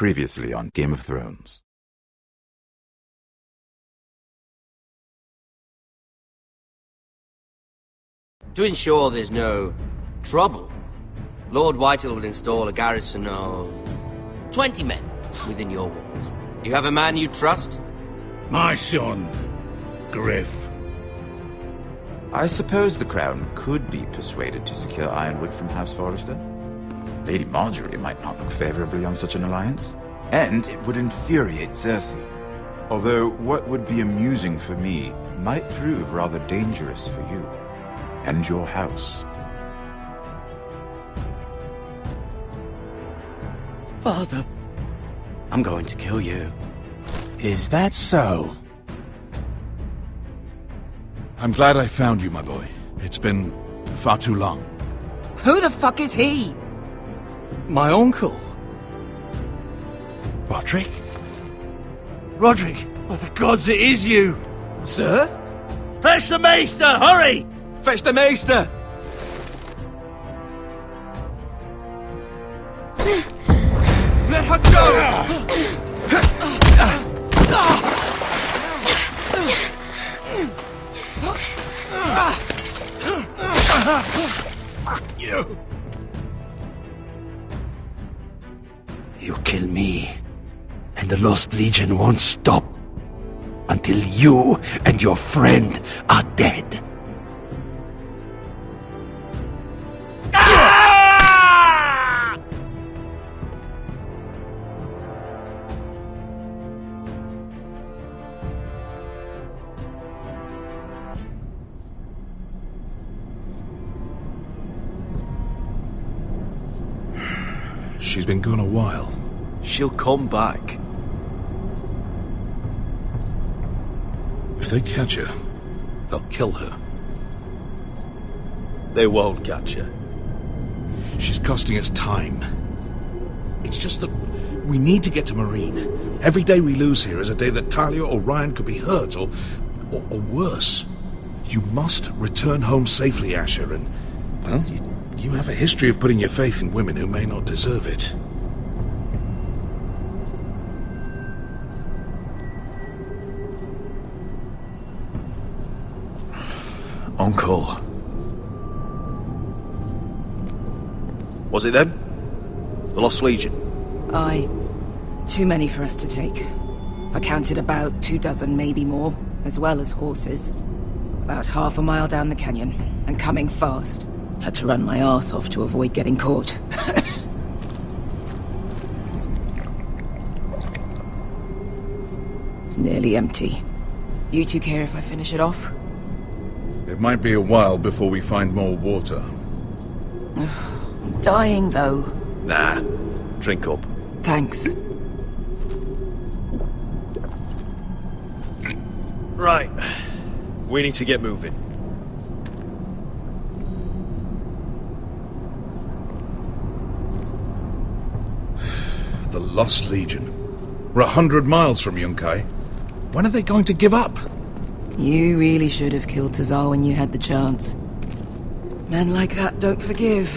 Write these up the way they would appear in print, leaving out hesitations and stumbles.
Previously on Game of Thrones. To ensure there's no trouble, Lord Whitehill will install a garrison of 20 men within your walls. You have a man you trust? My son, Griff. I suppose the Crown could be persuaded to secure Ironwood from House Forrester. Lady Marjorie might not look favorably on such an alliance, and it would infuriate Cersei. Although what would be amusing for me might prove rather dangerous for you and your house. Father, I'm going to kill you. Is that so? I'm glad I found you, my boy. It's been far too long. Who the fuck is he? My uncle. Roderick? Roderick! By the gods, it is you! Sir? Fetch the Maester, hurry! Fetch the Maester! Let her go! Fuck you! You kill me, and the Lost Legion won't stop until you and your friend are dead. She's been gone a while. She'll come back. If they catch her, they'll kill her. They won't catch her. She's costing us time. It's just that we need to get to Marine. Every day we lose here is a day that Talia or Ryan could be hurt, or worse. You must return home safely, Asher, and, well, you have a history of putting your faith in women who may not deserve it. Uncle. Was it them? The Lost Legion? Aye. Too many for us to take. I counted about 24, maybe more, as well as horses. About half a mile down the canyon, and coming fast. Had to run my arse off to avoid getting caught. It's nearly empty. You two care if I finish it off? It might be a while before we find more water. I'm dying, though. Nah. Drink up. Thanks. Right. We need to get moving. The Lost Legion. We're 100 miles from Yunkai. When are they going to give up? You really should have killed Tazal when you had the chance. Men like that don't forgive.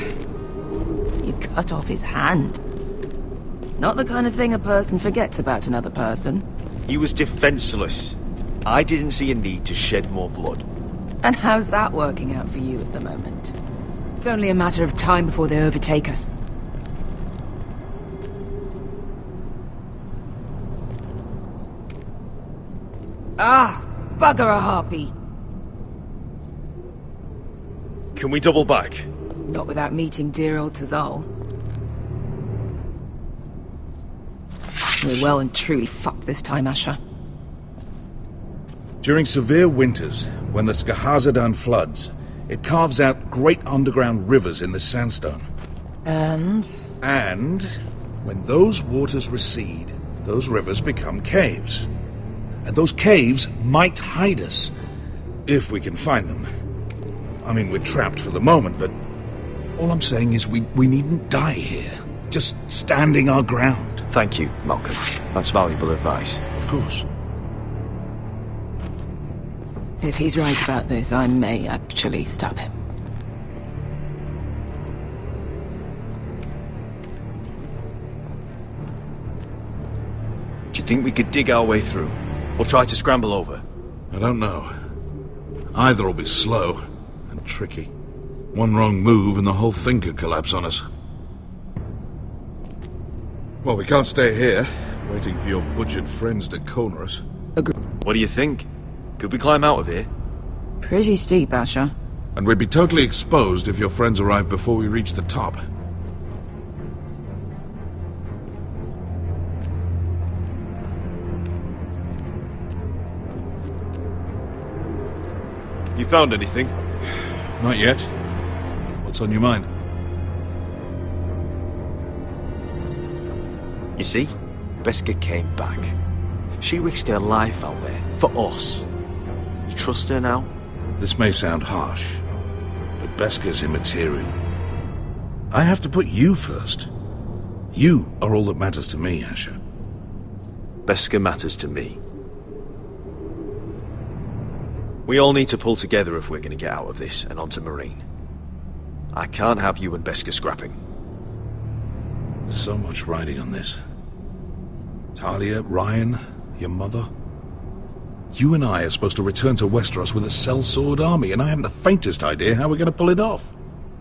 You cut off his hand. Not the kind of thing a person forgets about another person. He was defenseless. I didn't see a need to shed more blood. And how's that working out for you at the moment? It's only a matter of time before they overtake us. Ah! Bugger a harpy! Can we double back? Not without meeting dear old Tazal. We're well and truly fucked this time, Asher. During severe winters, when the Skahazadan floods, it carves out great underground rivers in the sandstone. And when those waters recede, those rivers become caves. And those caves might hide us, if we can find them. I mean, we're trapped for the moment, but all I'm saying is we needn't die here. Just standing our ground. Thank you, Malcolm. That's valuable advice. Of course. if he's right about this, I may actually stop him. you think we could dig our way through? Or try to scramble over? I don't know. Either will be slow and tricky. One wrong move and the whole thing could collapse on us. Well, we can't stay here, waiting for your butchered friends to corner us. What do you think? Could we climb out of here? Pretty steep, Asher. And we'd be totally exposed if your friends arrive before we reach the top. You found anything? Not yet. What's on your mind? You see, Beskha came back. She risked her life out there, for us. You trust her now? This may sound harsh, but Beskha's immaterial. I have to put you first. You are all that matters to me, Asher. Beskha matters to me. We all need to pull together if we're going to get out of this and onto Marine. I can't have you and Beskha scrapping. So much riding on this. Talia, Ryan, your mother. You and I are supposed to return to Westeros with a sellsword army, and I haven't the faintest idea how we're going to pull it off.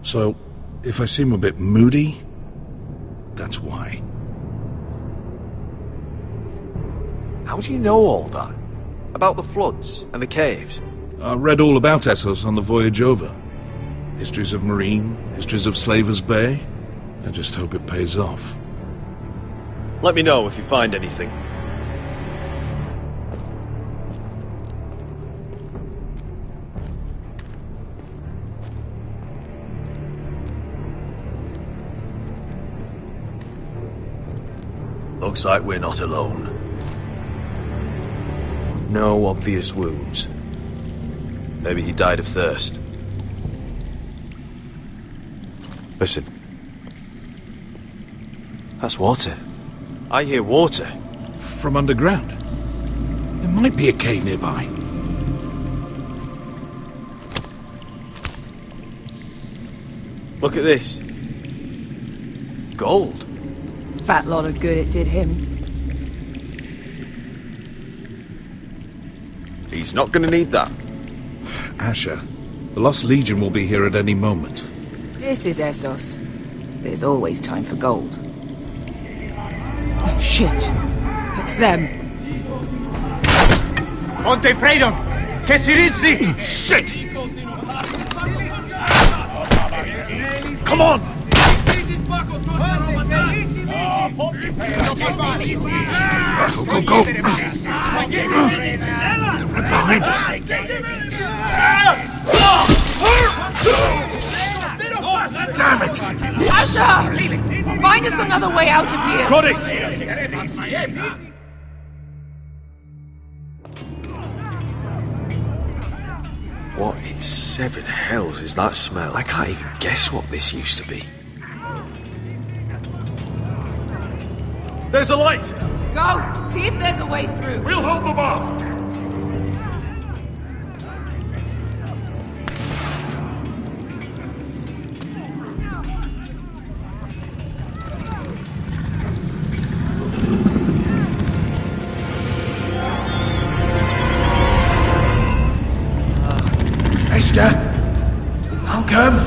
So, if I seem a bit moody, that's why. How do you know all that? About the floods and the caves? I read all about Essos on the voyage over. Histories of Marine, histories of Slaver's Bay. I just hope it pays off. Let me know if you find anything. Looks like we're not alone. No obvious wounds. Maybe he died of thirst. Listen. That's water. I hear water. From underground. There might be a cave nearby. Look at this. Gold. Fat lot of good it did him. He's not gonna need that. Asher, the Lost Legion will be here at any moment. This is Essos. There's always time for gold. Oh, shit. It's them. Ponte Freedom! Che si rizzi! Shit! Come on! Go, go, go! They're right behind us. Damn it! Asher! Find us another way out of here! Got it! What in seven hells is that smell? I can't even guess what this used to be. There's a light! Go! See if there's a way through. We'll hold them off! Beskha, I'll come.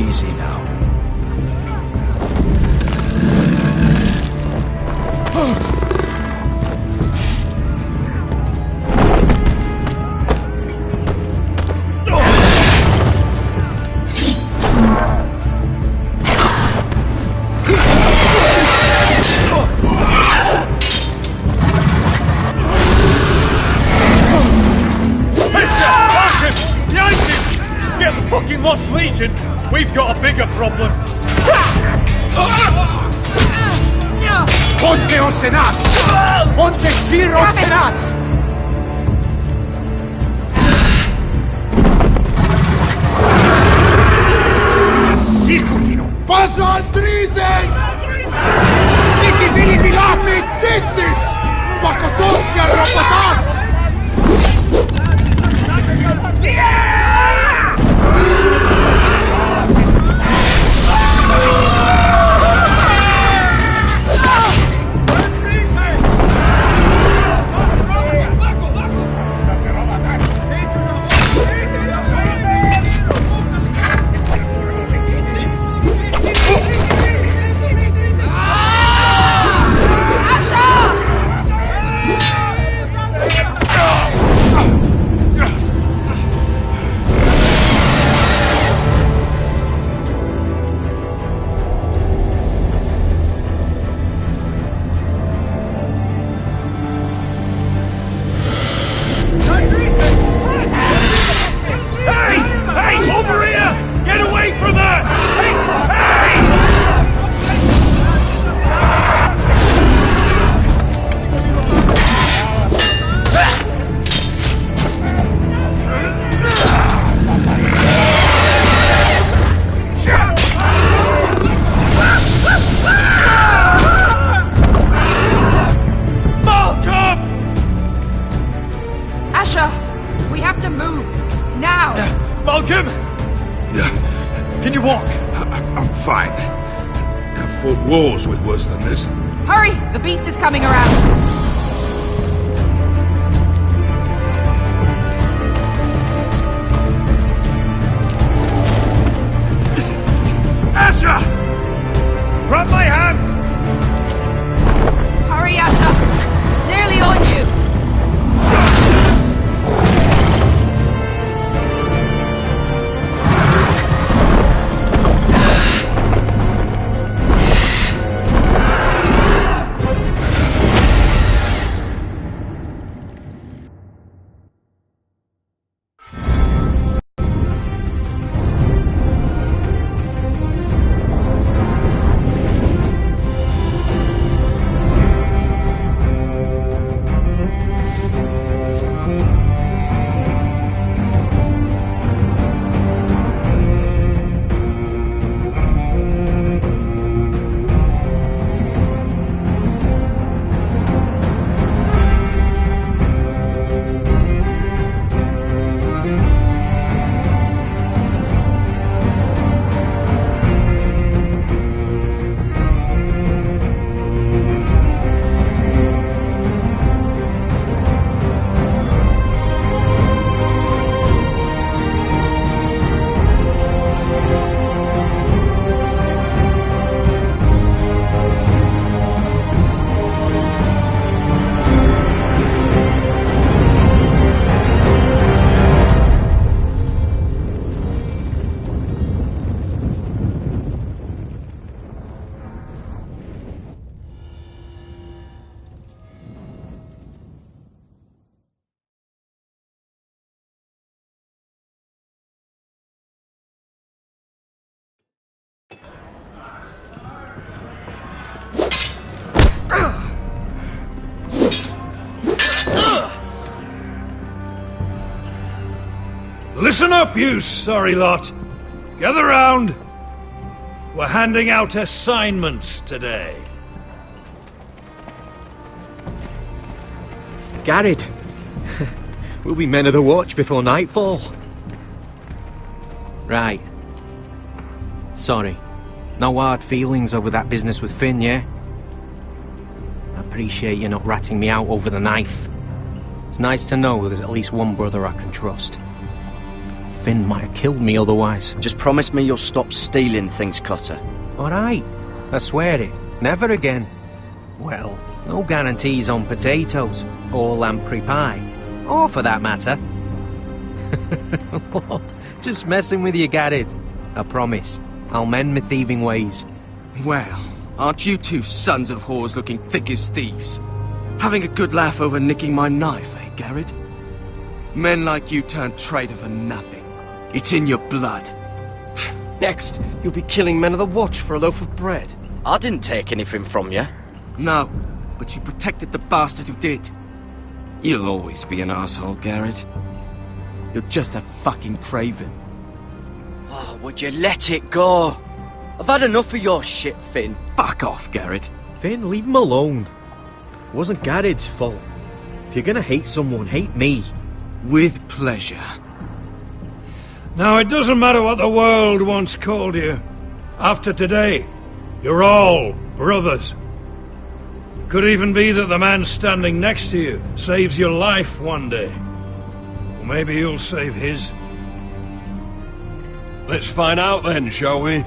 Easy now. Lost Legion, we've got a bigger problem. Ponte Osenas! Ponte Sir Osenas! Sicurino! Passa al Trises! Siti Fili Pilati! Missis! Pakotoska ropotas! Wars with worse than this. Hurry! The beast is coming around! Asher! Grab my hand! Hurry, Asher! It's nearly on you! Listen up, you sorry lot. Gather round. We're handing out assignments today. Garrett, we'll be men of the watch before nightfall. Right. Sorry. No hard feelings over that business with Finn, yeah? I appreciate you not ratting me out over the knife. It's nice to know there's at least one brother I can trust. Finn might have killed me otherwise. Just promise me you'll stop stealing things, Cotter. Alright. I swear it. Never again. Well, no guarantees on potatoes, or lamprey pie. Or for that matter. Just messing with you, Garrett. I promise. I'll mend my thieving ways. Well, aren't you two sons of whores looking thick as thieves? Having a good laugh over nicking my knife, eh, Garrett? Men like you turn traitor for nothing. It's in your blood. Next, you'll be killing men of the watch for a loaf of bread. I didn't take anything from you. No, but you protected the bastard who did. You'll always be an asshole, Garrett. You're just a fucking craven. Oh, would you let it go? I've had enough of your shit, Finn. Fuck off, Garrett. Finn, leave him alone. wasn't Garrett's fault. If you're gonna hate someone, hate me. With pleasure. Now, it doesn't matter what the world once called you. After today, you're all brothers. Could even be that the man standing next to you saves your life one day. Or maybe you'll save his. Let's find out then, shall we?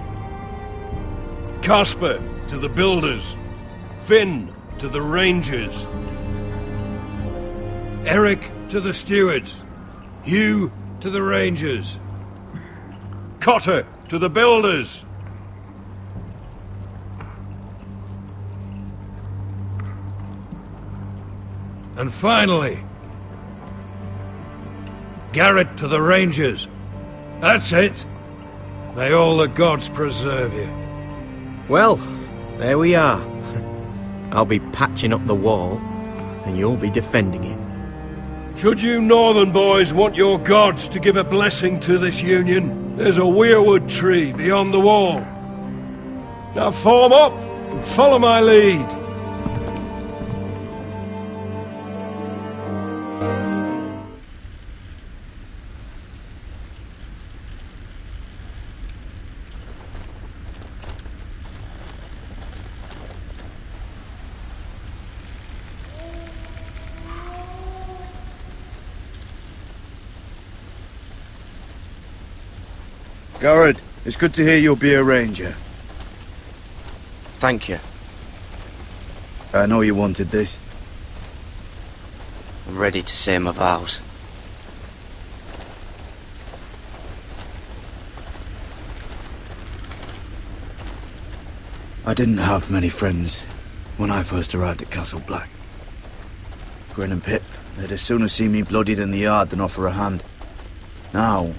Casper to the builders. Finn to the rangers. Eric to the stewards. Hugh to the rangers. Cotter to the builders. And finally, Garrett to the rangers. That's it. May all the gods preserve you. Well, there we are. I'll be patching up the wall, and you'll be defending it. Should you northern boys want your gods to give a blessing to this union, there's a weirwood tree beyond the wall. Now form up and follow my lead. Garrett, it's good to hear you'll be a ranger. Thank you. I know you wanted this. I'm ready to say my vows. I didn't have many friends when I first arrived at Castle Black. Grin and Pip, they'd as sooner see me bloodied in the yard than offer a hand. Now,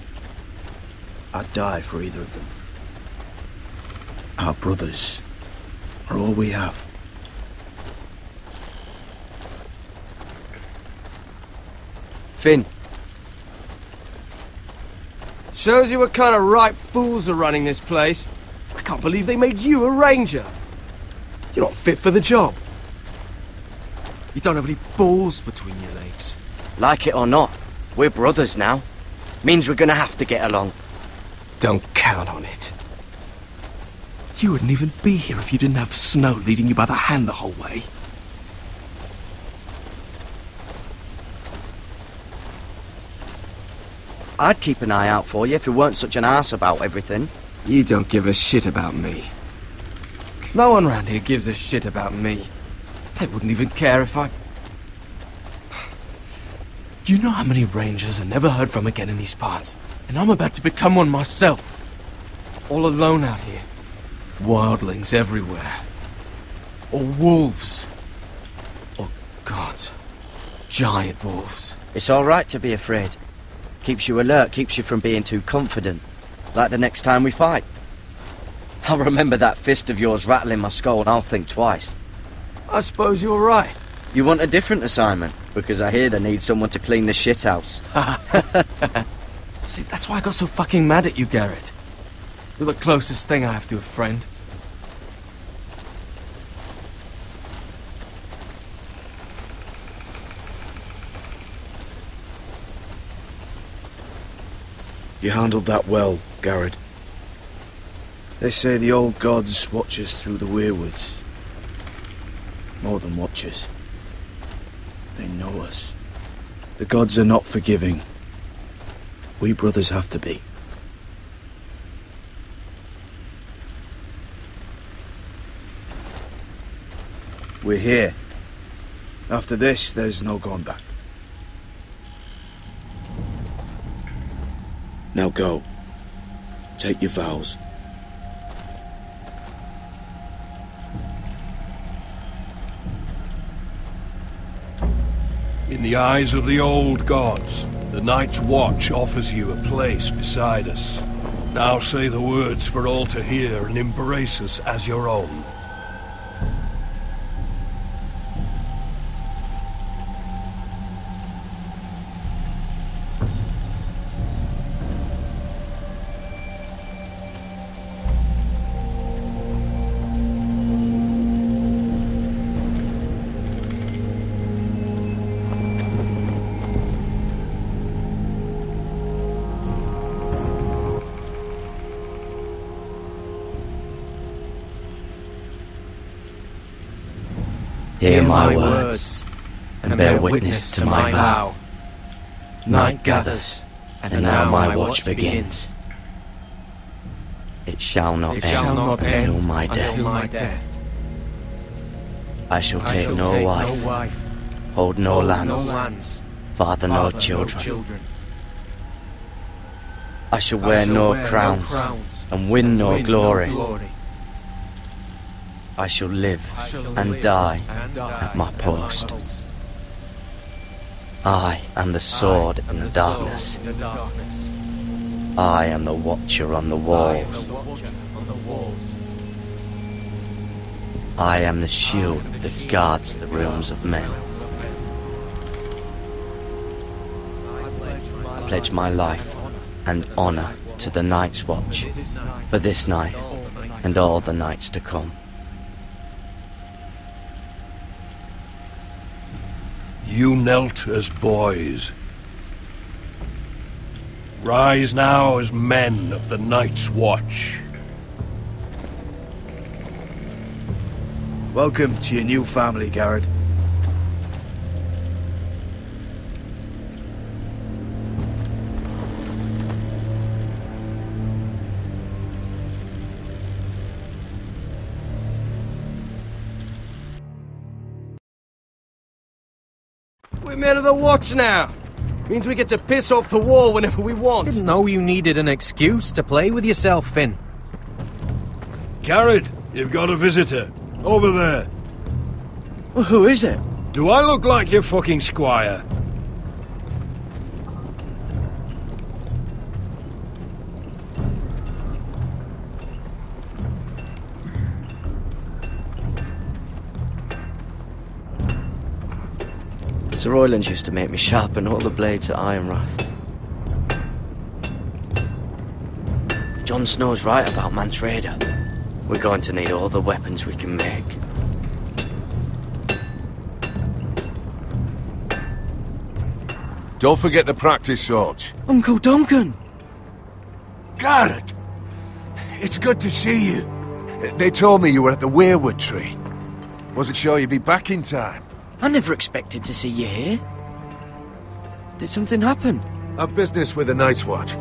I'd die for either of them. Our brothers are all we have. Finn. Shows you what kind of ripe fools are running this place. I can't believe they made you a ranger. You're not fit for the job. You don't have any balls between your legs. Like it or not, we're brothers now. Means we're gonna have to get along. Don't count on it. You wouldn't even be here if you didn't have Snow leading you by the hand the whole way. I'd keep an eye out for you if you weren't such an arse about everything. You don't give a shit about me. No one round here gives a shit about me. They wouldn't even care if I... You know how many rangers are never heard from again in these parts? And I'm about to become one myself. All alone out here. Wildlings everywhere. Or wolves. Or gods. Giant wolves. It's all right to be afraid. Keeps you alert, keeps you from being too confident. Like the next time we fight. I'll remember that fist of yours rattling my skull and I'll think twice. I suppose you're right. You want a different assignment? Because I hear they need someone to clean the shithouse. See, that's why I got so fucking mad at you, Garrett. You're the closest thing I have to a friend. You handled that well, Garrett. They say the old gods watch us through the weirwoods. More than watch us. They know us. The gods are not forgiving. We brothers have to be. We're here. After this, there's no going back. Now go. Take your vows. In the eyes of the old gods, the Night's Watch offers you a place beside us. Now say the words for all to hear and embrace us as your own. Hear my words, and bear witness to my vow. Night gathers, and now my watch begins. It shall not end until my death. I shall take no wife, hold no lands, father no children. I shall wear no crowns, and win no glory. I shall live and die at my post. I am the sword in the darkness. I am the watcher on the walls. I am the shield that guards the rooms of men. I pledge my life and honor to the Night's Watch for this night and all the nights to come. You knelt as boys. Rise now as men of the Night's Watch. Welcome to your new family, Garrett. We're men of the Watch now. Means we get to piss off the wall whenever we want. Didn't know you needed an excuse to play with yourself, Finn. Garrett, you've got a visitor. Over there. Well, who is it? Do I look like your fucking squire? Sir Royland used to make me sharpen all the blades at Ironrath. Jon Snow's right about Mance Rayder. We're going to need all the weapons we can make. Don't forget the practice swords. Uncle Duncan! Garrett! It's good to see you. They told me you were at the Weirwood tree. Wasn't sure you'd be back in time. I never expected to see you here. Did something happen? A business with the Night's Watch.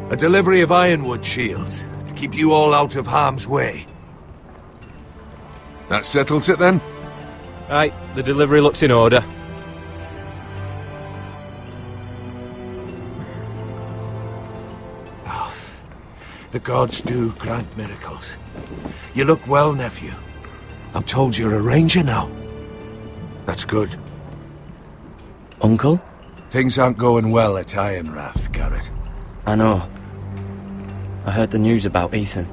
A delivery of ironwood shields to keep you all out of harm's way. That settles it then? Right, the delivery looks in order. Oh, the gods do grant miracles. You look well, nephew. I'm told you're a ranger now. That's good. Uncle? Things aren't going well at Ironrath, Garrett. I know. I heard the news about Ethan.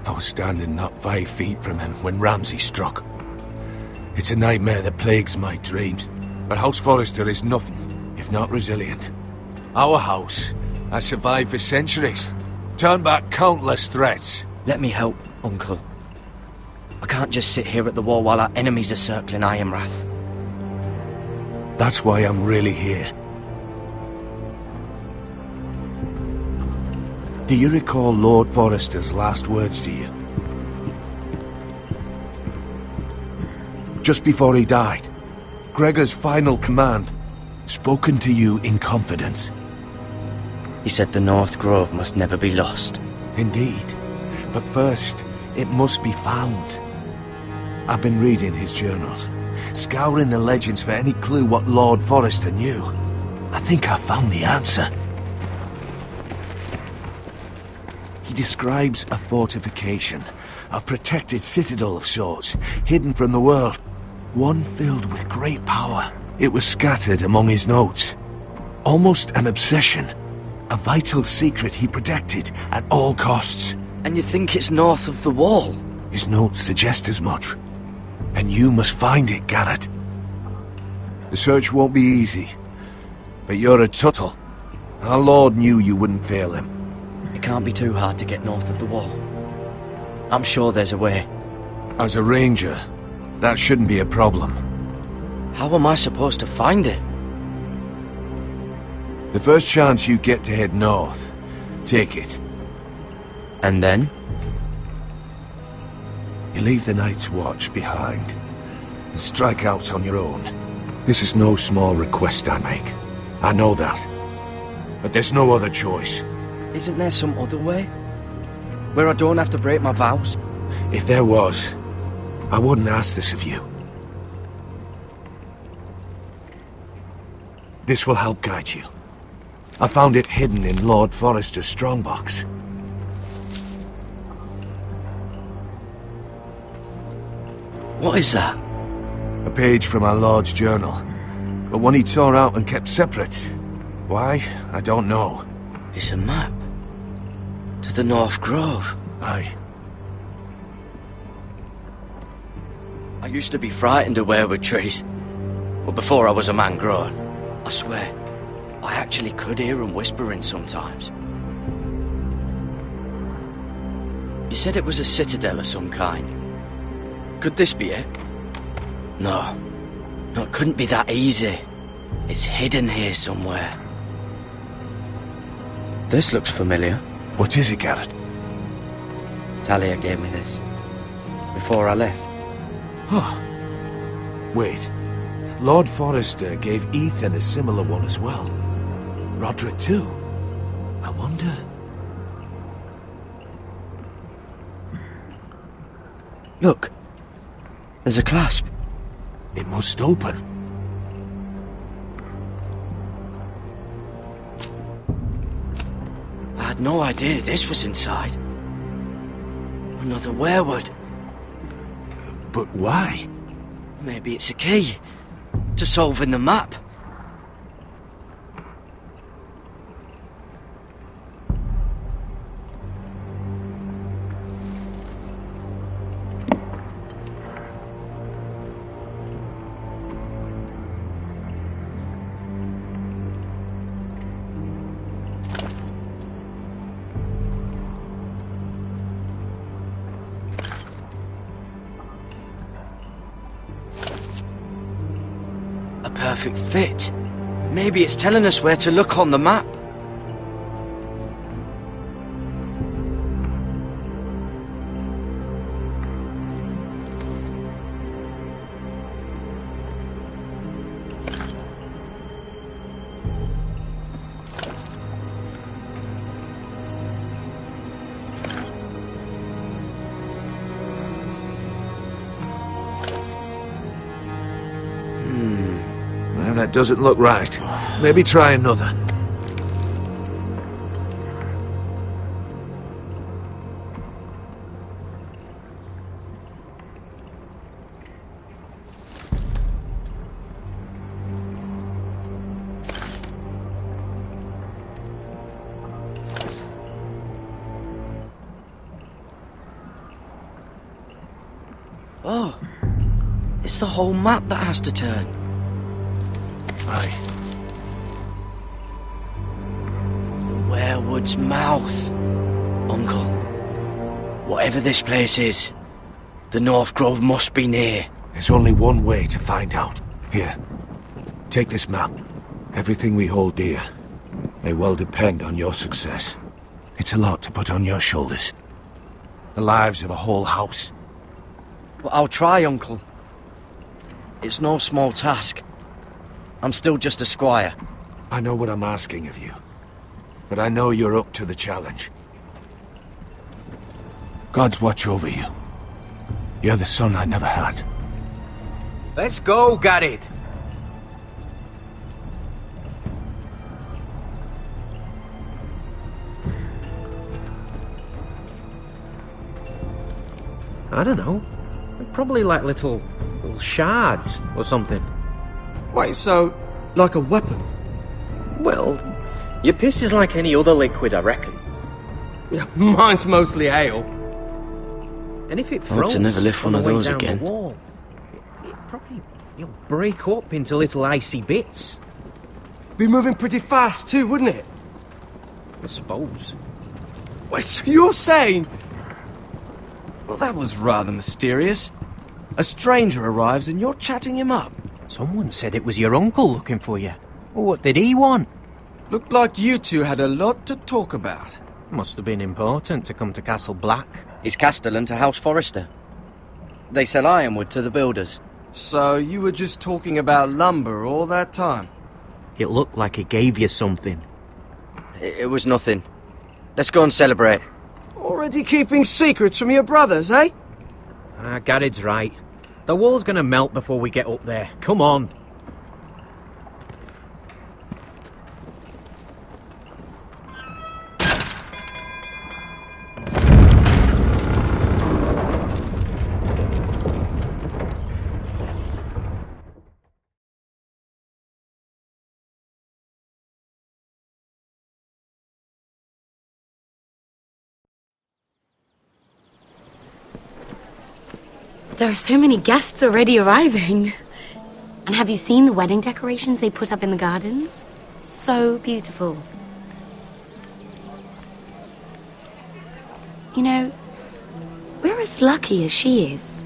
I was standing not 5 feet from him when Ramsay struck. It's a nightmare that plagues my dreams, but House Forrester is nothing if not resilient. Our house has survived for centuries, turned back countless threats. Let me help, Uncle. I can't just sit here at the wall while our enemies are circling Ironrath. That's why I'm really here. Do you recall Lord Forrester's last words to you? Just before he died, Gregor's final command, spoken to you in confidence. He said the North Grove must never be lost. Indeed. But first, it must be found. I've been reading his journals, scouring the legends for any clue what Lord Forrester knew. I think I found the answer. He describes a fortification, a protected citadel of sorts, hidden from the world. One filled with great power. It was scattered among his notes. Almost an obsession. A vital secret he protected at all costs. And you think it's north of the wall? His notes suggest as much. And you must find it, Garrett. The search won't be easy. But you're a Tuttle. Our Lord knew you wouldn't fail him. It can't be too hard to get north of the wall. I'm sure there's a way. As a ranger, that shouldn't be a problem. How am I supposed to find it? The first chance you get to head north, take it. And then? You leave the Night's Watch behind. and strike out on your own. This is no small request I make. I know that. But there's no other choice. Isn't there some other way? Where I don't have to break my vows? If there was, I wouldn't ask this of you. This will help guide you. I found it hidden in Lord Forrester's strongbox. What is that? A page from our Lord's journal. But one he tore out and kept separate. Why? I don't know. It's a map. To the North Grove. Aye. I used to be frightened of weirwood trees. But before I was a man grown, I swear, I actually could hear them whispering sometimes. You said it was a citadel of some kind. Could this be it? No. No, it couldn't be that easy. It's hidden here somewhere. This looks familiar. What is it, Garrett? Talia gave me this. Before I left. Oh. Wait. Lord Forrester gave Ethan a similar one as well. Roderick too. I wonder... Look. There's a clasp. It must open. I had no idea this was inside. Another weirwood. But why? Maybe it's a key to solving the map. Perfect fit. Maybe it's telling us where to look on the map. That doesn't look right. Maybe try another. Oh, it's the whole map that has to turn. Aye. The weirwood's mouth. Uncle, whatever this place is, the North Grove must be near. There's only one way to find out. Here, take this map. Everything we hold dear may well depend on your success. It's a lot to put on your shoulders. The lives of a whole house. But I'll try, Uncle. It's no small task. I'm still just a squire. I know what I'm asking of you, but I know you're up to the challenge. God's watch over you. You're the son I never had. Let's go, Garrett. I don't know. Probably like little shards or something. Wait, so, like a weapon? Well, your piss is like any other liquid, I reckon. Yeah, mine's mostly ale. And if it I hope froze to never lift one of those again. It probably break up into little icy bits. Be moving pretty fast too, wouldn't it? I suppose. Wait, so you're saying... Well, that was rather mysterious. A stranger arrives and you're chatting him up. Someone said it was your uncle looking for you. Well, what did he want? Looked like you two had a lot to talk about. Must have been important to come to Castle Black. It's Castellan to House Forrester. They sell ironwood to the builders. So you were just talking about lumber all that time? It looked like it gave you something. It was nothing. Let's go and celebrate. Already keeping secrets from your brothers, eh? Gared's right. The wall's gonna melt before we get up there. Come on. There are so many guests already arriving. And have you seen the wedding decorations they put up in the gardens? So beautiful. You know, we're as lucky as she is.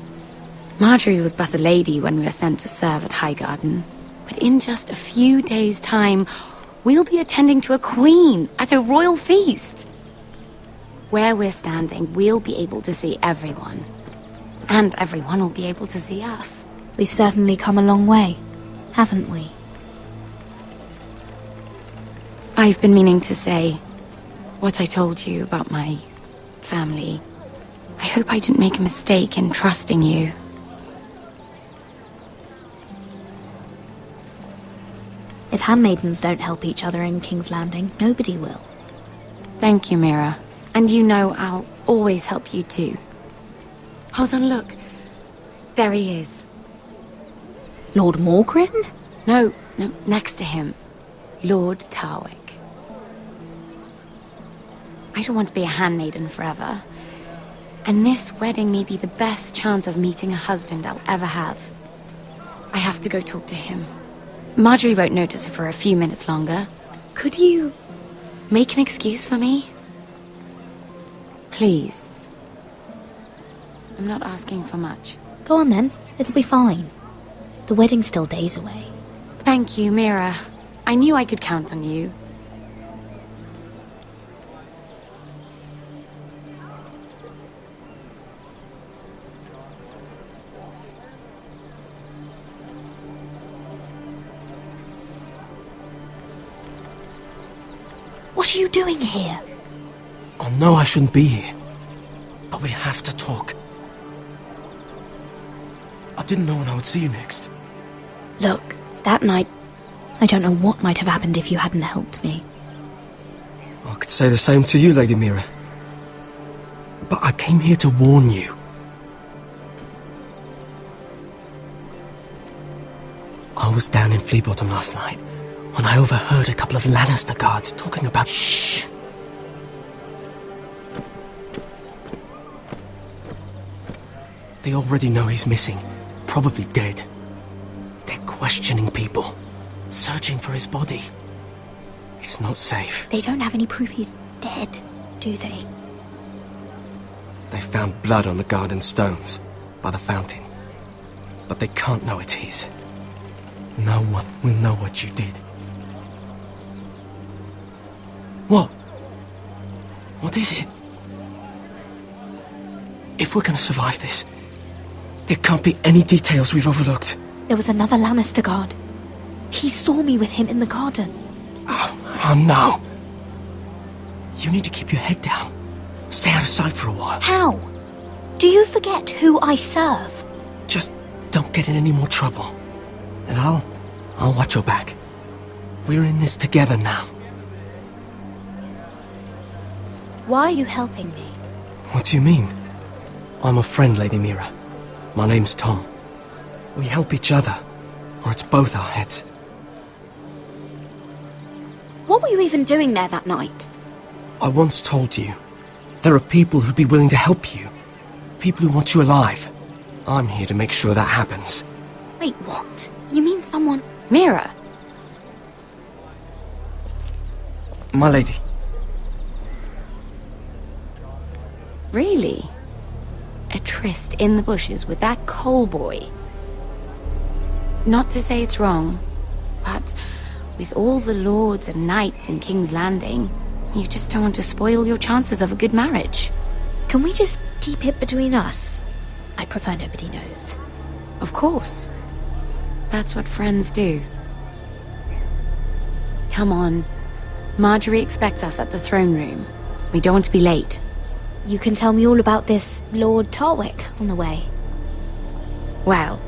Marjorie was but a lady when we were sent to serve at Highgarden. But in just a few days' time, we'll be attending to a queen at a royal feast. Where we're standing, we'll be able to see everyone. And everyone will be able to see us. We've certainly come a long way, haven't we? I've been meaning to say what I told you about my family. I hope I didn't make a mistake in trusting you. If handmaidens don't help each other in King's Landing, nobody will. Thank you, Mira. And you know I'll always help you too. Hold on, look. There he is. Lord Morgrin? No, next to him. Lord Tarwick. I don't want to be a handmaiden forever. And this wedding may be the best chance of meeting a husband I'll ever have. I have to go talk to him. Marjorie won't notice it for a few minutes longer. Could you make an excuse for me? Please. I'm not asking for much. Go on then. It'll be fine. The wedding's still days away. Thank you, Mira. I knew I could count on you. What are you doing here? I know I shouldn't be here, but we have to talk. I didn't know when I would see you next. Look, that night, I don't know what might have happened if you hadn't helped me. I could say the same to you, Lady Mira. But I came here to warn you. I was down in Fleabottom last night when I overheard a couple of Lannister guards talking about... Shh! They already know he's missing. Probably dead. They're questioning people, searching for his body. It's not safe. They don't have any proof he's dead, do they? They found blood on the garden stones by the fountain, but they can't know it's his. No one will know what you did. What? What is it? If we're gonna survive this, there can't be any details we've overlooked. There was another Lannister guard. He saw me with him in the garden. Oh no. You need to keep your head down. Stay out of sight for a while. How? Do you forget who I serve? Just don't get in any more trouble. And I'll watch your back. We're in this together now. Why are you helping me? What do you mean? I'm a friend, Lady Mira. My name's Tom. We help each other, or it's both our heads. What were you even doing there that night? I once told you, there are people who'd be willing to help you. People who want you alive. I'm here to make sure that happens. Wait, what? You mean someone... Mira! My lady. Really? A tryst in the bushes with that Cole boy? Not to say it's wrong, but with all the lords and knights in King's Landing, you just don't want to spoil your chances of a good marriage. Can we just keep it between us? I prefer nobody knows. Of course. That's what friends do. Come on. Marjorie expects us at the throne room. We don't want to be late. You can tell me all about this Lord Tarwick on the way. Well,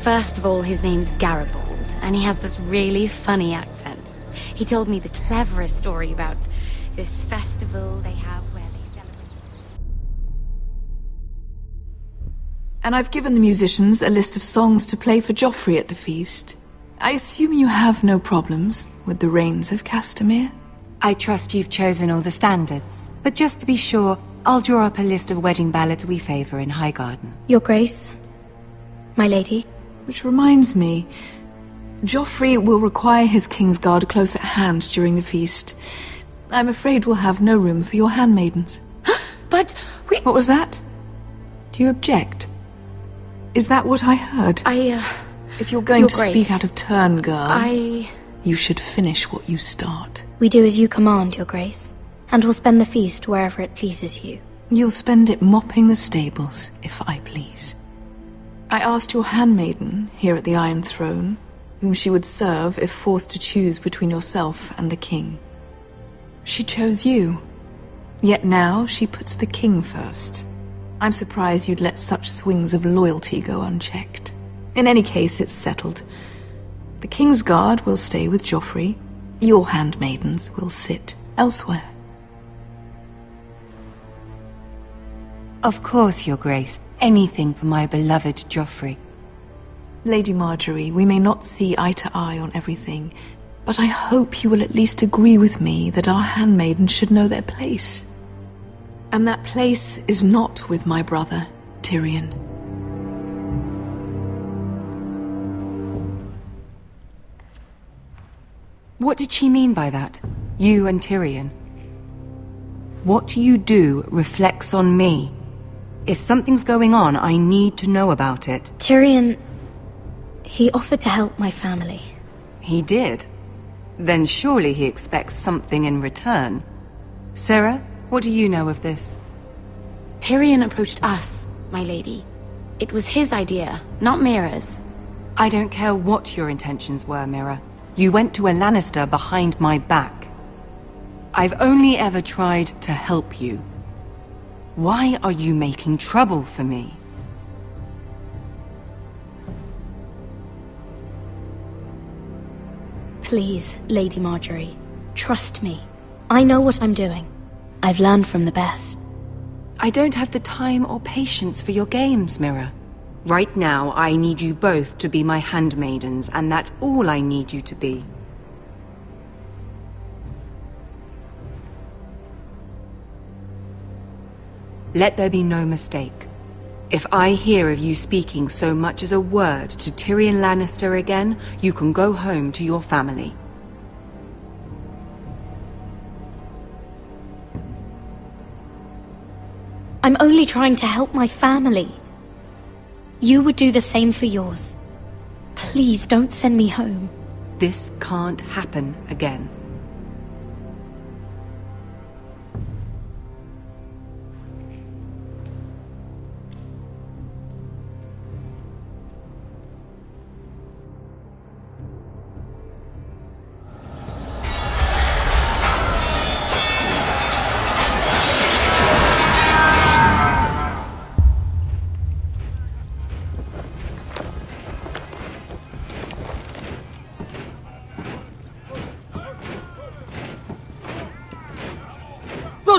first of all, his name's Garibald, and he has this really funny accent. He told me the cleverest story about this festival they have where they celebrate. And I've given the musicians a list of songs to play for Joffrey at the feast. I assume you have no problems with the Rains of Castamere? I trust you've chosen all the standards. But just to be sure, I'll draw up a list of wedding ballads we favor in Highgarden. Your Grace, my lady. Which reminds me, Joffrey will require his Kingsguard close at hand during the feast. I'm afraid we'll have no room for your handmaidens. But What was that? Do you object? Is that what I heard? If you're going to speak out of turn, girl, you should finish what you start. We do as you command, Your Grace, and we'll spend the feast wherever it pleases you. You'll spend it mopping the stables, if I please. I asked your handmaiden here at the Iron Throne whom she would serve if forced to choose between yourself and the king. She chose you. Yet now she puts the king first. I'm surprised you'd let such swings of loyalty go unchecked. In any case, it's settled. The Kingsguard will stay with Joffrey. Your handmaidens will sit elsewhere. Of course, Your Grace. Anything for my beloved Joffrey. Lady Marjorie, we may not see eye to eye on everything, but I hope you will at least agree with me that our handmaidens should know their place. And that place is not with my brother, Tyrion. What did she mean by that? You and Tyrion? What you do reflects on me. If something's going on, I need to know about it. Tyrion, he offered to help my family. He did? Then surely he expects something in return. Sarah, what do you know of this? Tyrion approached us, my lady. It was his idea, not Mira's. I don't care what your intentions were, Mira. You went to a Lannister behind my back. I've only ever tried to help you. Why are you making trouble for me? Please, Lady Marjorie, trust me. I know what I'm doing. I've learned from the best. I don't have the time or patience for your games, Mira. Right now, I need you both to be my handmaidens, and that's all I need you to be. Let there be no mistake. If I hear of you speaking so much as a word to Tyrion Lannister again, you can go home to your family. I'm only trying to help my family. You would do the same for yours. Please don't send me home. This can't happen again.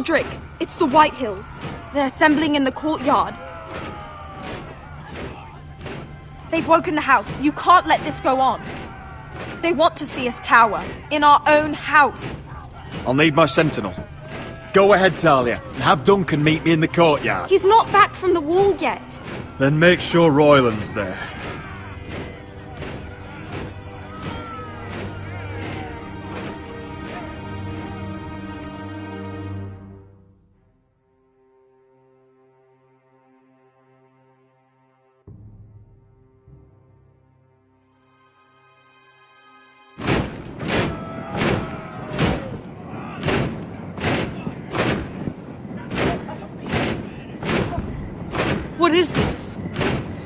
Roderick, it's the Whitehills. They're assembling in the courtyard. They've woken the house. You can't let this go on. They want to see us cower. In our own house. I'll need my sentinel. Go ahead, Talia, and have Duncan meet me in the courtyard. He's not back from the wall yet. Then make sure Royland's there. What is this?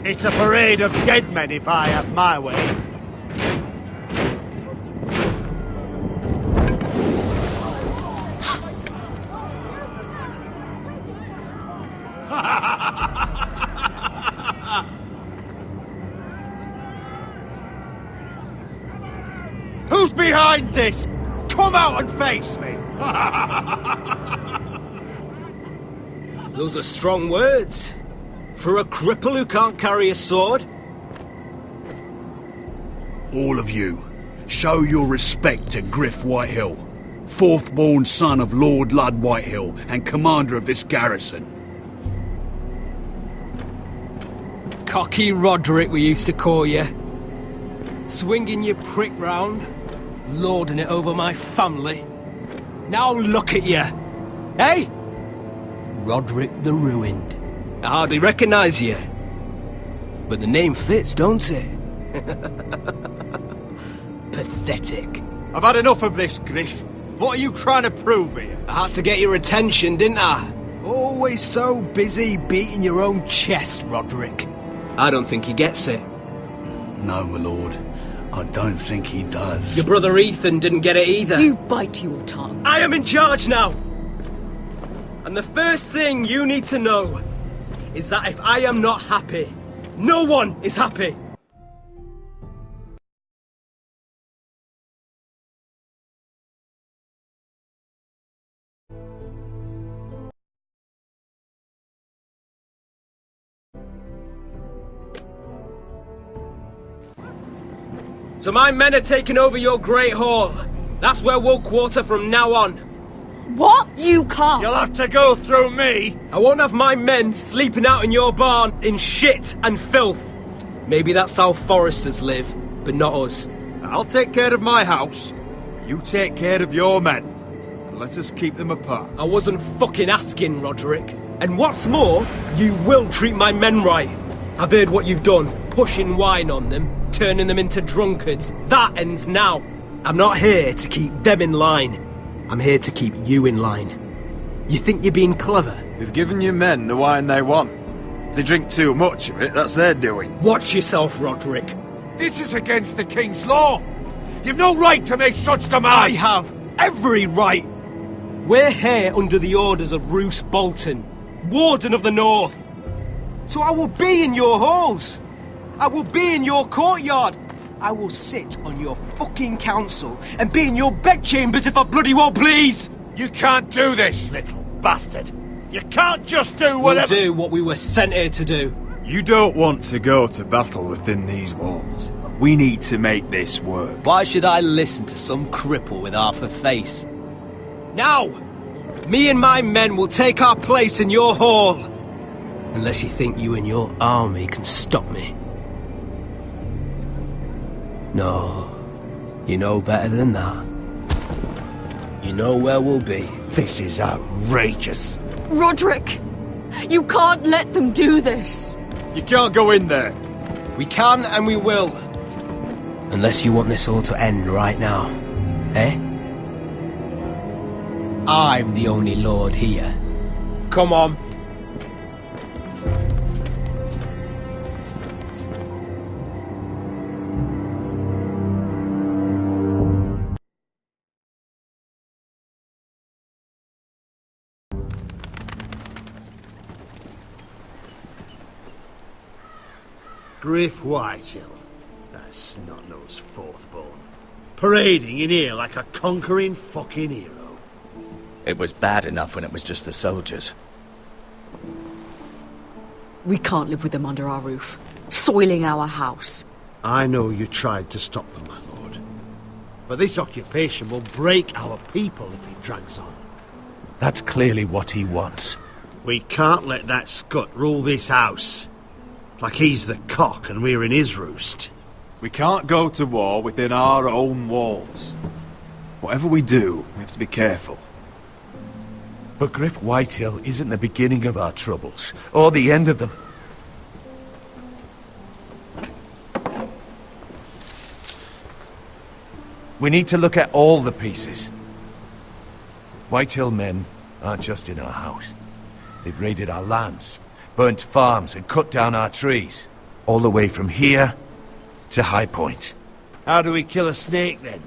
It's a parade of dead men if I have my way. Who's behind this? Come out and face me! Those are strong words. For a cripple who can't carry a sword? All of you, show your respect to Griff Whitehill, fourth-born son of Lord Lud Whitehill and commander of this garrison. Cocky Roderick, we used to call you. Swinging your prick round, lording it over my family. Now look at you! Hey? Roderick the Ruined. I hardly recognise you. But the name fits, don't it? Pathetic. I've had enough of this, Griff. What are you trying to prove here? I had to get your attention, didn't I? Always so busy beating your own chest, Roderick. I don't think he gets it. No, my lord. I don't think he does. Your brother Ethan didn't get it either. You bite your tongue. I am in charge now! And the first thing you need to know is that if I am not happy, no one is happy. So my men are taking over your Great Hall. That's where we'll quarter from now on. What? You can't! You'll have to go through me! I won't have my men sleeping out in your barn in shit and filth. Maybe that's how Foresters live, but not us. I'll take care of my house. You take care of your men. And let us keep them apart. I wasn't fucking asking, Roderick. And what's more, you will treat my men right. I've heard what you've done, pushing wine on them, turning them into drunkards. That ends now. I'm not here to keep them in line. I'm here to keep you in line. You think you're being clever? We've given your men the wine they want. If they drink too much of it, that's their doing. Watch yourself, Roderick. This is against the King's law. You've no right to make such demands. I have every right. We're here under the orders of Roose Bolton, Warden of the North. So I will be in your halls. I will be in your courtyard. I will sit on your fucking council and be in your bedchambers if I bloody well please! You can't do this, little bastard! You can't just do whatever— We'll do what we were sent here to do. You don't want to go to battle within these walls. We need to make this work. Why should I listen to some cripple with half a face? Now! Me and my men will take our place in your hall! Unless you think you and your army can stop me. No, you know better than that. You know where we'll be. This is outrageous. Roderick! You can't let them do this! You can't go in there. We can and we will. Unless you want this all to end right now. Eh? I'm the only lord here. Come on. Griff Whitehill, that snot-nosed fourth-born, parading in here like a conquering fucking hero. It was bad enough when it was just the soldiers. We can't live with them under our roof, soiling our house. I know you tried to stop them, my lord. But this occupation will break our people if it drags on. That's clearly what he wants. We can't let that scut rule this house. Like he's the cock and we're in his roost. We can't go to war within our own walls. Whatever we do, we have to be careful. But Griff Whitehill isn't the beginning of our troubles, or the end of them. We need to look at all the pieces. Whitehill men aren't just in our house. They've raided our lands, burnt farms and cut down our trees. all the way from here to High Point. How do we kill a snake, then?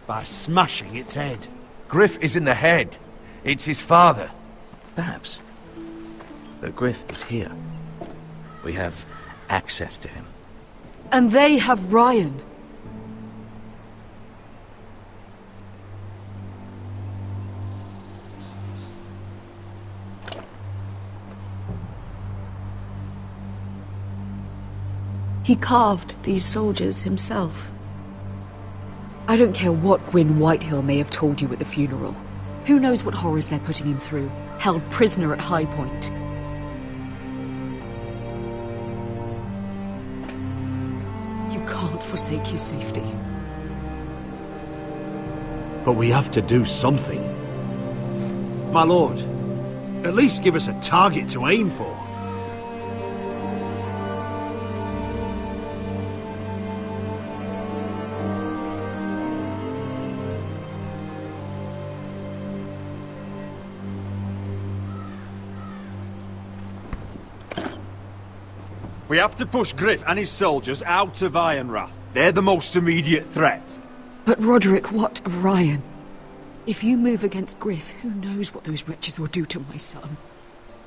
By smashing its head. Griff isn't the head. It's his father. Perhaps. But Griff is here. We have access to him. And they have Ryan. He carved these soldiers himself. I don't care what Gwyn Whitehill may have told you at the funeral. Who knows what horrors they're putting him through, held prisoner at High Point. You can't forsake his safety. But we have to do something. My lord, at least give us a target to aim for. We have to push Griff and his soldiers out of Ironrath. They're the most immediate threat. But Roderick, what of Ryan? If you move against Griff, who knows what those wretches will do to my son?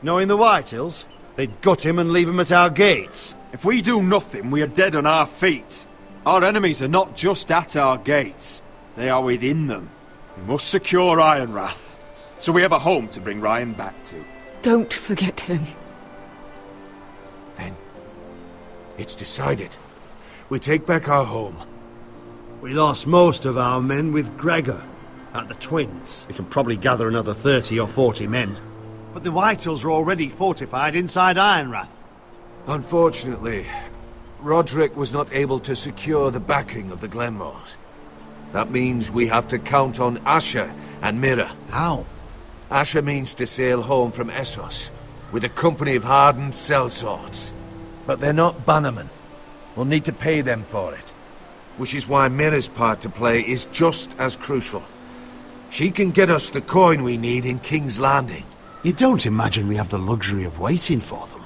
Knowing the Whitehills, they'd gut him and leave him at our gates. If we do nothing, we are dead on our feet. Our enemies are not just at our gates. They are within them. We must secure Ironrath, so we have a home to bring Ryan back to. Don't forget him. It's decided. We take back our home. We lost most of our men with Gregor at the Twins. We can probably gather another 30 or 40 men. But the Whitehills are already fortified inside Ironrath. Unfortunately, Roderick was not able to secure the backing of the Glenmores. That means we have to count on Asher and Mira. How? Asher means to sail home from Essos with a company of hardened sellswords. But they're not bannermen. We'll need to pay them for it. Which is why Mira's part to play is just as crucial. She can get us the coin we need in King's Landing. You don't imagine we have the luxury of waiting for them?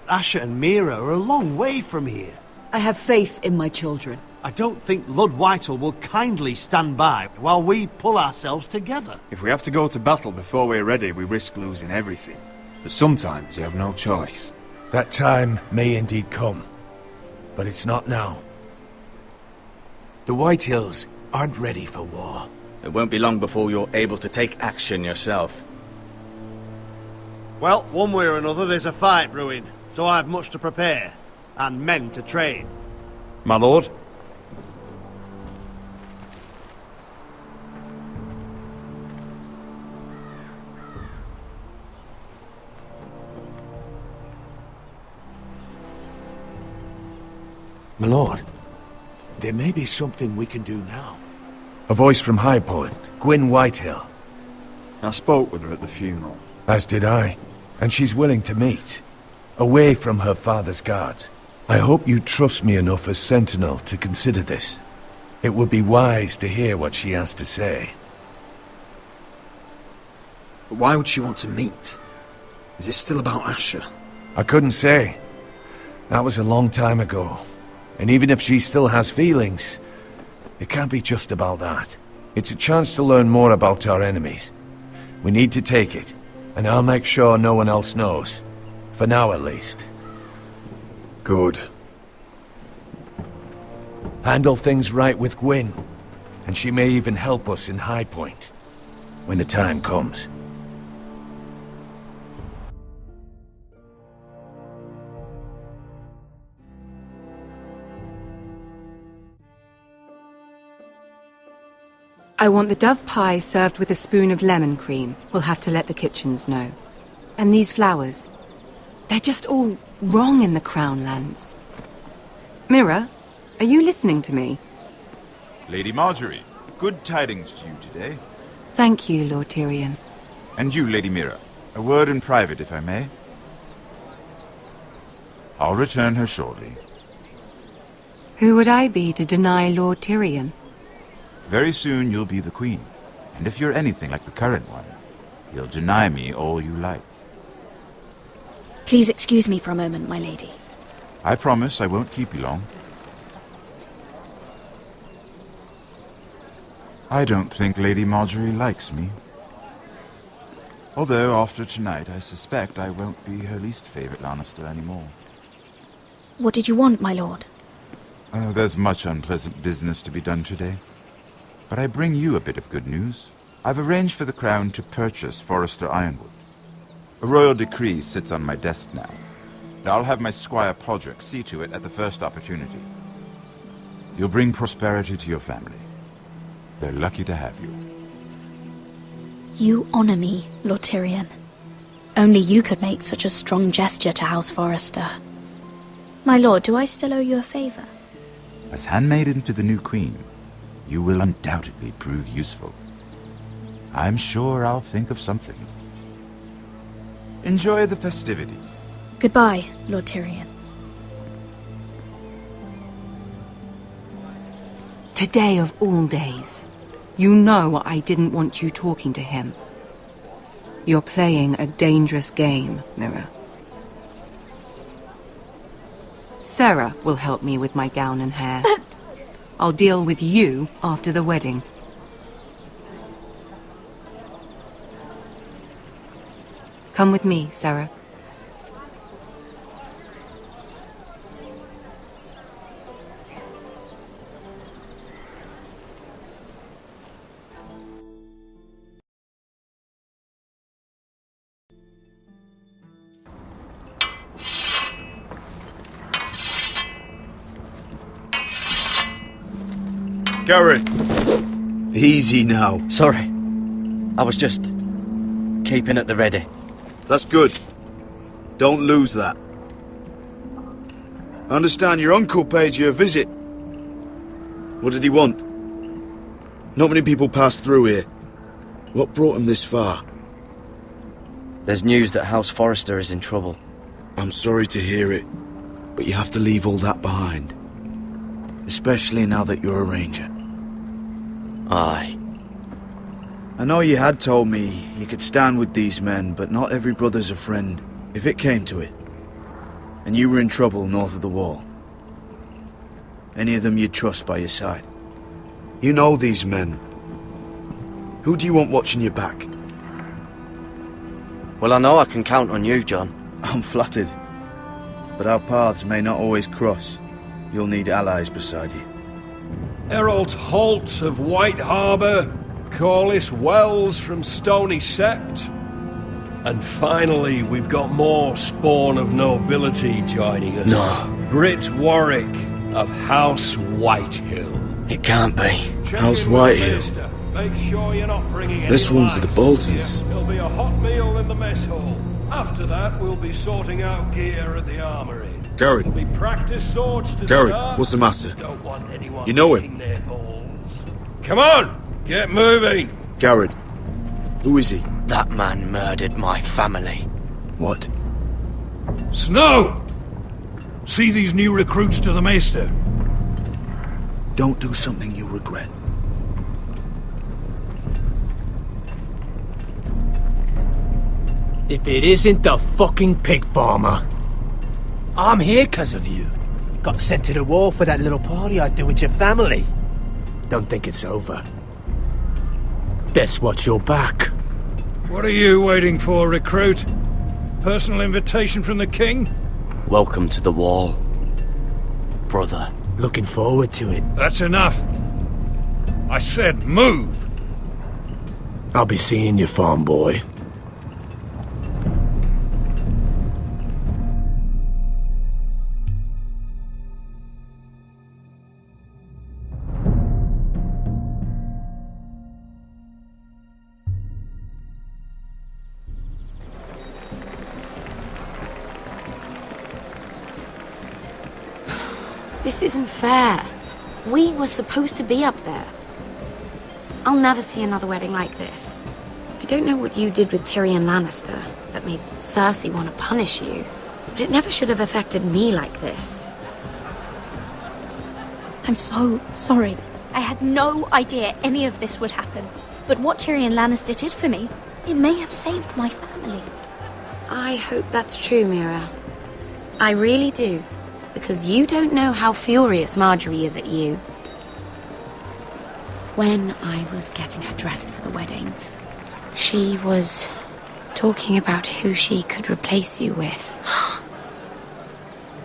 Asher and Mira are a long way from here. I have faith in my children. I don't think Lord Whitehill will kindly stand by while we pull ourselves together. If we have to go to battle before we're ready, we risk losing everything. But sometimes you have no choice. That time may indeed come, but it's not now. The Whitehills aren't ready for war. It won't be long before you're able to take action yourself. Well, one way or another there's a fight brewing, so I've much to prepare, and men to train. My lord? My lord, there may be something we can do now. A voice from High Point, Gwyn Whitehill. I spoke with her at the funeral. As did I, and she's willing to meet, away from her father's guards. I hope you trust me enough as Sentinel to consider this. It would be wise to hear what she has to say. But why would she want to meet? Is it still about Asher? I couldn't say. That was a long time ago. And even if she still has feelings, it can't be just about that. It's a chance to learn more about our enemies. We need to take it, and I'll make sure no one else knows. For now, at least. Good. Handle things right with Gwyn, and she may even help us in High Point, when the time comes. I want the dove pie served with a spoon of lemon cream. We'll have to let the kitchens know. And these flowers. They're just all wrong in the Crown lands. Mira, are you listening to me? Lady Marjorie, good tidings to you today. Thank you, Lord Tyrion. And you, Lady Mira. A word in private, if I may. I'll return her shortly. Who would I be to deny Lord Tyrion? Very soon you'll be the queen. And if you're anything like the current one, you'll deny me all you like. Please excuse me for a moment, my lady. I promise I won't keep you long. I don't think Lady Marjorie likes me. Although, after tonight, I suspect I won't be her least favorite Lannister anymore. What did you want, my lord? There's much unpleasant business to be done today. But I bring you a bit of good news. I've arranged for the Crown to purchase Forrester Ironwood. A royal decree sits on my desk now. And I'll have my squire Podrick see to it at the first opportunity. You'll bring prosperity to your family. They're lucky to have you. You honor me, Lord Tyrion. Only you could make such a strong gesture to House Forrester. My lord, do I still owe you a favor? As handmaiden to the new queen, you will undoubtedly prove useful. I'm sure I'll think of something. Enjoy the festivities. Goodbye, Lord Tyrion. Today of all days. You know I didn't want you talking to him. You're playing a dangerous game, Mira. Sarah will help me with my gown and hair. But... I'll deal with you after the wedding. Come with me, Sarah. Garrett! Easy now. Sorry. I was just keeping at the ready. That's good. Don't lose that. I understand your uncle paid you a visit. What did he want? Not many people pass through here. What brought him this far? There's news that House Forrester is in trouble. I'm sorry to hear it, but you have to leave all that behind. Especially now that you're a ranger. Aye. I know you had told me you could stand with these men, but not every brother's a friend, if it came to it. And you were in trouble north of the wall. Any of them you'd trust by your side. You know these men. Who do you want watching your back? Well, I know I can count on you, John. I'm flattered. But our paths may not always cross. You'll need allies beside you. Errol Holt of White Harbour, Corlys Wells from Stony Sept. And finally, we've got more spawn of nobility joining us. No. Britt Warwick of House Whitehill. It can't be. House Whitehill. Make sure you're not bringing this one's for the Boltons. There'll be a hot meal in the mess hall. After that, we'll be sorting out gear at the armory. Garrett. We'll be practice swords to Garrett, start. what's the matter? Don't want anyone you know him? their balls. Come on, get moving. Garrett, who is he? That man murdered my family. What? Snow! See these new recruits to the Maester? Don't do something you'll regret. If it isn't the fucking pig farmer. I'm here 'cause of you. Got sent to the war for that little party I do with your family. Don't think it's over. Best watch your back. What are you waiting for, recruit? Personal invitation from the king? Welcome to the wall, brother. Looking forward to it. That's enough. I said move. I'll be seeing you, farm boy. This isn't fair. We were supposed to be up there. I'll never see another wedding like this. I don't know what you did with Tyrion Lannister that made Cersei want to punish you, but it never should have affected me like this. I'm so sorry. I had no idea any of this would happen. But what Tyrion Lannister did for me, it may have saved my family. I hope that's true, Mira. I really do. because you don't know how furious Marjorie is at you. When I was getting her dressed for the wedding, she was talking about who she could replace you with.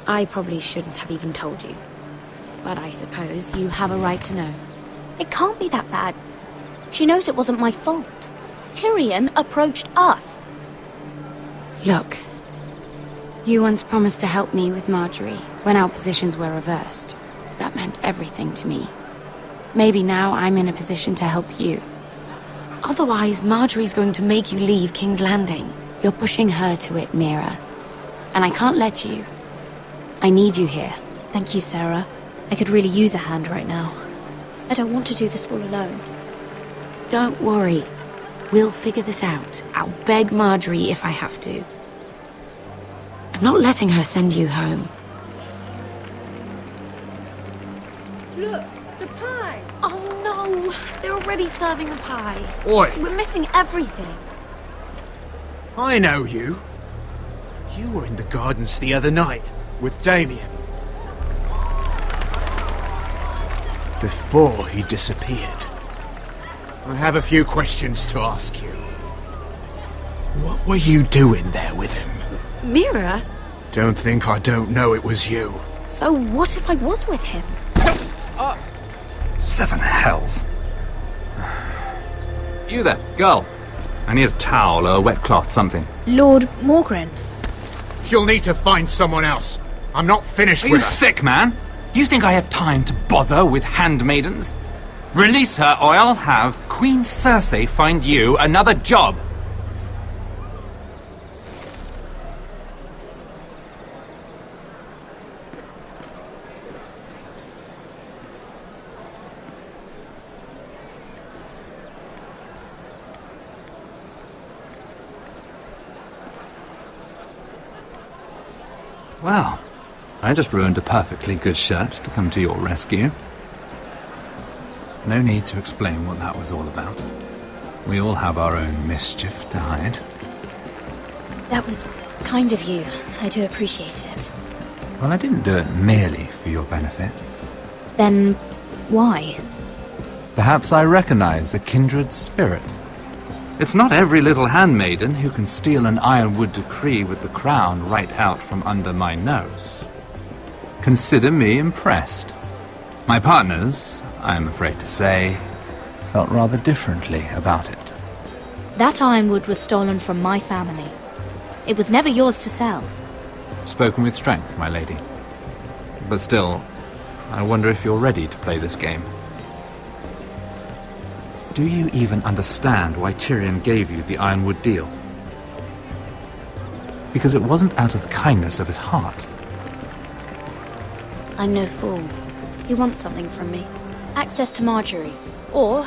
I probably shouldn't have even told you, but I suppose you have a right to know. It can't be that bad. She knows it wasn't my fault. Tyrion approached us. Look, you once promised to help me with Marjorie when our positions were reversed. That meant everything to me. Maybe now I'm in a position to help you. Otherwise, Marjorie's going to make you leave King's Landing. You're pushing her to it, Mira. And I can't let you. I need you here. Thank you, Sarah. I could really use a hand right now. I don't want to do this all alone. Don't worry. We'll figure this out. I'll beg Marjorie if I have to. I'm not letting her send you home. Look, the pie! Oh no! They're already serving the pie. Oi! We're missing everything. I know you. You were in the gardens the other night with Damien. Before he disappeared. I have a few questions to ask you. What were you doing there with him? Mira? Don't think I don't know it was you. So what if I was with him? Seven hells. You there, girl. I need a towel or a wet cloth, something. Lord Morgren. You'll need to find someone else. I'm not finished Are with you her. sick, man? You think I have time to bother with handmaidens? Release her, or I'll have Queen Cersei find you another job. Well, I just ruined a perfectly good shirt to come to your rescue. No need to explain what that was all about. We all have our own mischief to hide. That was kind of you. I do appreciate it. Well, I didn't do it merely for your benefit. Then why? Perhaps I recognize a kindred spirit. It's not every little handmaiden who can steal an ironwood decree with the crown right out from under my nose. Consider me impressed. My partners, I am afraid to say, felt rather differently about it. That ironwood was stolen from my family. It was never yours to sell. Spoken with strength, my lady. But still, I wonder if you're ready to play this game. Do you even understand why Tyrion gave you the ironwood deal? Because it wasn't out of the kindness of his heart. I'm no fool. He wants something from me. Access to Marjorie. Or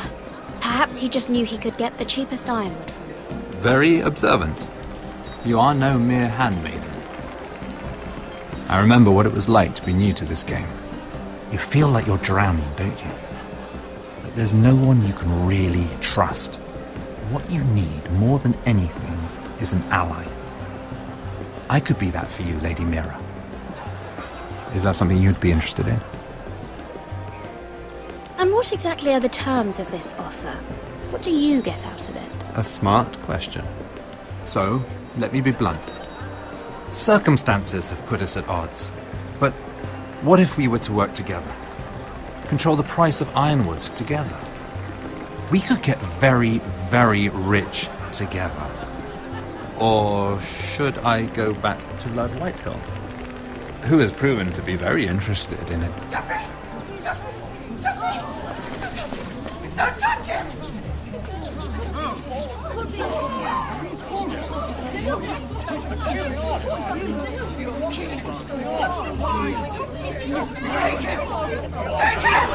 perhaps he just knew he could get the cheapest ironwood from me. Very observant. You are no mere handmaiden. I remember what it was like to be new to this game. You feel like you're drowning, don't you? But there's no one you can really trust. What you need, more than anything, is an ally. I could be that for you, Lady Mira. Is that something you'd be interested in? And what exactly are the terms of this offer? What do you get out of it? A smart question. So, let me be blunt. Circumstances have put us at odds. But what if we were to work together? Control the price of ironwood together? We could get very, very rich together. Or should I go back to Lord Whitehill, who has proven to be very interested in it? Don't touch him! Take him! Take him!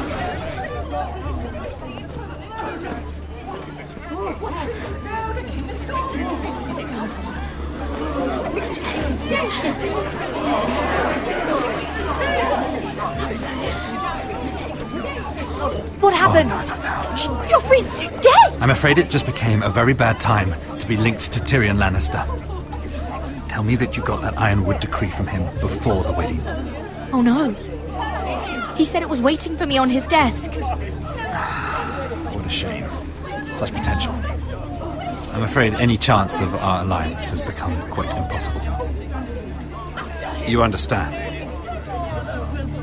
What happened? Oh, no. Joffrey's dead! I'm afraid it just became a very bad time to be linked to Tyrion Lannister. Tell me that you got that ironwood decree from him before the wedding. Oh no. He said it was waiting for me on his desk. What a shame. Such potential. I'm afraid any chance of our alliance has become quite impossible. You understand,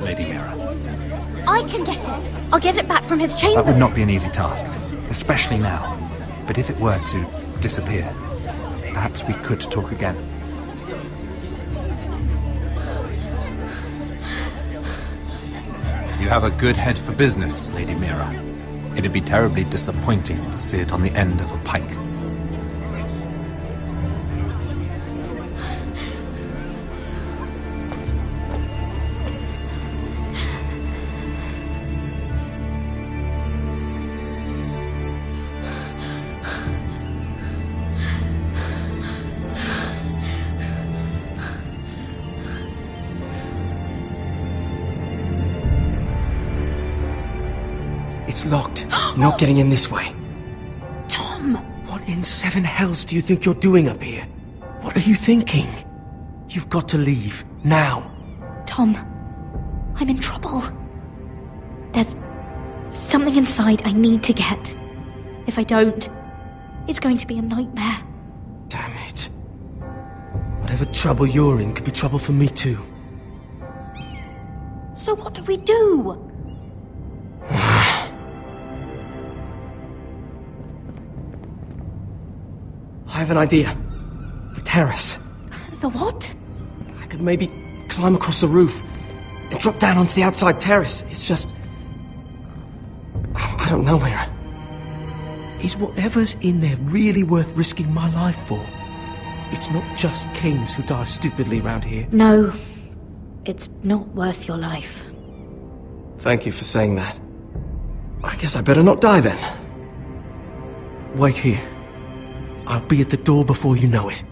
Lady Mira? I can get it. I'll get it back from his chamber. That would not be an easy task, especially now. But if it were to disappear, perhaps we could talk again. You have a good head for business, Lady Mira. It'd be terribly disappointing to see it on the end of a pike. It's locked. You're not getting in this way. Tom! What in seven hells do you think you're doing up here? What are you thinking? You've got to leave. Now. Tom, I'm in trouble. There's something inside I need to get. If I don't, it's going to be a nightmare. Damn it. Whatever trouble you're in could be trouble for me too. So what do we do? I have an idea. The terrace. The what? I could maybe climb across the roof and drop down onto the outside terrace. It's just... I don't know, Mira. Is whatever's in there really worth risking my life for? It's not just kings who die stupidly round here. No, it's not worth your life. Thank you for saying that. I guess I better not die then. Wait here. I'll be at the door before you know it.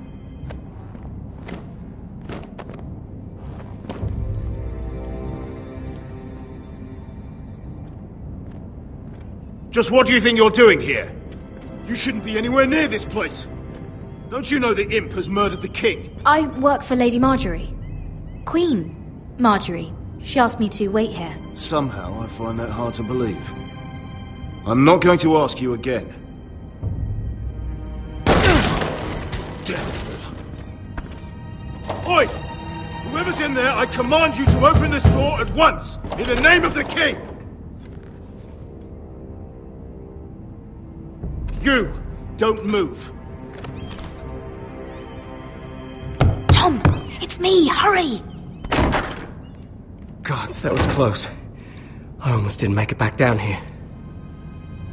Just what do you think you're doing here? You shouldn't be anywhere near this place. Don't you know the imp has murdered the king? I work for Lady Marjorie. Queen Marjorie. She asked me to wait here. Somehow I find that hard to believe. I'm not going to ask you again. Oi! Whoever's in there, I command you to open this door at once! In the name of the king! You! Don't move! Tom! It's me! Hurry! Gods, that was close. I almost didn't make it back down here.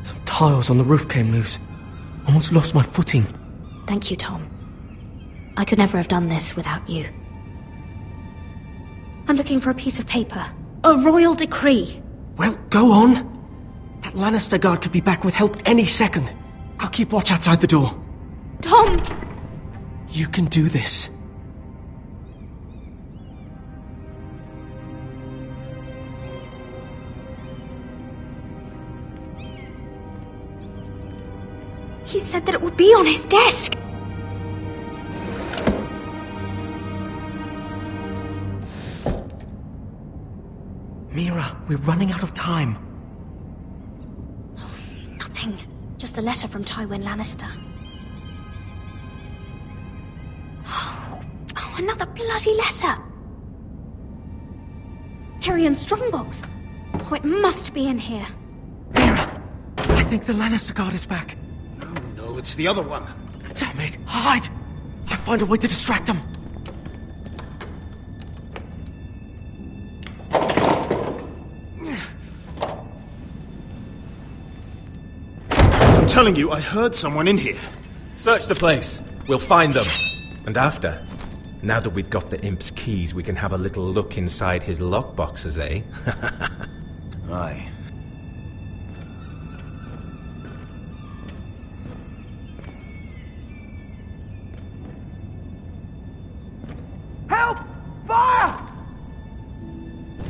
Some tiles on the roof came loose. Almost lost my footing. Thank you, Tom. I could never have done this without you. I'm looking for a piece of paper. A royal decree. Well, go on. That Lannister guard could be back with help any second. I'll keep watch outside the door. Tom! You can do this. He said that it would be on his desk. Mira, we're running out of time. Oh, nothing. Just a letter from Tywin Lannister. Oh, another bloody letter. Tyrion Strongbox. Oh, it must be in here. I think the Lannister guard is back. No, it's the other one. Damn it! Hide! I'll find a way to distract them. I'm telling you, I heard someone in here. Search the place. We'll find them. And after, now that we've got the imp's keys, we can have a little look inside his lockboxes, eh? Aye. Help! Fire!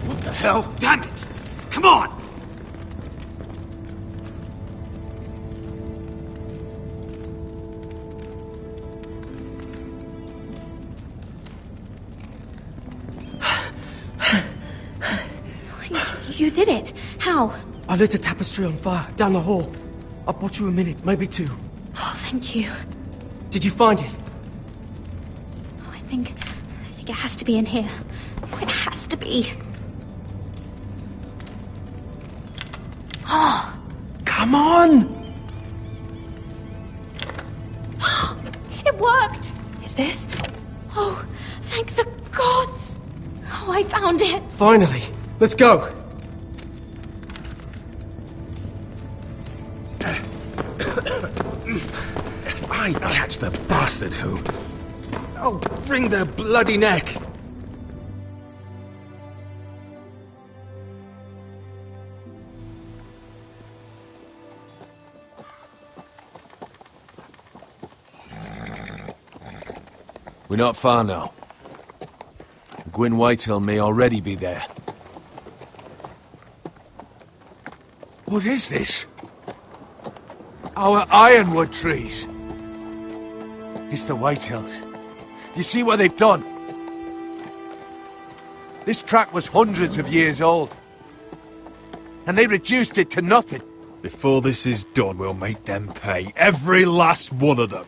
What the hell? Damn it! Come on! You did it. How? I lit a tapestry on fire down the hall. I bought you a minute, maybe two. Oh, thank you. Did you find it? Oh, I think it has to be in here. Oh, it has to be. Oh. Come on! It worked! Is this? Oh, thank the gods! Oh, I found it! Finally! Let's go! If I catch the bastard who... I'll wring their bloody neck! We're not far now. Gwyn Whitehill may already be there. What is this? Our ironwood trees. It's the Whitehills. You see what they've done? This track was hundreds of years old. And they reduced it to nothing. Before this is done, we'll make them pay. Every last one of them.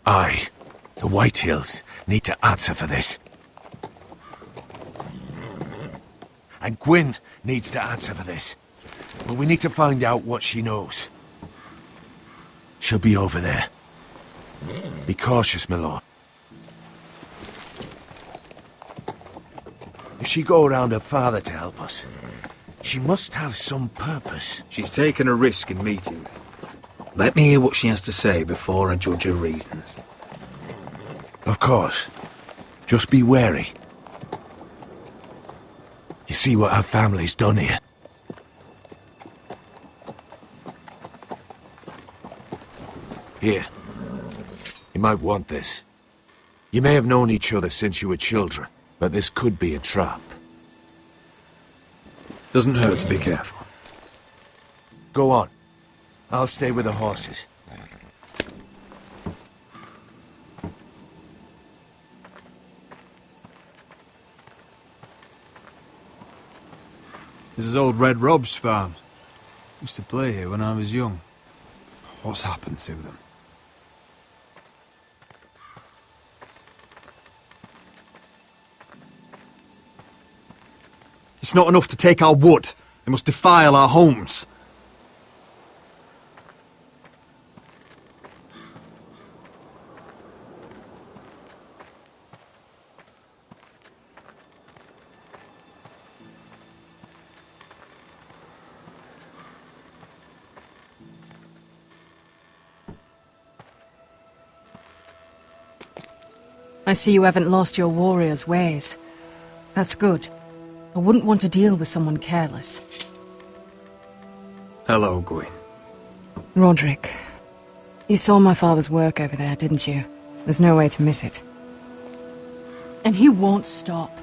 Aye. The Whitehills need to answer for this. And Gwyn needs to answer for this. But we need to find out what she knows. She'll be over there. Be cautious, my lord. If she go around her father to help us, she must have some purpose. She's taken a risk in meeting me. Let me hear what she has to say before I judge her reasons. Of course. Just be wary. You see what our family's done here. Here. You might want this. You may have known each other since you were children, but this could be a trap. Doesn't hurt to be careful. Go on. I'll stay with the horses. This is old Red Rob's farm. Used to play here when I was young. What's happened to them? It's not enough to take our wood. They must defile our homes. I see you haven't lost your warrior's ways. That's good. I wouldn't want to deal with someone careless. Hello, Gwyn. Roderick, you saw my father's work over there, didn't you? There's no way to miss it. And he won't stop.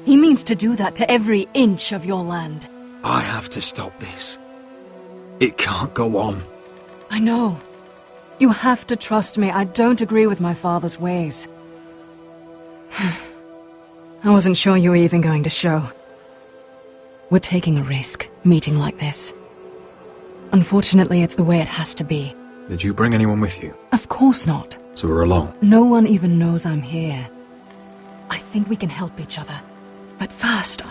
He means to do that to every inch of your land. I have to stop this. It can't go on. I know. You have to trust me. I don't agree with my father's ways. I wasn't sure you were even going to show. We're taking a risk, meeting like this. Unfortunately, it's the way it has to be. Did you bring anyone with you? Of course not. So we're alone? No one even knows I'm here. I think we can help each other. But first,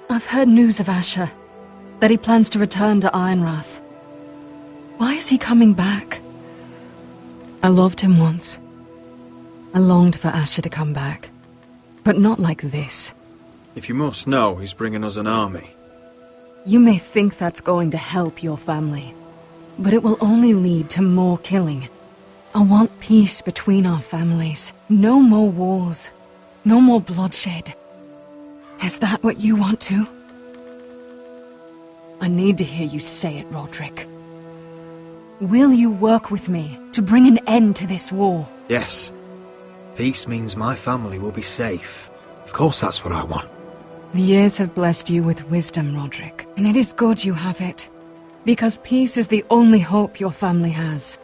I've heard news of Asher. That he plans to return to Ironrath. Why is he coming back? I loved him once. I longed for Asher to come back. But not like this. If you must know, he's bringing us an army. You may think that's going to help your family. But it will only lead to more killing. I want peace between our families. No more wars. No more bloodshed. Is that what you want too? I need to hear you say it, Roderick. Will you work with me to bring an end to this war? Yes. Peace means my family will be safe. Of course that's what I want. The years have blessed you with wisdom, Roderick. And it is good you have it. Because peace is the only hope your family has.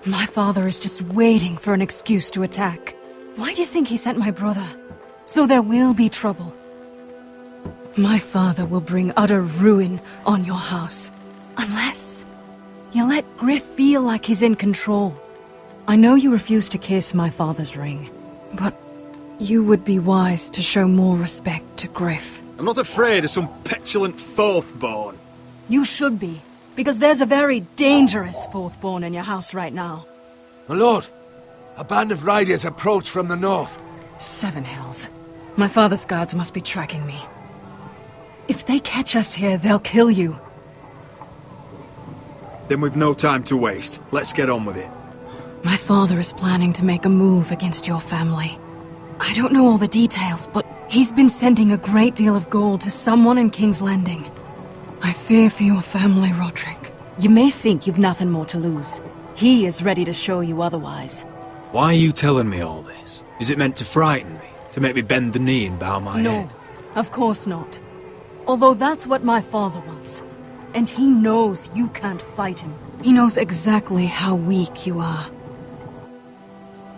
My father is just waiting for an excuse to attack. Why do you think he sent my brother? So there will be trouble. My father will bring utter ruin on your house. Unless you let Griff feel like he's in control. I know you refuse to kiss my father's ring, but you would be wise to show more respect to Griff. I'm not afraid of some petulant fourth-born. You should be, because there's a very dangerous fourth-born in your house right now. My lord, a band of riders approach from the north. Seven Hills. My father's guards must be tracking me. If they catch us here, they'll kill you. Then we've no time to waste. Let's get on with it. My father is planning to make a move against your family. I don't know all the details, but he's been sending a great deal of gold to someone in King's Landing. I fear for your family, Roderick. You may think you've nothing more to lose. He is ready to show you otherwise. Why are you telling me all this? Is it meant to frighten me? To make me bend the knee and bow my head? No, of course not. Although that's what my father wants. And he knows you can't fight him. He knows exactly how weak you are.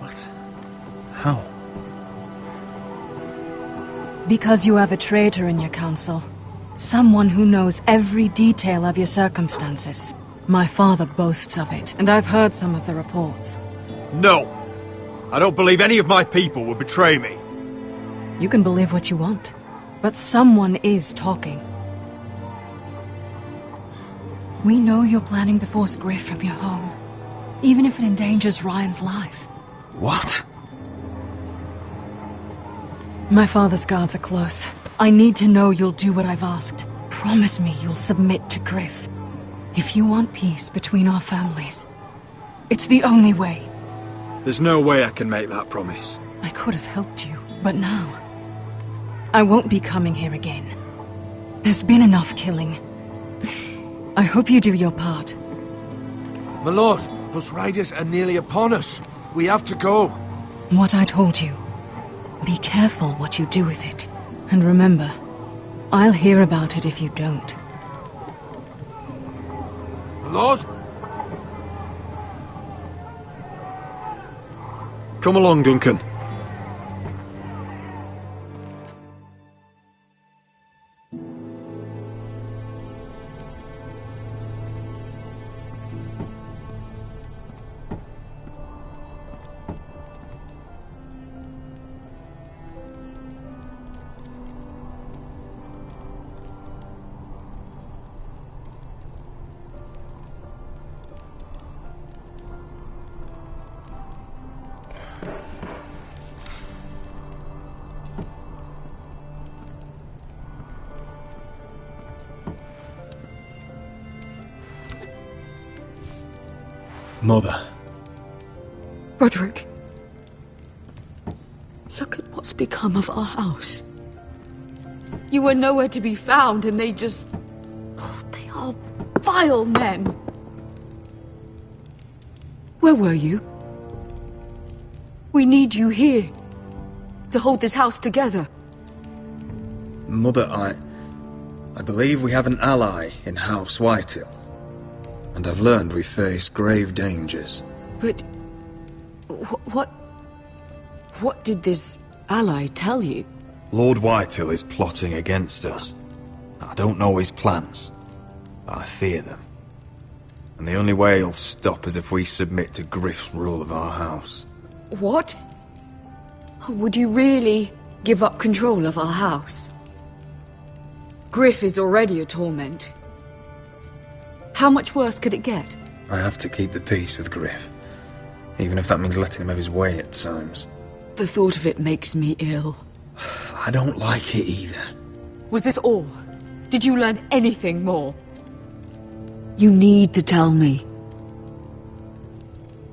What? How? Because you have a traitor in your council. Someone who knows every detail of your circumstances. My father boasts of it, and I've heard some of the reports. No! I don't believe any of my people would betray me. You can believe what you want, but someone is talking. We know you're planning to force Griff from your home, even if it endangers Ryan's life. What? My father's guards are close. I need to know you'll do what I've asked. Promise me you'll submit to Griff. If you want peace between our families, it's the only way. There's no way I can make that promise. I could have helped you, but now I won't be coming here again. There's been enough killing. I hope you do your part. My lord, those riders are nearly upon us. We have to go. What I told you. Be careful what you do with it. And remember, I'll hear about it if you don't. My lord? Come along, Duncan. Mother. Roderick. Look at what's become of our house. You were nowhere to be found, and they just... Oh, they are vile men. Where were you? We need you here. To hold this house together. Mother, I believe we have an ally in House Whitehill. And I've learned we face grave dangers. But... What did this ally tell you? Lord Whitehill is plotting against us. I don't know his plans, but I fear them. And the only way he'll stop is if we submit to Griff's rule of our house. What? Would you really give up control of our house? Griff is already a torment. How much worse could it get? I have to keep the peace with Griff, even if that means letting him have his way at times. The thought of it makes me ill. I don't like it either. Was this all? Did you learn anything more? You need to tell me.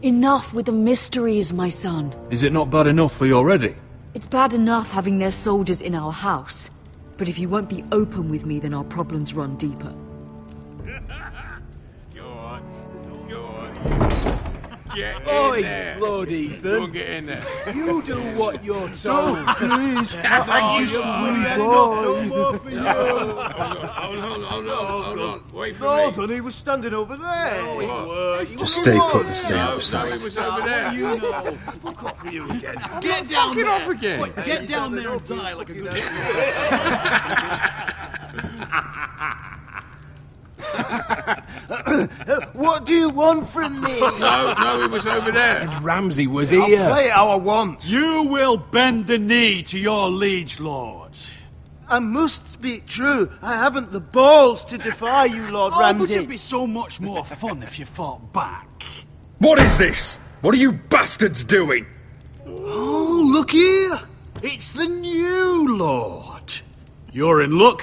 Enough with the mysteries, my son. Is it not bad enough for you already? It's bad enough having their soldiers in our house. But if you won't be open with me, then our problems run deeper. Oi, Lord Ethan. Don't get in there. You do what you're told. No, please. I'm just a wee boy. Hold on. Wait for No, me. Dunny, he was standing over there. No, he weren't. Just stay put and stay out of No, sight. he was over there. You know. Fuck off for you again. Get down there. Off again. What, get down there and die like a good What do you want from me? No, he was over there. And Ramsay was I'll here. play it how I want. You will bend the knee to your liege lord. I must speak true. I haven't the balls to defy you, Lord But Ramsay. it'd be so much more fun if you fought back. What is this? What are you bastards doing? Oh, look here. It's the new lord. You're in luck.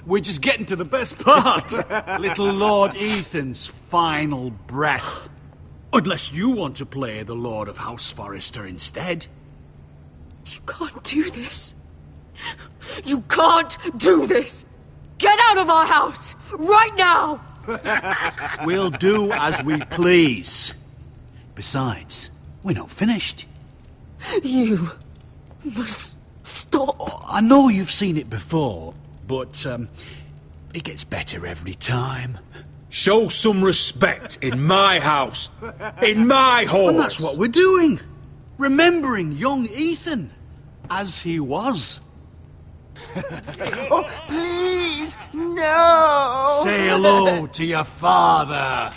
We're just getting to the best part. Little Lord Ethan's final breath. Unless you want to play the Lord of House Forrester instead. You can't do this. You can't do this. Get out of our house right now. We'll do as we please. Besides, we're not finished. You must stop. I know you've seen it before, but it gets better every time. Show some respect in my house. In my halls. And that's what we're doing. Remembering young Ethan as he was. Oh, please, no! Say hello to your father.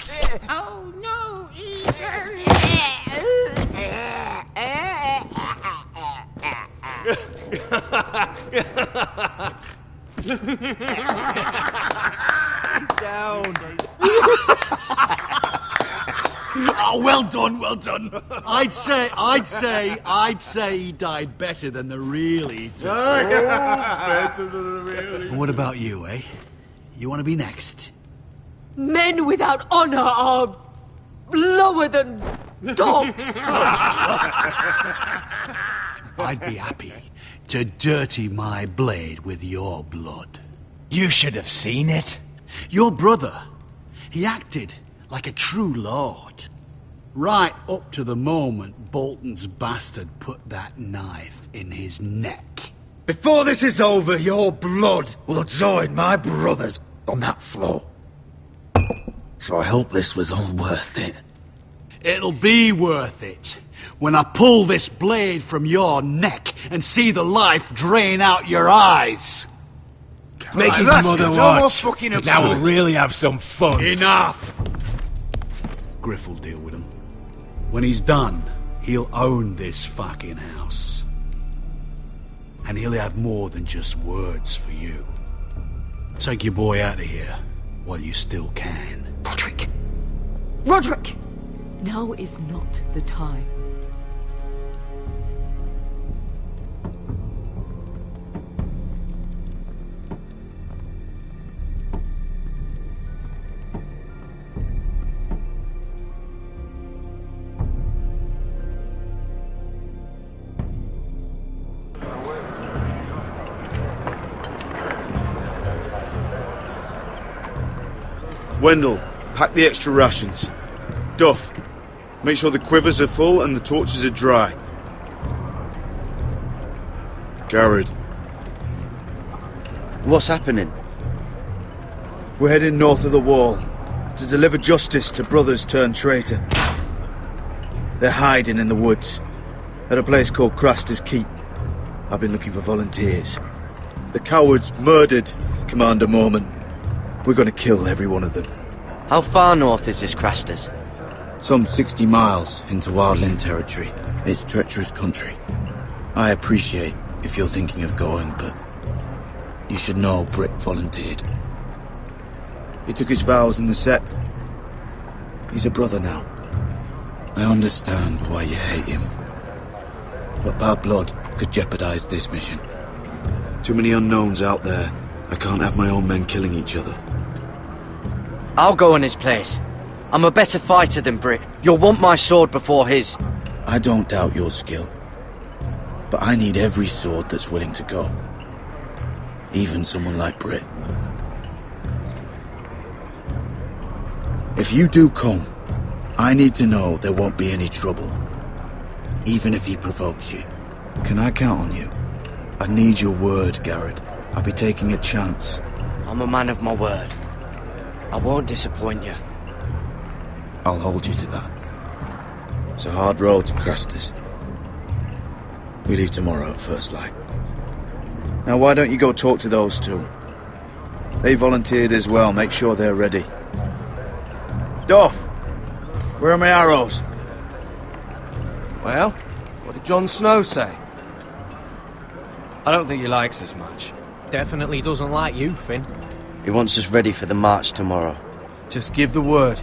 Oh, no, Down. Oh, well done, well done. I'd say he died better than the real Ethan. Better than the real. And what about you, eh? You want to be next? Men without honor are lower than dogs. I'd be happy to dirty my blade with your blood. You should have seen it. Your brother, he acted like a true lord. Right up to the moment Bolton's bastard put that knife in his neck. Before this is over, your blood will join my brother's on that floor. So I hope this was all worth it. It'll be worth it when I pull this blade from your neck and see the life drain out your eyes. Make his mother watch. Now we'll really have some fun. Enough! Griff will deal with him. When he's done, he'll own this fucking house. And he'll have more than just words for you. Take your boy out of here while you still can. Roderick! Roderick! Now is not the time. Wendell, pack the extra rations. Duff, make sure the quivers are full and the torches are dry. Garrett. What's happening? We're heading north of the wall to deliver justice to brothers turned traitor. They're hiding in the woods at a place called Craster's Keep. I've been looking for volunteers. The cowards murdered Commander Mormon. We're going to kill every one of them. How far north is this Craster's? Some 60 miles into wildland territory. It's treacherous country. I appreciate if you're thinking of going, but you should know Britt volunteered. He took his vows in the sect. He's a brother now. I understand why you hate him. But bad blood could jeopardize this mission. Too many unknowns out there. I can't have my own men killing each other. I'll go in his place. I'm a better fighter than Britt. You'll want my sword before his. I don't doubt your skill. But I need every sword that's willing to go. Even someone like Britt. If you do come, I need to know there won't be any trouble, even if he provokes you. Can I count on you? I need your word, Garrett. I'll be taking a chance. I'm a man of my word. I won't disappoint you. I'll hold you to that. It's a hard road to Crastus. We leave tomorrow at first light. Now why don't you go talk to those two? They volunteered as well, make sure they're ready. Duff! Where are my arrows? Well, what did Jon Snow say? I don't think he likes us much. Definitely doesn't like you, Finn. He wants us ready for the march tomorrow. Just give the word.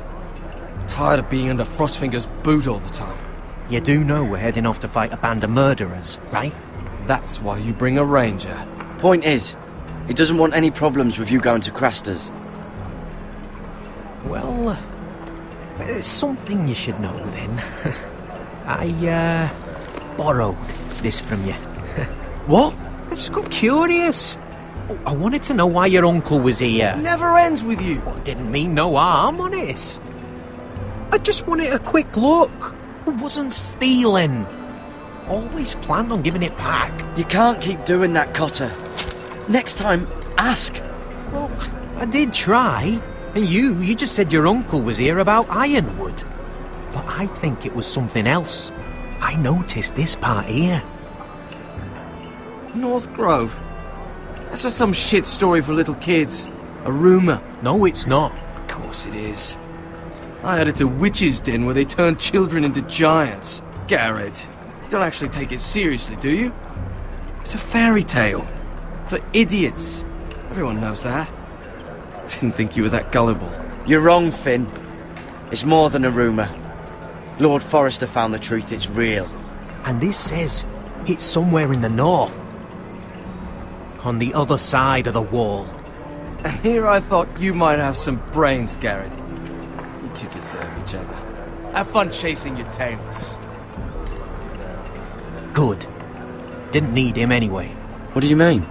Tired of being under Frostfinger's boot all the time. You do know we're heading off to fight a band of murderers, right? That's why you bring a ranger. Point is, he doesn't want any problems with you going to Crastus. Well, there's something you should know then. I, borrowed this from you. What? I just got curious. I wanted to know why your uncle was here. Never ends with you. Well, didn't mean no harm, honest. I just wanted a quick look. I wasn't stealing. Always planned on giving it back. You can't keep doing that, Cotter. Next time, ask. Well, I did try. And you just said your uncle was here about Ironwood. But I think it was something else. I noticed this part here. North Grove? That's just some shit story for little kids. A rumour. No, it's not. Of course it is. I heard it's a witch's den where they turn children into giants. Garrett, you don't actually take it seriously, do you? It's a fairy tale. For idiots. Everyone knows that. Didn't think you were that gullible. You're wrong, Finn. It's more than a rumour. Lord Forrester found the truth, it's real. And this says it's somewhere in the north. On the other side of the wall. And here I thought you might have some brains, Garrett. You two deserve each other. Have fun chasing your tails. Good. Didn't need him anyway. What do you mean?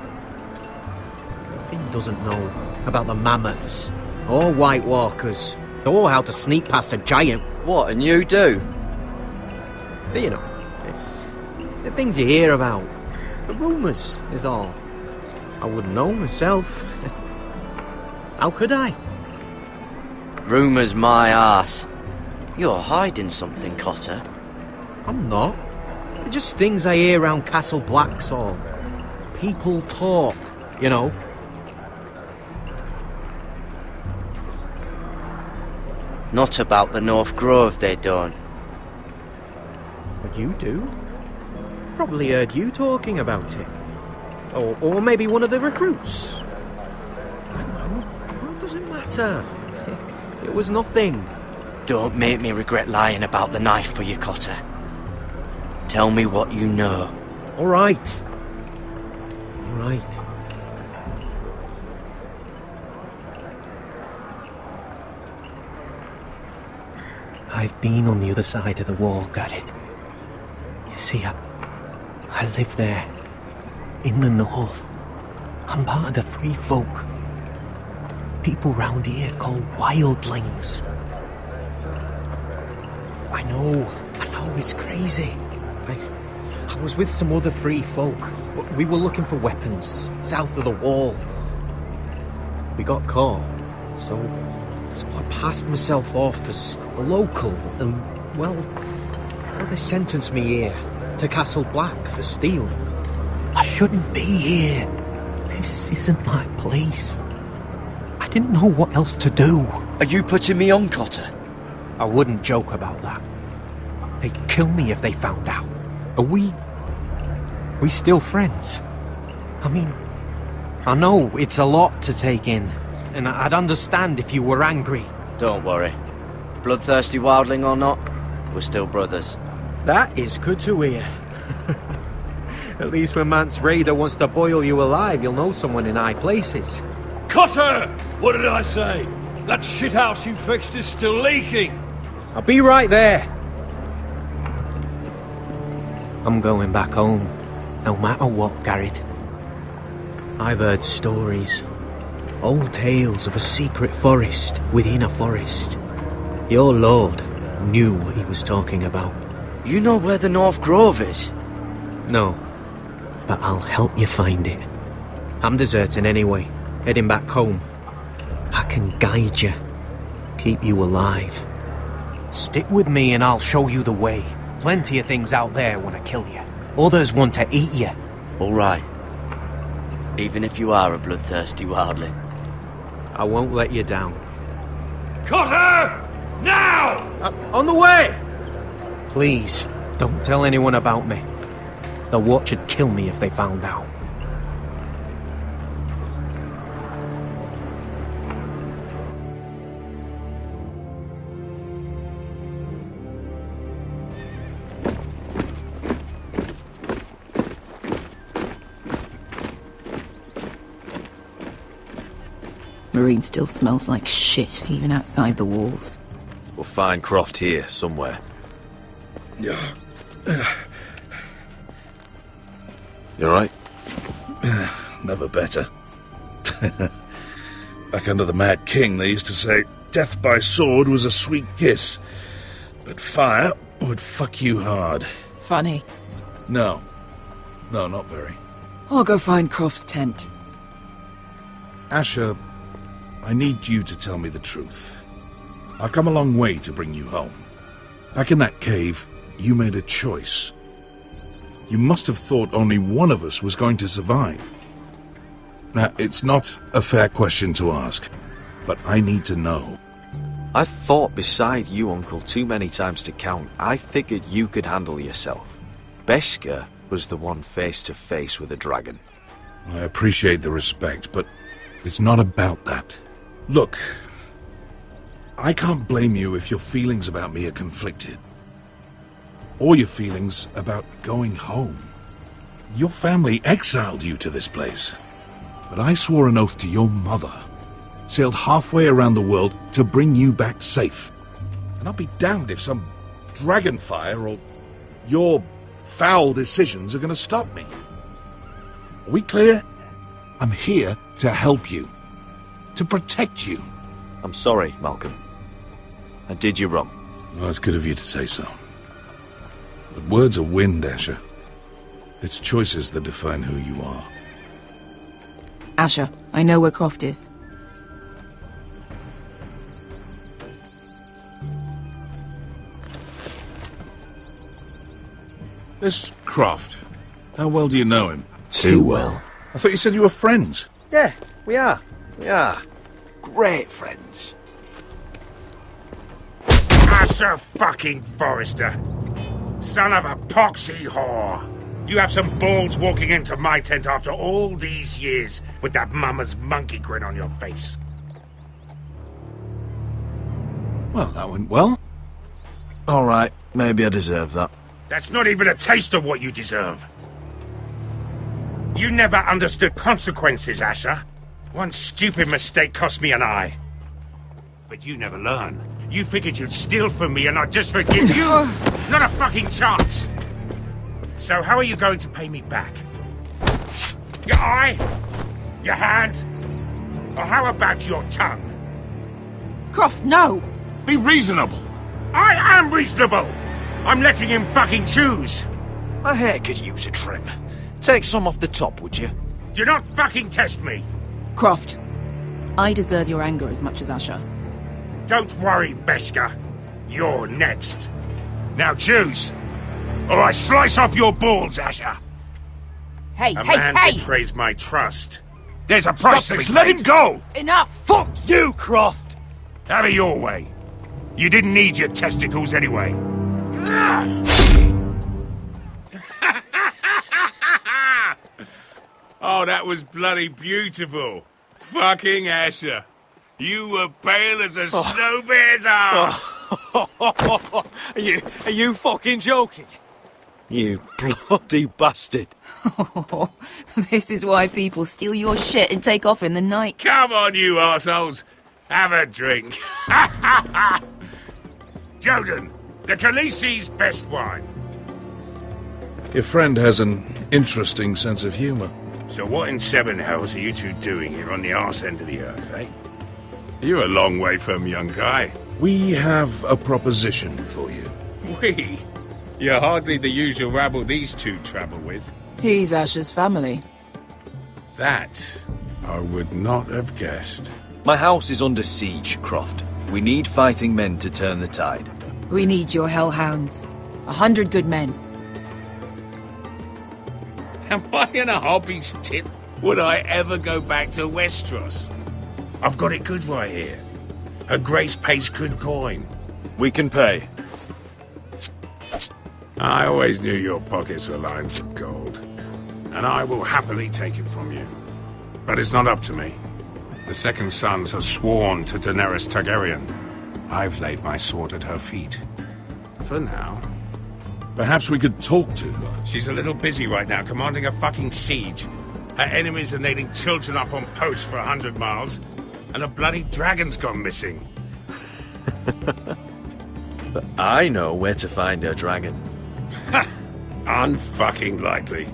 Finn doesn't know about the mammoths, or White Walkers, or how to sneak past a giant. What, and you do? You know, it's the things you hear about. The rumours is all. I wouldn't know myself. How could I? Rumours my arse. You're hiding something, Cotter. I'm not. They're just things I hear around Castle Blacksall. People talk, you know. Not about the North Grove, they don't. But you do? Probably heard you talking about it. Or maybe one of the recruits. I don't know. Well, it doesn't matter. It was nothing. Don't make me regret lying about the knife for you, Cotter. Tell me what you know. All right. All right. I've been on the other side of the wall, Garrett. You see, I live there. In the north. I'm part of the free folk. People round here called wildlings. I know, it's crazy. I was with some other free folk. We were looking for weapons, south of the wall. We got caught, so I passed myself off as a local, and, well, they sentenced me here, to Castle Black, for stealing. I shouldn't be here. This isn't my place. I didn't know what else to do. Are you putting me on, Cotter? I wouldn't joke about that. They'd kill me if they found out. Are we still friends? I mean, I know it's a lot to take in, and I'd understand if you were angry. Don't worry. Bloodthirsty wildling or not, we're still brothers. That is good to hear. At least when Mance Raider wants to boil you alive, you'll know someone in high places. Cotter! What did I say? That shithouse you fixed is still leaking! I'll be right there. I'm going back home, no matter what, Garrett. I've heard stories. Old tales of a secret forest within a forest. Your lord knew what he was talking about. You know where the North Grove is? No, but I'll help you find it. I'm deserting anyway, heading back home. I can guide you, keep you alive. Stick with me and I'll show you the way. Plenty of things out there want to kill you. Others want to eat you. All right. Even if you are a bloodthirsty wildling. I won't let you down. Cut her! Now! On the way! Please, don't tell anyone about me. The Watch would kill me if they found out. Marine still smells like shit, even outside the walls. We'll find Croft here, somewhere. Yeah. You alright? Never better. Back under the Mad King, they used to say death by sword was a sweet kiss, but fire would fuck you hard. Funny. No. No, not very. I'll go find Croft's tent. Asher, I need you to tell me the truth. I've come a long way to bring you home. Back in that cave, you made a choice. You must have thought only one of us was going to survive. Now, it's not a fair question to ask, but I need to know. I've fought beside you, Uncle, too many times to count. I figured you could handle yourself. Beskha was the one face to face with a dragon. I appreciate the respect, but it's not about that. Look, I can't blame you if your feelings about me are conflicted. Or your feelings about going home. Your family exiled you to this place. But I swore an oath to your mother. Sailed halfway around the world to bring you back safe. And I'll be damned if some dragonfire or your foul decisions are going to stop me. Are we clear? I'm here to help you. To protect you. I'm sorry, Malcolm. I did you wrong. Well, it's good of you to say so. But words are wind, Asher. It's choices that define who you are. Asher, I know where Croft is. This Croft, how well do you know him? Too well. I thought you said you were friends. Yeah, we are. We are. Great friends. Asher fucking Forrester. Son of a poxy whore. You have some balls walking into my tent after all these years with that mama's monkey grin on your face. Well, that went well. All right, maybe I deserve that. That's not even a taste of what you deserve. You never understood consequences, Asher. One stupid mistake cost me an eye. But you never learn. You figured you'd steal from me and I'd just forgive you? Not a fucking chance! So how are you going to pay me back? Your eye? Your hand? Or how about your tongue? Croft, no! Be reasonable! I am reasonable! I'm letting him fucking choose! My hair could use a trim. Take some off the top, would you? Do not fucking test me! Croft, I deserve your anger as much as Asher. Don't worry, Beskha. You're next. Now choose, or I slice off your balls, Asher. Hey, A hey, man hey! betrays my trust. There's a price Stop to be this! Let paid. him go! Enough! Fuck you, Croft! Have it your way. You didn't need your testicles anyway. Oh, that was bloody beautiful. Fucking Asher. You were pale as a snow bear's ass. Are you fucking joking? You bloody bastard. This is why people steal your shit and take off in the night. Come on, you arseholes. Have a drink. Joden, the Khaleesi's best wine. Your friend has an interesting sense of humor. So what in seven hells are you two doing here on the arse end of the earth, eh? You're a long way from, young guy. We have a proposition for you. We? You're hardly the usual rabble these two travel with. He's Asher's family. That I would not have guessed. My house is under siege, Croft. We need fighting men to turn the tide. We need your hellhounds. 100 good men. Am I in a hobby's tit? Would I ever go back to Westeros? I've got it good right here. Her Grace pays good coin. We can pay. I always knew your pockets were lined with gold, and I will happily take it from you. But it's not up to me. The Second Sons are sworn to Daenerys Targaryen. I've laid my sword at her feet. For now. Perhaps we could talk to her. She's a little busy right now, commanding a fucking siege. Her enemies are nailing children up on posts for 100 miles, and a bloody dragon's gone missing. But I know where to find her dragon. Ha! Unfucking likely.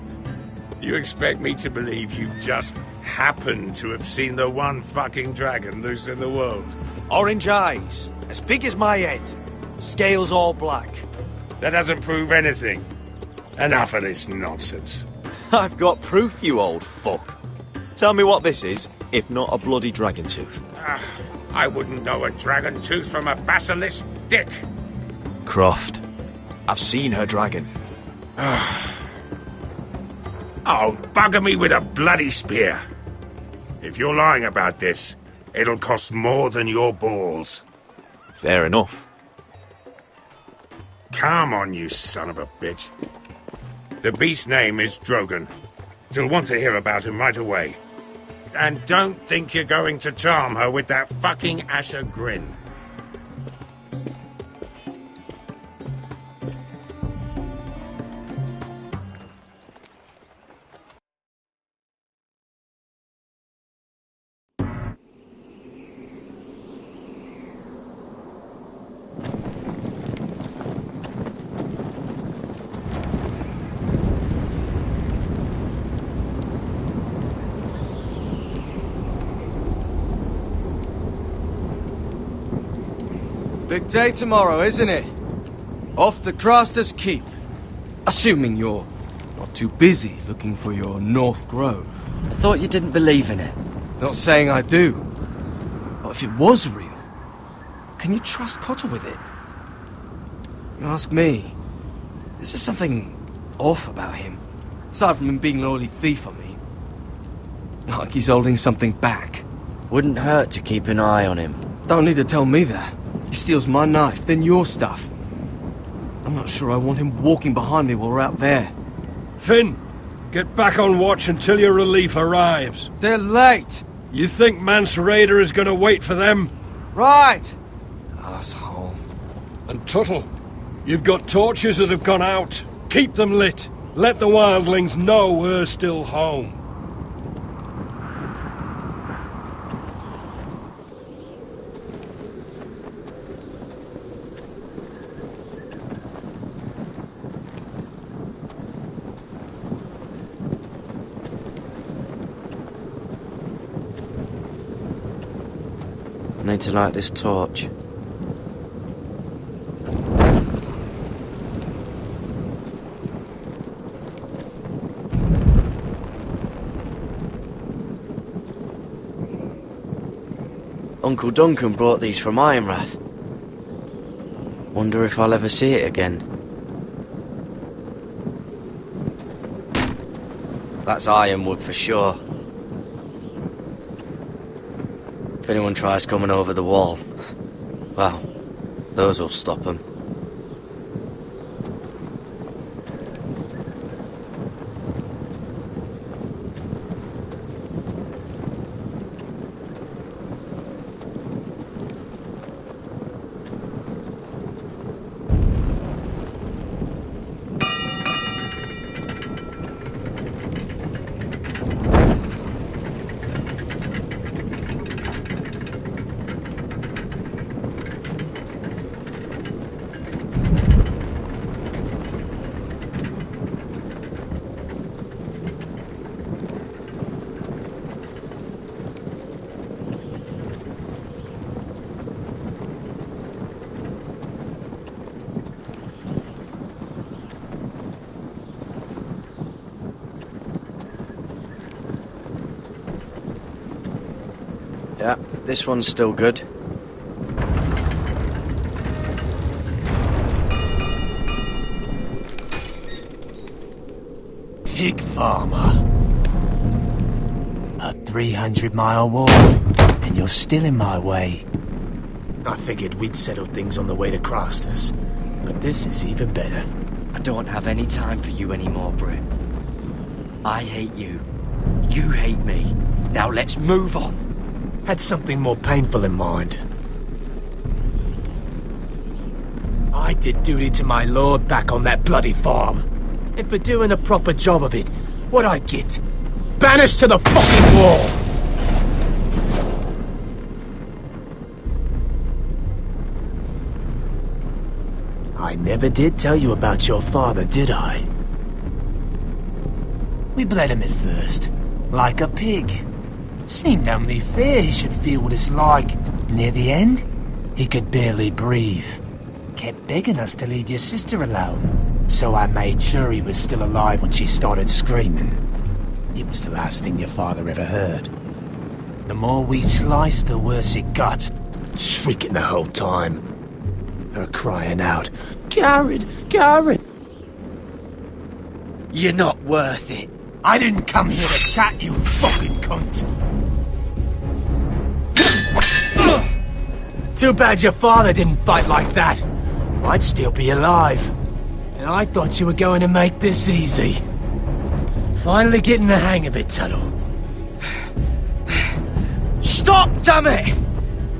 You expect me to believe you just happen to have seen the one fucking dragon loose in the world? Orange eyes, as big as my head, scales all black. That doesn't prove anything. Enough of this nonsense. I've got proof, you old fuck. Tell me what this is, if not a bloody dragon tooth. I wouldn't know a dragon tooth from a basilisk dick. Croft, I've seen her dragon. Oh, bugger me with a bloody spear. If you're lying about this, it'll cost more than your balls. Fair enough. Come on, you son of a bitch. The beast's name is Drogon. She'll want to hear about him right away. And don't think you're going to charm her with that fucking Asher grin. Big day tomorrow, isn't it? Off to Craster's Keep. Assuming you're not too busy looking for your North Grove. I thought you didn't believe in it. Not saying I do. But if it was real, can you trust Potter with it? You ask me, there's just something off about him. Aside from him being an oily thief, I mean. Like he's holding something back. Wouldn't hurt to keep an eye on him. Don't need to tell me that. He steals my knife, then your stuff. I'm not sure I want him walking behind me while we're out there. Finn, get back on watch until your relief arrives. They're late. You think Mance Rayder is going to wait for them? Right. Asshole. And Tuttle, you've got torches that have gone out. Keep them lit. Let the wildlings know we're still home. I need to light this torch. Uncle Duncan brought these from Ironrath. Wonder if I'll ever see it again. That's ironwood for sure. If anyone tries coming over the wall, well, those will stop them. Yeah, this one's still good. Pig farmer. A 300-mile walk, and you're still in my way. I figured we'd settled things on the way to Crossters, but this is even better. I don't have any time for you anymore, Britt. I hate you. You hate me. Now let's move on. Had something more painful in mind. I did duty to my lord back on that bloody farm. And for doing a proper job of it, what'd I get? Banished to the fucking wall! I never did tell you about your father, did I? We bled him at first, like a pig. Seemed only fair he should feel what it's like. Near the end, he could barely breathe. Kept begging us to leave your sister alone, so I made sure he was still alive when she started screaming. It was the last thing your father ever heard. The more we sliced, the worse it got. Shrieking the whole time. Her crying out, "Garrett! Garrett!" You're not worth it. I didn't come here to chat, you fucking cunt. Too bad your father didn't fight like that. I'd still be alive. And I thought you were going to make this easy. Finally getting the hang of it, Tuttle. Stop, damn it!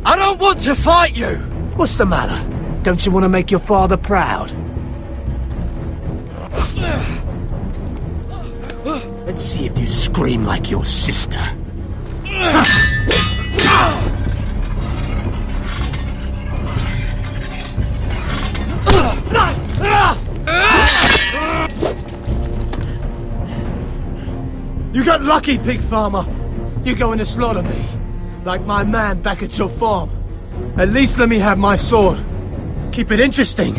I don't want to fight you! What's the matter? Don't you want to make your father proud? Let's see if you scream like your sister. You got lucky, pig farmer. You're going to slaughter me, like my man back at your farm. At least let me have my sword. Keep it interesting.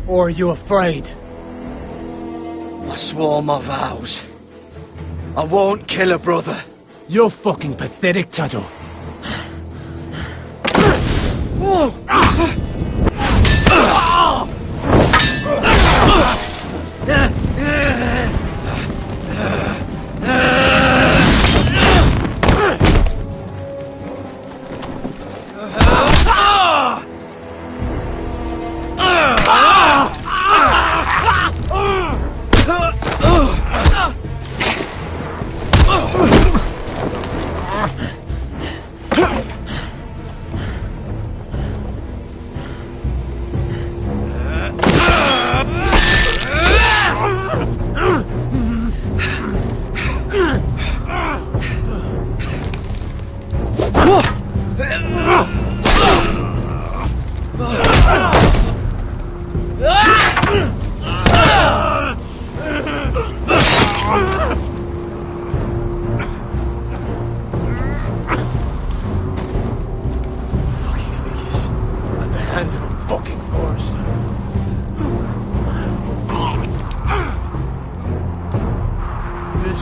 Or are you afraid? I swore my vows. I won't kill a brother. You're fucking pathetic, Tuttle.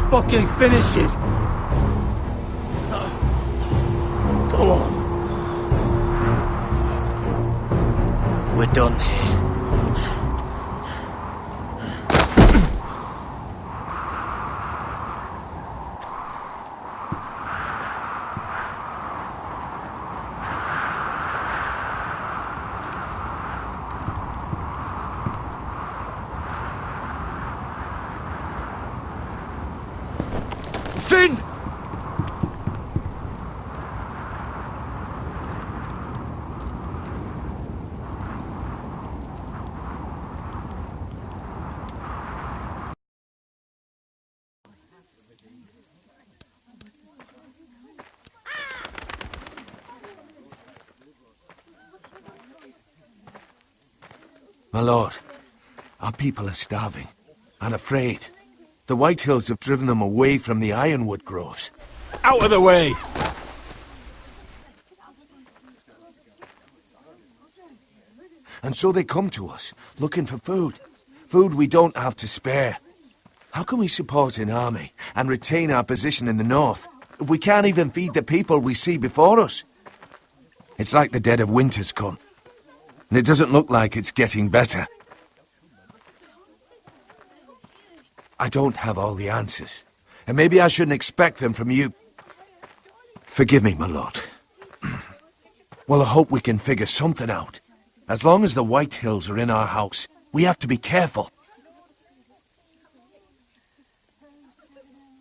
Fucking finish it! Go on. We're done here. Finn! My lord, our people are starving and afraid. The Whitehills have driven them away from the ironwood groves. Out of the way! And so they come to us, looking for food. Food we don't have to spare. How can we support an army and retain our position in the north We can't even feed the people we see before us. It's like the dead of winter's come. And it doesn't look like it's getting better. I don't have all the answers. And maybe I shouldn't expect them from you. Forgive me, my lord. Well, I hope we can figure something out. As long as the White Hills are in our house, we have to be careful.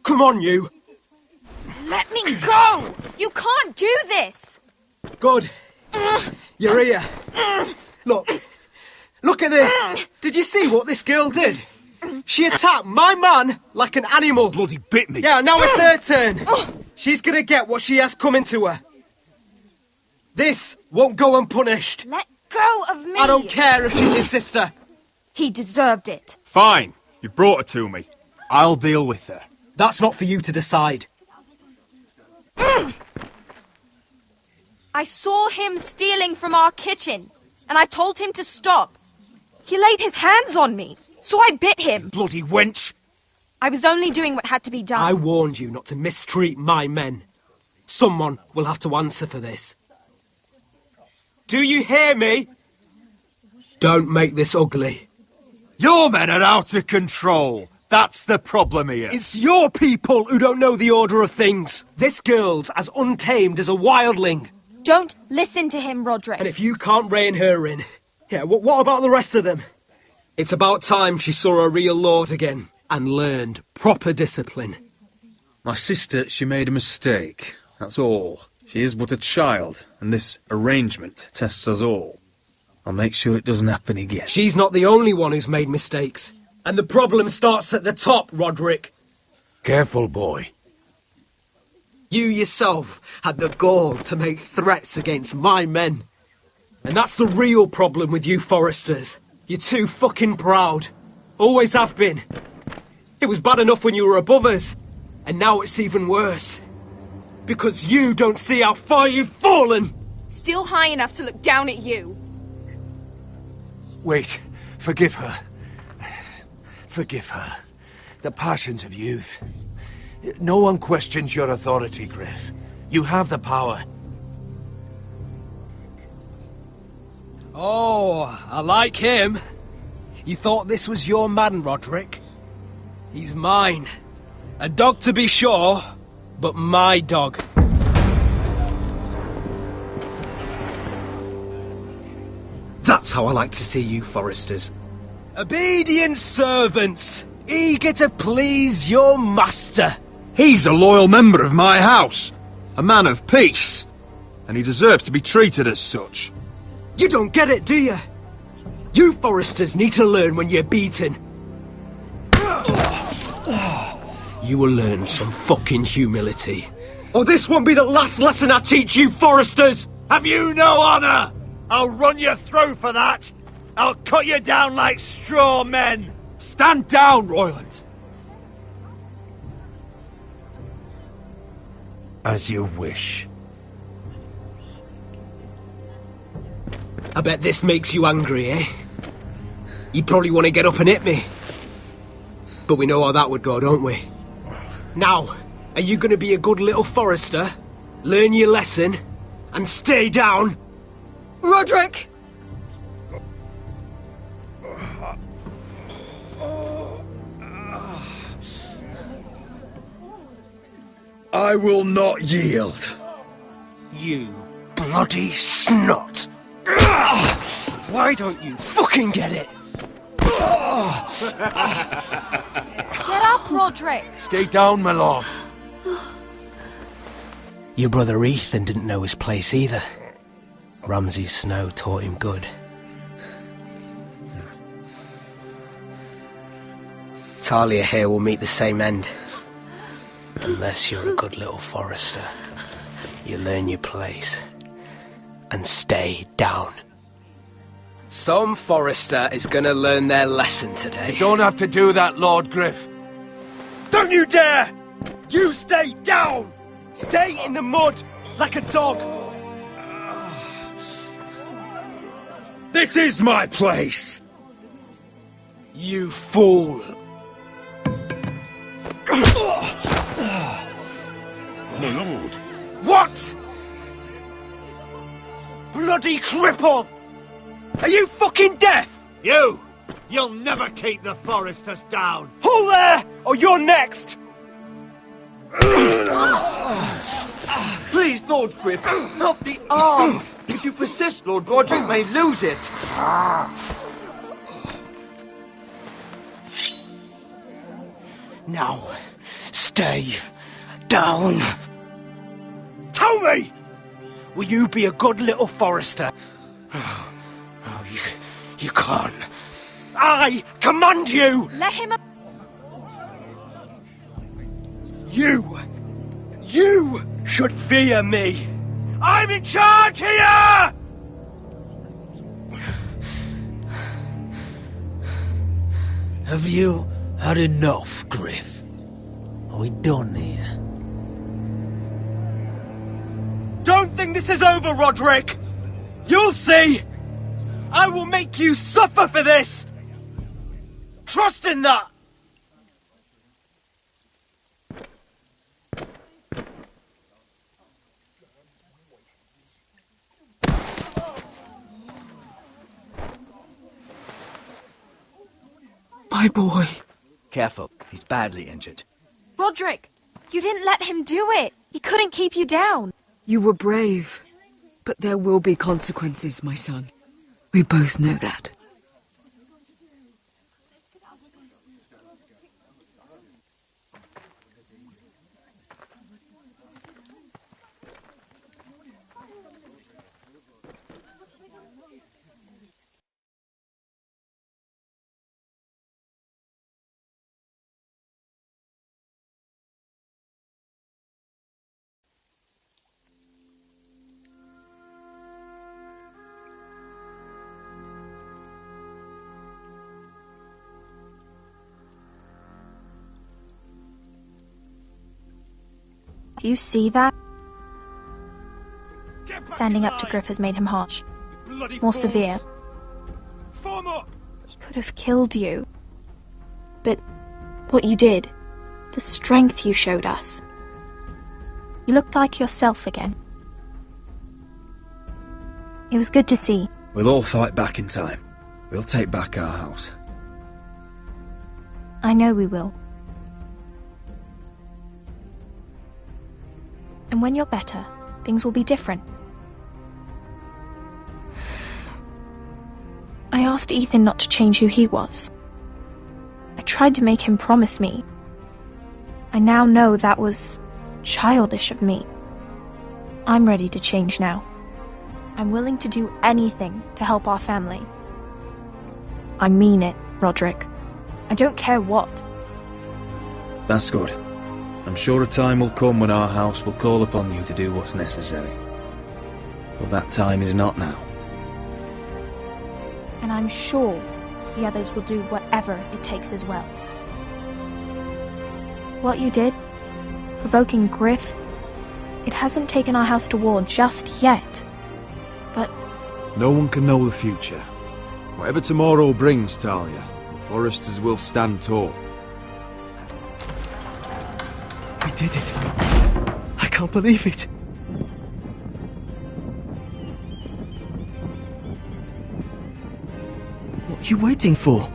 Come on, you! Let me go! You can't do this! Good. You're here. Look. Look at this! Did you see what this girl did? She attacked my man like an animal. Bloody bit me. Yeah, now it's her turn. She's gonna get what she has coming to her. This won't go unpunished. Let go of me! I don't care if she's your sister. He deserved it. Fine. You brought her to me. I'll deal with her. That's not for you to decide. I saw him stealing from our kitchen, and I told him to stop. He laid his hands on me, so I bit him. Bloody wench! I was only doing what had to be done. I warned you not to mistreat my men. Someone will have to answer for this. Do you hear me? Don't make this ugly. Your men are out of control. That's the problem here. It's your people who don't know the order of things. This girl's as untamed as a wildling. Don't listen to him, Roderick. And if you can't rein her in, yeah, what about the rest of them? It's about time she saw a real lord again and learned proper discipline. My sister, she made a mistake. That's all. She is but a child, and this arrangement tests us all. I'll make sure it doesn't happen again. She's not the only one who's made mistakes. And the problem starts at the top, Roderick. Careful, boy. You yourself had the gall to make threats against my men. And that's the real problem with you Forresters. You're too fucking proud. Always have been. It was bad enough when you were above us. And now it's even worse. Because you don't see how far you've fallen. Still high enough to look down at you. Wait. Forgive her. Forgive her. The passions of youth. No one questions your authority, Griff. You have the power. Oh, I like him. You thought this was your man, Roderick? He's mine. A dog to be sure, but my dog. That's how I like to see you, Forresters. Obedient servants, eager to please your master. He's a loyal member of my house, a man of peace, and he deserves to be treated as such. You don't get it, do you? You Forresters need to learn when you're beaten. You will learn some fucking humility. Or this won't be the last lesson I teach you, Forresters! Have you no honour? I'll run you through for that. I'll cut you down like straw men. Stand down, Royland. As you wish. I bet this makes you angry, eh? You probably want to get up and hit me. But we know how that would go, don't we? Now, are you going to be a good little Forrester, learn your lesson, and stay down? Roderick! I will not yield. You bloody snot! Why don't you fucking get it? Get up, Roderick! Stay down, my lord. Your brother Ethan didn't know his place either. Ramsay Snow taught him good. Talia here will meet the same end. Unless you're a good little Forrester. You learn your place. And stay down. Some Forrester is gonna learn their lesson today. You don't have to do that, Lord Griff. Don't you dare! You stay down! Stay in the mud, like a dog! This is my place! You fool! my lord. What? Bloody cripple! Are you fucking deaf? You'll never keep the Foresters down. Hold there, or you're next! Please, Lord Griff, not the arm! If you persist, Lord Roderick may lose it. Now, stay down. Tell me! Will you be a good little Forester? Oh, you can't. I command you! Let him... You should fear me. I'm in charge here! Have you had enough, Griff? Are we done here? Don't think this is over, Roderick! You'll see! I will make you suffer for this! Trust in that! My boy. Careful, he's badly injured. Roderick, you didn't let him do it. He couldn't keep you down. You were brave, but there will be consequences, my son. We both know that. Do you see that? Standing up to Griff has made him harsh. More severe. He could have killed you. But what you did, the strength you showed us. You looked like yourself again. It was good to see. We'll all fight back in time. We'll take back our house. I know we will. And when you're better, things will be different. I asked Ethan not to change who he was. I tried to make him promise me. I now know that was childish of me. I'm ready to change now. I'm willing to do anything to help our family. I mean it, Roderick. I don't care what. That's good. I'm sure a time will come when our house will call upon you to do what's necessary. But that time is not now. And I'm sure the others will do whatever it takes as well. What you did, provoking Griff, it hasn't taken our house to war just yet. But no one can know the future. Whatever tomorrow brings, Talia, the Foresters will stand tall. We did it. I can't believe it. What are you waiting for?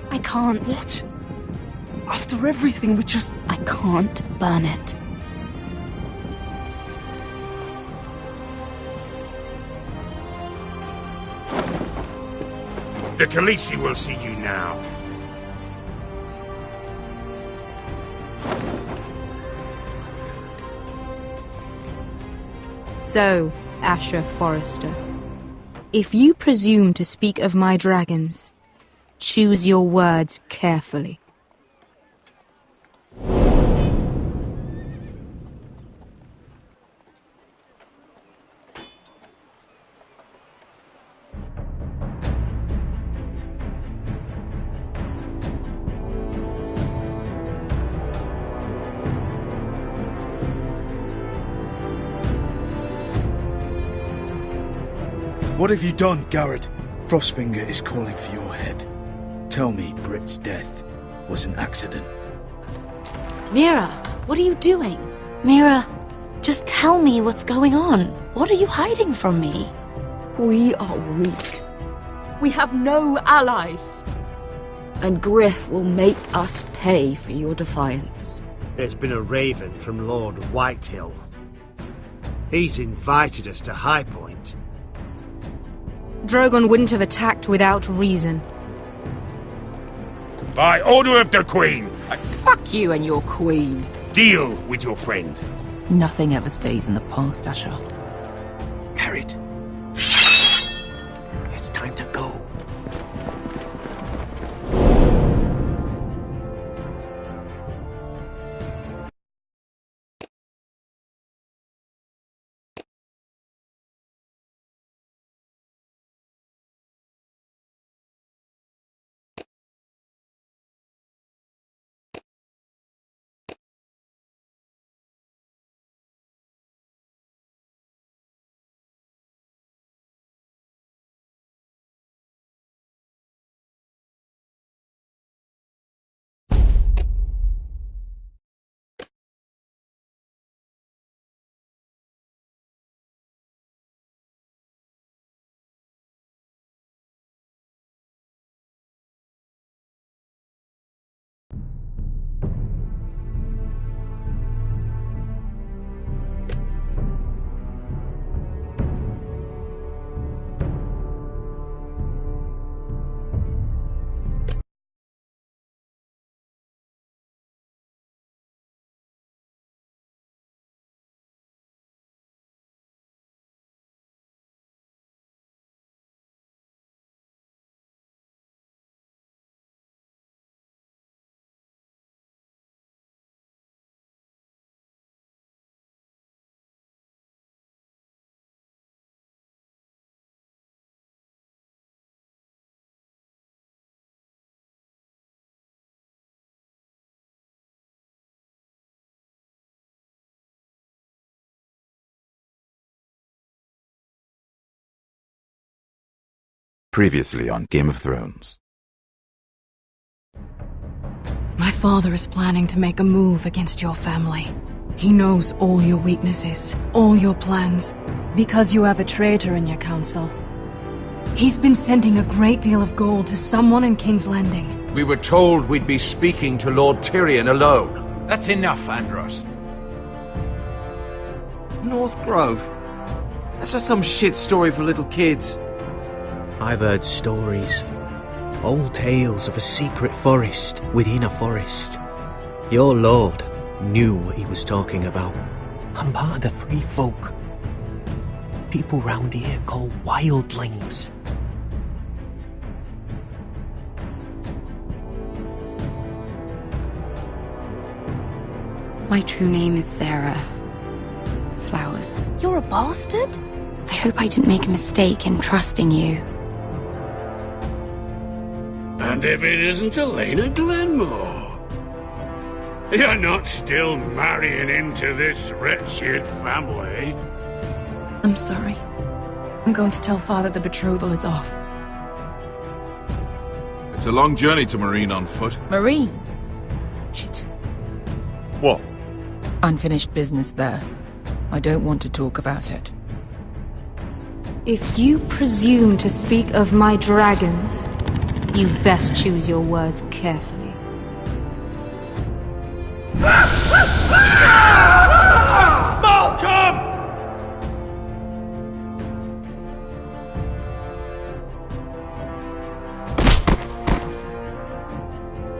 I can't. What? After everything we just... I can't burn it. The Khaleesi will see you now. So, Asher Forrester, if you presume to speak of my dragons, choose your words carefully. What have you done, Garrett? Frostfinger is calling for your head. Tell me Britt's death was an accident. Mira, what are you doing? Mira, just tell me what's going on. What are you hiding from me? We are weak. We have no allies. And Griff will make us pay for your defiance. There's been a raven from Lord Whitehill. He's invited us to High Point. Drogon wouldn't have attacked without reason. By order of the Queen, Fuck you and your queen. deal with your friend. Nothing ever stays in the past, Asher. Gared. It's time to go. Previously on Game of Thrones. My father is planning to make a move against your family. He knows all your weaknesses, all your plans, because you have a traitor in your council. He's been sending a great deal of gold to someone in King's Landing. We were told we'd be speaking to Lord Tyrion alone. That's enough, Andros. North Grove? That's just some shit story for little kids. I've heard stories. Old tales of a secret forest within a forest. Your lord knew what he was talking about. I'm part of the free folk. People round here called wildlings. My true name is Sarah Flowers. You're a bastard? I hope I didn't make a mistake in trusting you. And if it isn't Elena Glenmore, you're not still marrying into this wretched family. I'm sorry. I'm going to tell Father the betrothal is off. It's a long journey to Marine on foot. Marine? Shit. What? Unfinished business there. I don't want to talk about it. If you presume to speak of my dragons, you best choose your words carefully. Malcolm!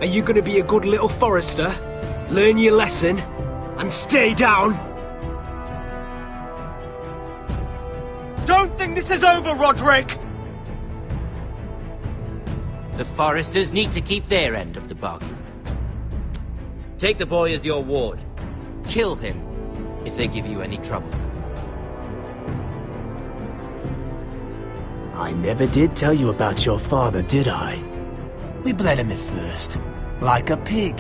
Are you gonna be a good little Forester? Learn your lesson? And stay down? Don't think this is over, Roderick! The Foresters need to keep their end of the bargain. Take the boy as your ward. Kill him if they give you any trouble. I never did tell you about your father, did I? We bled him at first, like a pig.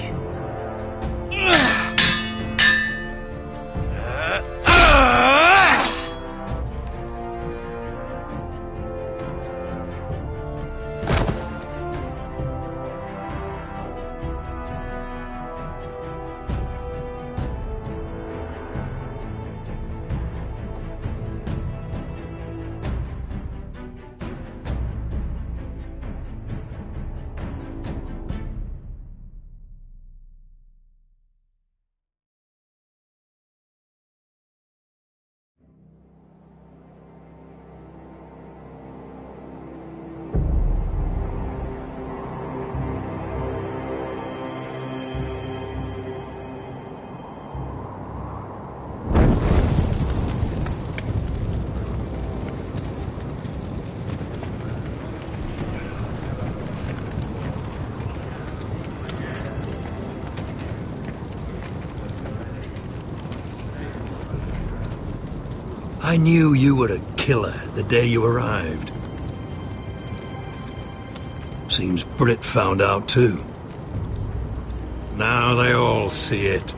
I knew you were a killer the day you arrived. Seems Brit found out too. Now they all see it.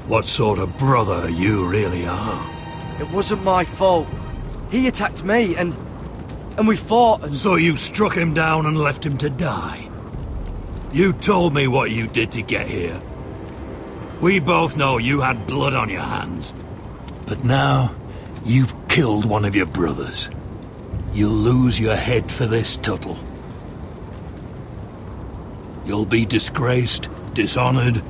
What sort of brother you really are. It wasn't my fault. He attacked me and we fought and... So you struck him down and left him to die? You told me what you did to get here. We both know you had blood on your hands. But now, you've killed one of your brothers. You'll lose your head for this, Tuttle. You'll be disgraced, dishonored,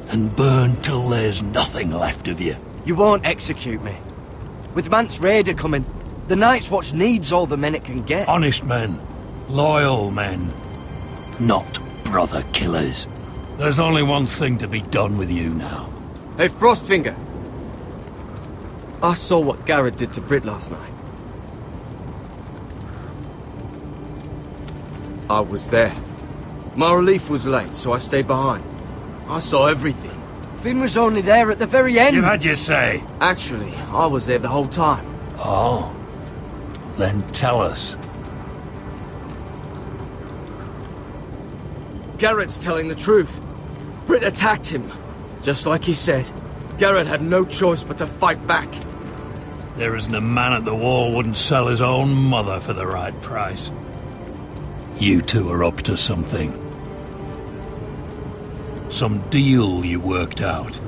and burned till there's nothing left of you. You won't execute me. With Mance Raider coming, the Night's Watch needs all the men it can get. Honest men. Loyal men. Not brother killers. There's only one thing to be done with you now. Hey, Frostfinger. I saw what Garrett did to Brit last night. I was there. My relief was late, so I stayed behind. I saw everything. Finn was only there at the very end. You had your say. Actually, I was there the whole time. Oh. Then tell us. Garrett's telling the truth. Brit attacked him. Just like he said. Garrett had no choice but to fight back. There isn't a man at the wall wouldn't sell his own mother for the right price. You two are up to something. Some deal you worked out.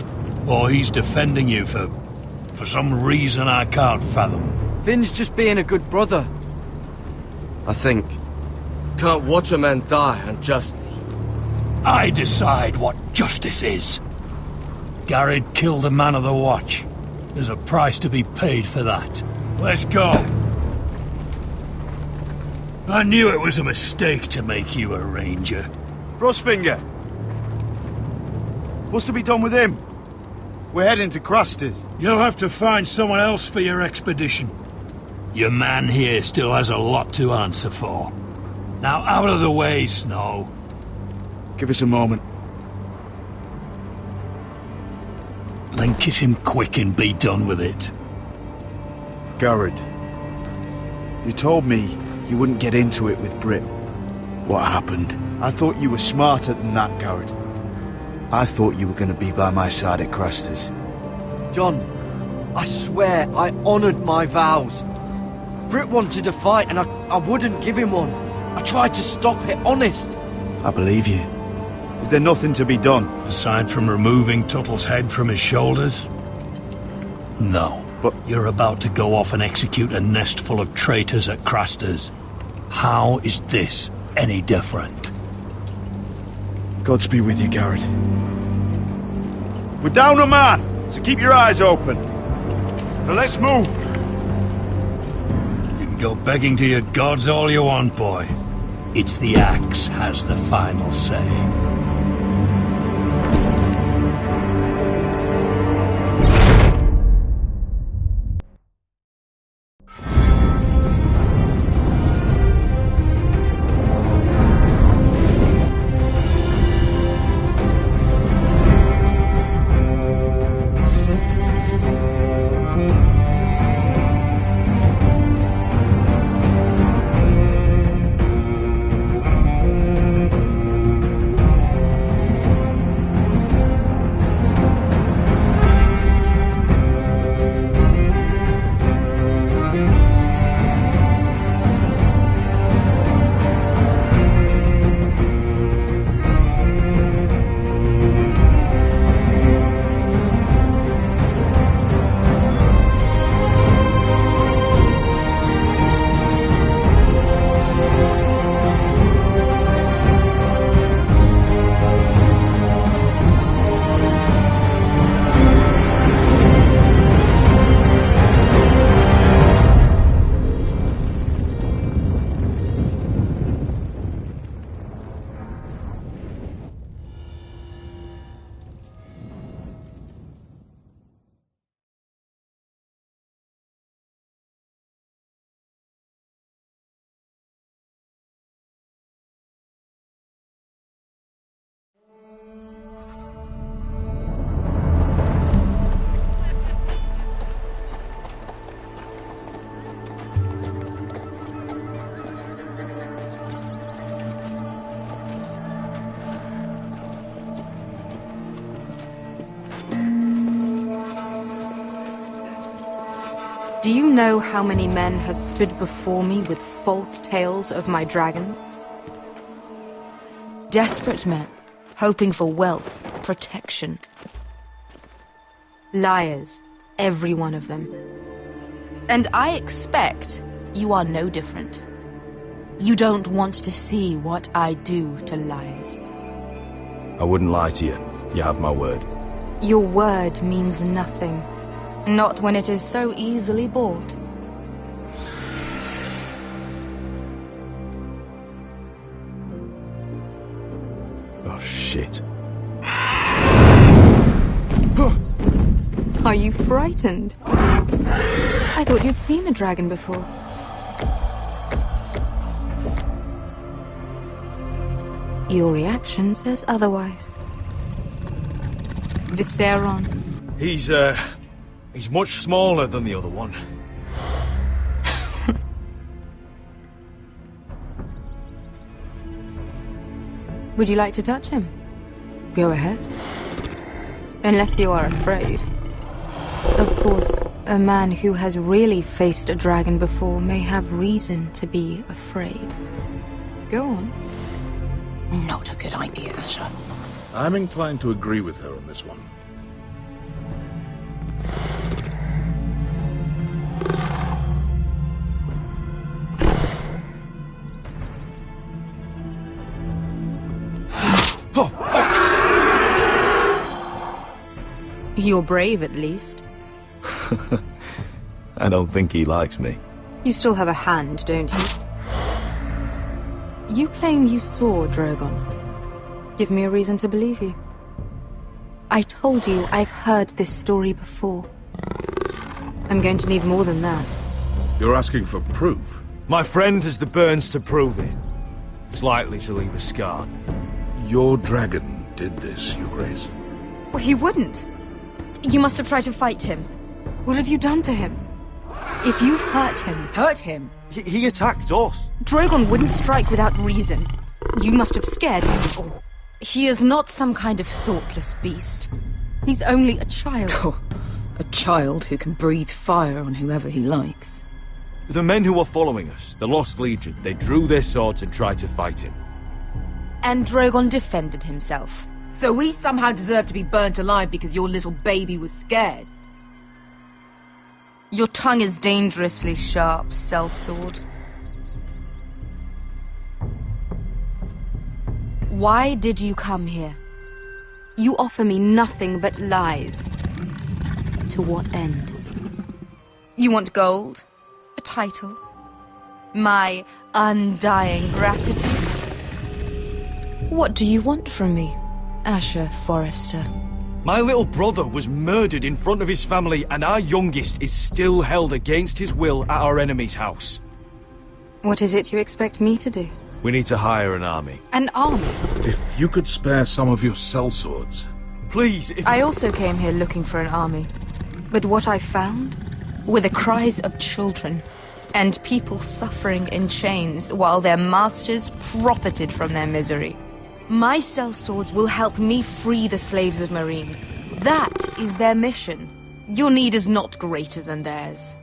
Or he's defending you for some reason I can't fathom. Finn's just being a good brother. I think. Can't watch a man die unjustly. I decide what justice is. Garrett killed a man of the Watch. There's a price to be paid for that. Let's go. I knew it was a mistake to make you a ranger. Frostfinger! What's to be done with him? We're heading to Craster's. You'll have to find someone else for your expedition. Your man here still has a lot to answer for. Now out of the way, Snow. Give us a moment. Then kiss him quick and be done with it. Garrett, you told me you wouldn't get into it with Brit. What happened? I thought you were smarter than that, Garrett. I thought you were going to be by my side at Craster's. John, I swear I honoured my vows. Brit wanted a fight and I wouldn't give him one. I tried to stop it, honest. I believe you. Is there nothing to be done? Aside from removing Tuttle's head from his shoulders? No. But you're about to go off and execute a nest full of traitors at Craster's. How is this any different? Godspeed with you, Garrett. We're down a man, so keep your eyes open. Now let's move. You can go begging to your gods all you want, boy. It's the axe has the final say. Do you know how many men have stood before me with false tales of my dragons? Desperate men, hoping for wealth, protection. Liars, every one of them. And I expect you are no different. You don't want to see what I do to liars. I wouldn't lie to you. You have my word. Your word means nothing. Not when it is so easily bought. Oh, shit. Are you frightened? I thought you'd seen a dragon before. Your reaction says otherwise. Viserion. He's much smaller than the other one. Would you like to touch him? Go ahead. Unless you are afraid. Of course, a man who has really faced a dragon before may have reason to be afraid. Go on. Not a good idea, Asher. I'm inclined to agree with her on this one. You're brave, at least. I don't think he likes me. You still have a hand, don't you? You claim you saw Drogon. Give me a reason to believe you. I told you I've heard this story before. I'm going to need more than that. You're asking for proof? My friend has the burns to prove it. It's likely to leave a scar. Your dragon did this, Your Grace. Well, he wouldn't. You must have tried to fight him. What have you done to him? If you've hurt him... Hurt him? He attacked us. Drogon wouldn't strike without reason. You must have scared him. He is not some kind of thoughtless beast. He's only a child. Oh, a child who can breathe fire on whoever he likes. The men who were following us, the Lost Legion, they drew their swords and tried to fight him. And Drogon defended himself. So we somehow deserve to be burnt alive because your little baby was scared? Your tongue is dangerously sharp, sellsword. Why did you come here? You offer me nothing but lies. To what end? You want gold? A title? My undying gratitude? What do you want from me, Asher Forrester? My little brother was murdered in front of his family, and our youngest is still held against his will at our enemy's house. What is it you expect me to do? We need to hire an army. An army? If you could spare some of your sellswords. Please, if... I also came here looking for an army. But what I found were the cries of children, and people suffering in chains while their masters profited from their misery. My sellswords will help me free the slaves of Meereen. That is their mission. Your need is not greater than theirs.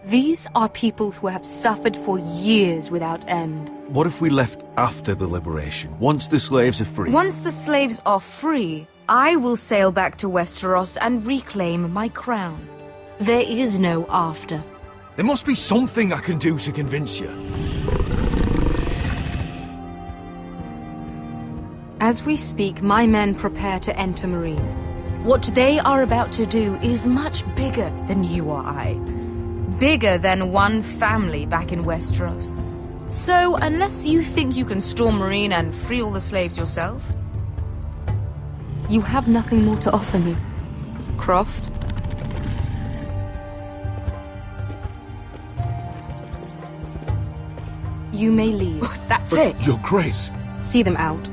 These are people who have suffered for years without end. What if we left after the liberation, once the slaves are free? Once the slaves are free, I will sail back to Westeros and reclaim my crown. There is no after. There must be something I can do to convince you. As we speak, my men prepare to enter Meereen. What they are about to do is much bigger than you or I. Bigger than one family back in Westeros. So, unless you think you can storm Meereen and free all the slaves yourself, you have nothing more to offer me, Croft. You may leave. That's it. Your Grace. See them out.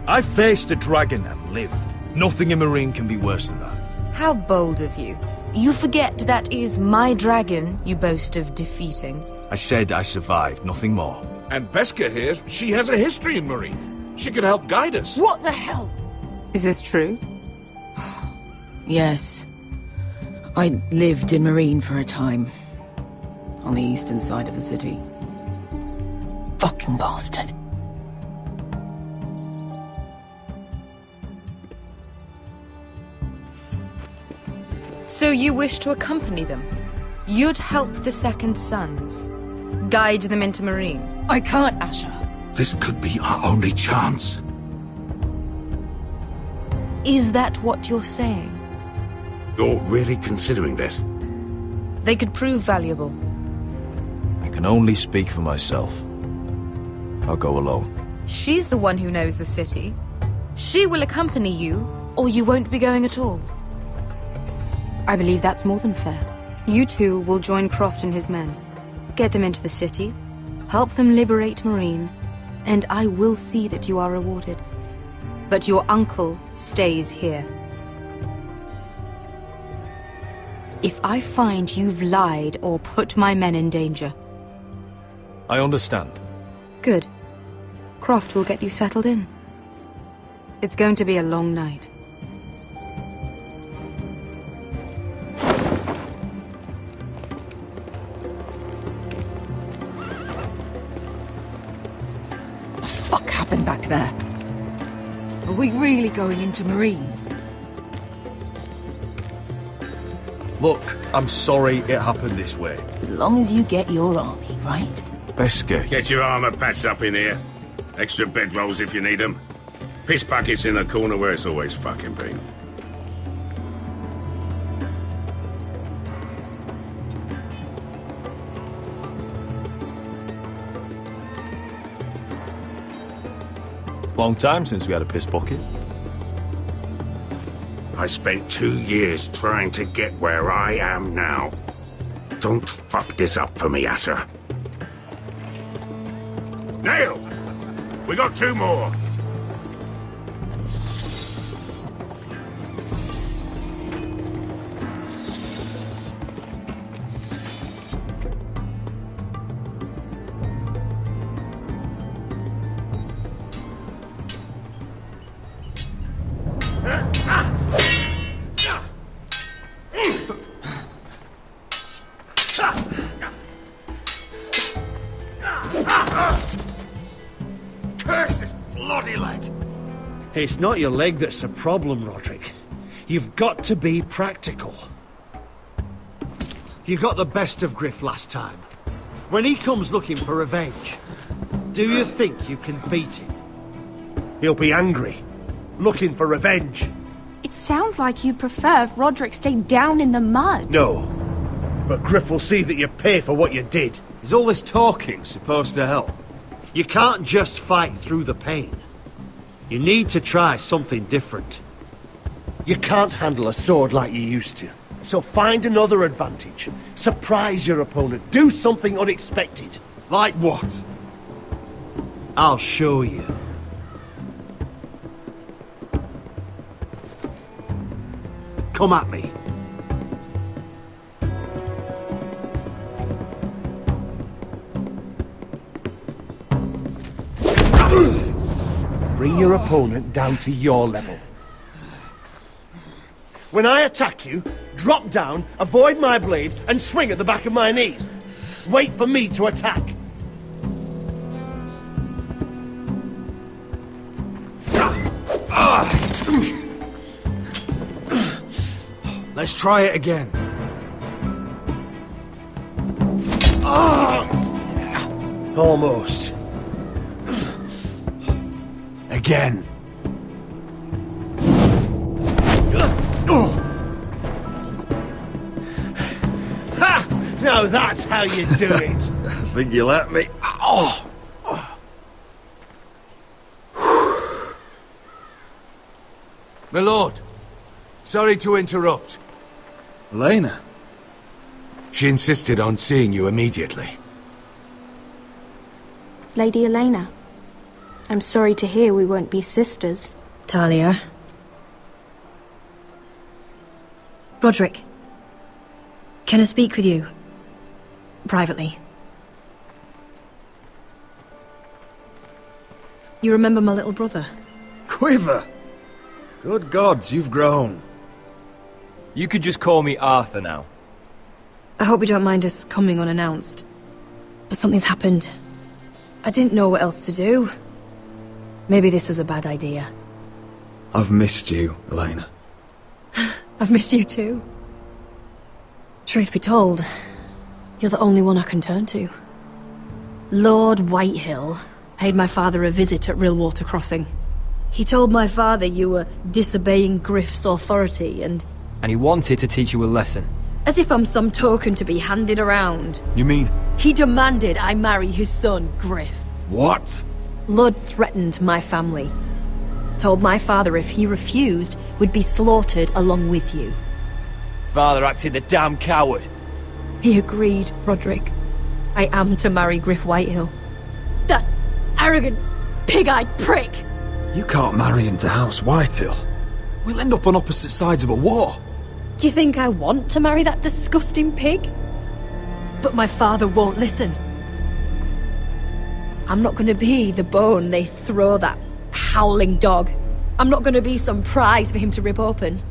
I faced a dragon and lived. Nothing in Meereen can be worse than that. How bold of you. You forget that is my dragon you boast of defeating. I said I survived, nothing more. And Beskha here, she has a history in Meereen. She could help guide us. What the hell? Is this true? Yes. I lived in Marine for a time. On the eastern side of the city. Fucking bastard. So you wish to accompany them? You'd help the Second Sons? Guide them into Marine? I can't, Asher. This could be our only chance. Is that what you're saying? You're really considering this? They could prove valuable. I can only speak for myself. I'll go alone. She's the one who knows the city. She will accompany you, or you won't be going at all. I believe that's more than fair. You two will join Croft and his men. Get them into the city, help them liberate Marine, and I will see that you are rewarded. But your uncle stays here. If I find you've lied or put my men in danger... I understand. Good. Croft will get you settled in. It's going to be a long night. What the fuck happened back there? Are we really going into Marine? Look, I'm sorry it happened this way. As long as you get your army, right? Beskar. Get your armor patched up in here. Extra bedrolls if you need them. Piss buckets in the corner where it's always fucking been. Long time since we had a piss bucket. I spent 2 years trying to get where I am now. Don't fuck this up for me, Asher. Nail! We got 2 more! Curse this bloody leg! It's not your leg that's the problem, Roderick. You've got to be practical. You got the best of Griff last time. When he comes looking for revenge, do you think you can beat him? He'll be angry, looking for revenge. It sounds like you prefer if Roderick stayed down in the mud. No, but Griff will see that you pay for what you did. Is all this talking supposed to help? You can't just fight through the pain. You need to try something different. You can't handle a sword like you used to. So find another advantage. Surprise your opponent. Do something unexpected. Like what? I'll show you. Come at me. Bring your opponent down to your level. When I attack you, drop down, avoid my blade, and swing at the back of my knees. Wait for me to attack. Let's try it again. Almost. Again. Ha! Now that's how you do it. I think you let me. Oh! My lord, sorry to interrupt. Elena? She insisted on seeing you immediately. Lady Elena, I'm sorry to hear we won't be sisters. Talia. Roderick. Can I speak with you? Privately. You remember my little brother? Quiver! Good gods, you've grown. You could just call me Arthur now. I hope you don't mind us coming unannounced. But something's happened. I didn't know what else to do. Maybe this was a bad idea. I've missed you, Elena. I've missed you too. Truth be told, you're the only one I can turn to. Lord Whitehill paid my father a visit at Rillwater Crossing. He told my father you were disobeying Griff's authority and he wanted to teach you a lesson. as if I'm some token to be handed around. You mean... He demanded I marry his son, Griff. What? Lord threatened my family. Told my father if he refused, we'd be slaughtered along with you. Father acted the damn coward. He agreed, Roderick. I am to marry Griff Whitehill. That arrogant, pig-eyed prick! You can't marry into House Whitehill. We'll end up on opposite sides of a war. Do you think I want to marry that disgusting pig? But my father won't listen. I'm not going to be the bone they throw that howling dog. I'm not going to be some prize for him to rip open.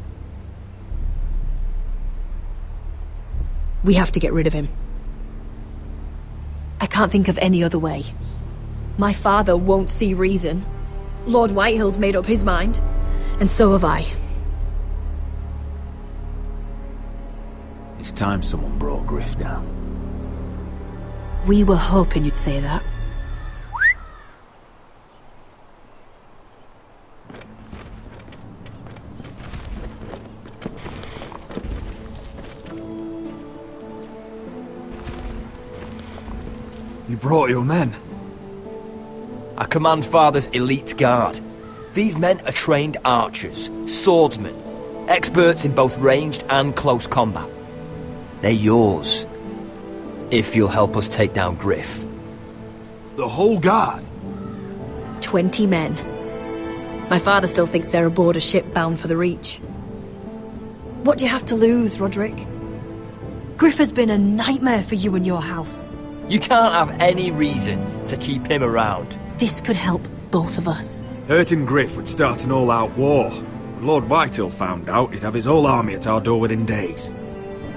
We have to get rid of him. I can't think of any other way. My father won't see reason. Lord Whitehill's made up his mind, and so have I. It's time someone brought Griff down. We were hoping you'd say that. You brought your men. I command Father's elite guard. These men are trained archers, swordsmen, experts in both ranged and close combat. They're yours, if you'll help us take down Griff. The whole guard? 20 men. My father still thinks they're aboard a ship bound for the Reach. What do you have to lose, Roderick? Griff has been a nightmare for you and your house. You can't have any reason to keep him around. This could help both of us. Hurting Griff would start an all-out war. When Lord Whitehill found out, he'd have his whole army at our door within days.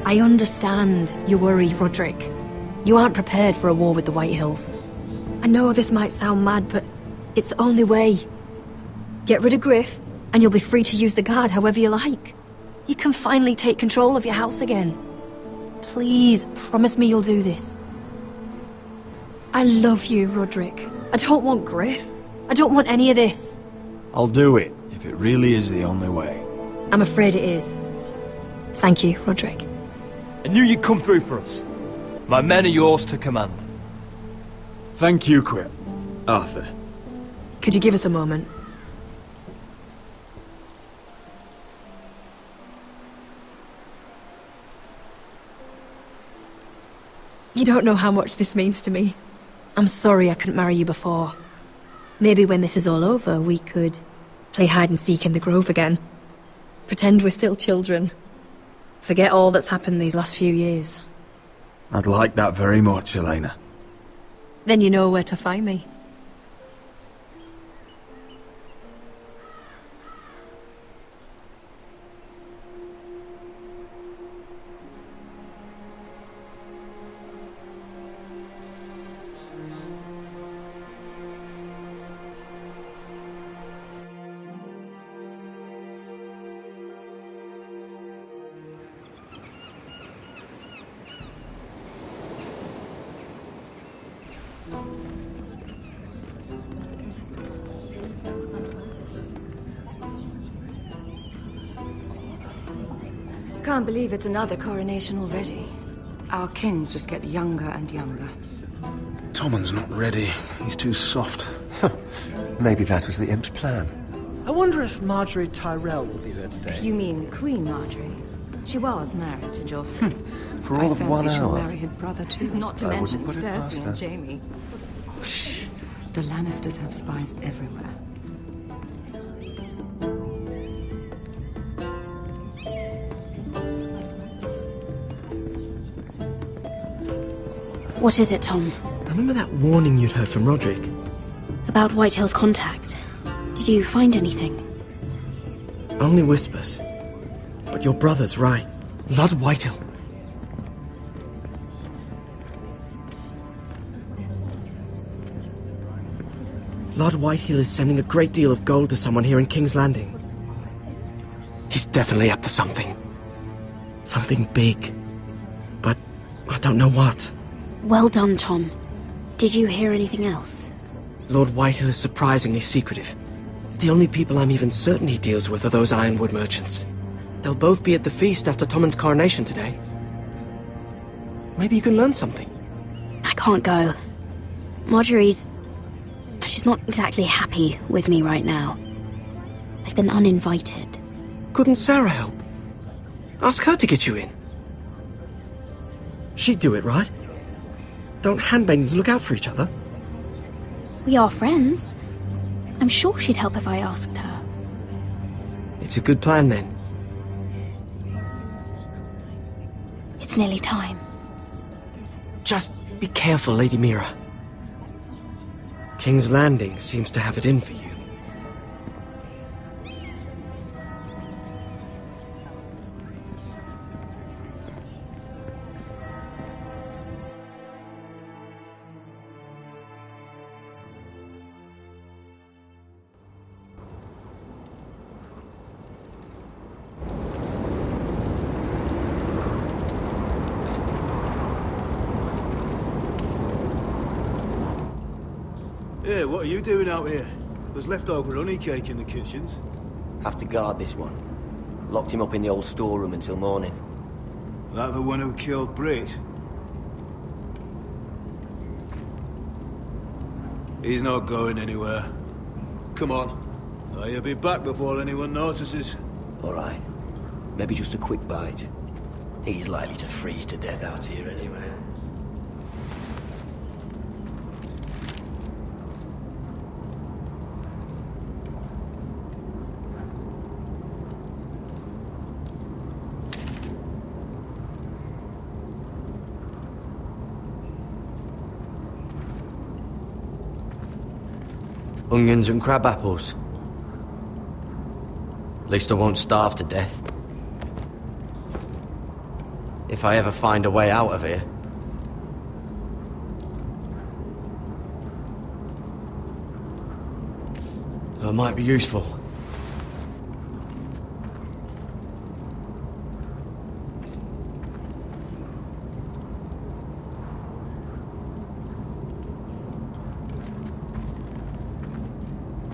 I understand your worry, Roderick. You aren't prepared for a war with the Whitehills. I know this might sound mad, but it's the only way. Get rid of Griff, and you'll be free to use the guard however you like. You can finally take control of your house again. Please, promise me you'll do this. I love you, Roderick. I don't want Griff. I don't want any of this. I'll do it, if it really is the only way. I'm afraid it is. Thank you, Roderick. I knew you'd come through for us. My men are yours to command. Thank you, Quip. Arthur. Could you give us a moment? You don't know how much this means to me. I'm sorry I couldn't marry you before. Maybe when this is all over, we could play hide and seek in the Grove again. Pretend we're still children. Forget all that's happened these last few years. I'd like that very much, Elena. Then you know where to find me. Can't believe it's another coronation already. Our kings just get younger and younger. Tommen's not ready. He's too soft. Maybe that was the imp's plan. I wonder if Marjorie Tyrell will be there today. You mean Queen Marjorie? She was married to Joffrey. For all of 1 I fancy she'll hour. marry his brother too. Not to I mention wouldn't put it past Cersei her. and Jaime. Shh. The Lannisters have spies everywhere. What is it, Tom? Remember that warning you'd heard from Roderick? About Whitehill's contact. Did you find anything? Only whispers. But But your brother's right. Lord Whitehill. Lord Whitehill is sending a great deal of gold to someone here in King's Landing. He's definitely up to something. Something big. But I don't know what. Well done, Tom. Did you hear anything else? Lord Whitehill is surprisingly secretive. The only people I'm even certain he deals with are those Ironwood merchants. They'll both be at the feast after Tommen's coronation today. Maybe you can learn something. I can't go. She's not exactly happy with me right now. I've been uninvited. Couldn't Sarah help? Ask her to get you in. She'd do it, right? Don't handmaidens look out for each other? We are friends. I'm sure she'd help if I asked her. It's a good plan, then. It's nearly time. Just be careful, Lady Mira. King's Landing seems to have it in for you. Yeah, what are you doing out here? There's leftover honey cake in the kitchens. Have to guard this one. Locked him up in the old storeroom until morning. That the one who killed Brit? He's not going anywhere. Come on. He'll be back before anyone notices. All right. Maybe just a quick bite. He's likely to freeze to death out here anyway. Onions and crab apples. At least I won't starve to death. If I ever find a way out of here. That might be useful.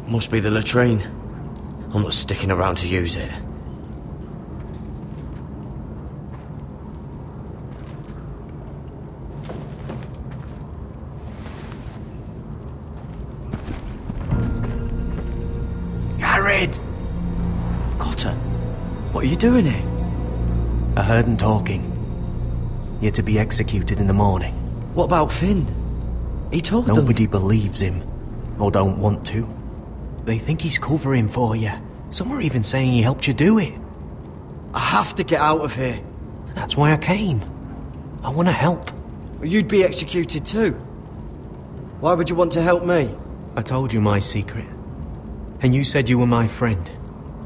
Must be the latrine. I'm not sticking around to use it. Gared! Cotter, what are you doing here? I heard him talking. You're to be executed in the morning. What about Finn? He told them... Nobody believes him, or don't want to. They think he's covering for you. Some are even saying he helped you do it. I have to get out of here. That's why I came. I want to help. You'd be executed too. Why would you want to help me? I told you my secret. And you said you were my friend.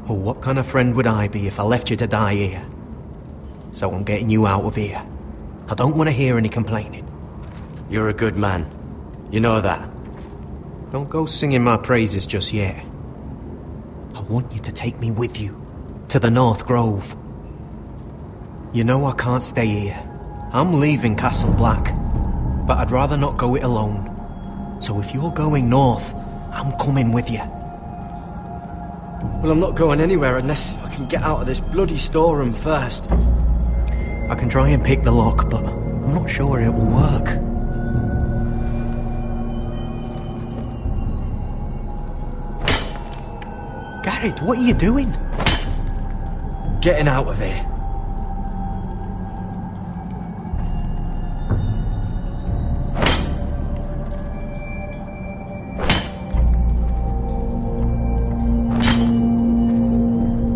Well, what kind of friend would I be if I left you to die here? So I'm getting you out of here. I don't want to hear any complaining. You're a good man. You know that. Don't go singing my praises just yet. I want you to take me with you. To the North Grove. You know I can't stay here. I'm leaving Castle Black. But I'd rather not go it alone. So if you're going north, I'm coming with you. Well, I'm not going anywhere unless I can get out of this bloody storeroom first. I can try and pick the lock, but I'm not sure it will work. Gared, what are you doing? Getting out of here.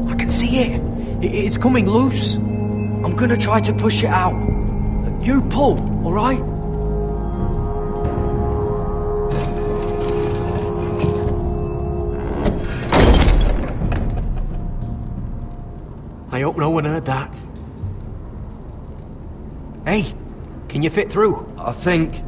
I can see it. It's coming loose. I'm gonna try to push it out. You pull, all right? I hope no one heard that. Hey, can you fit through? I think...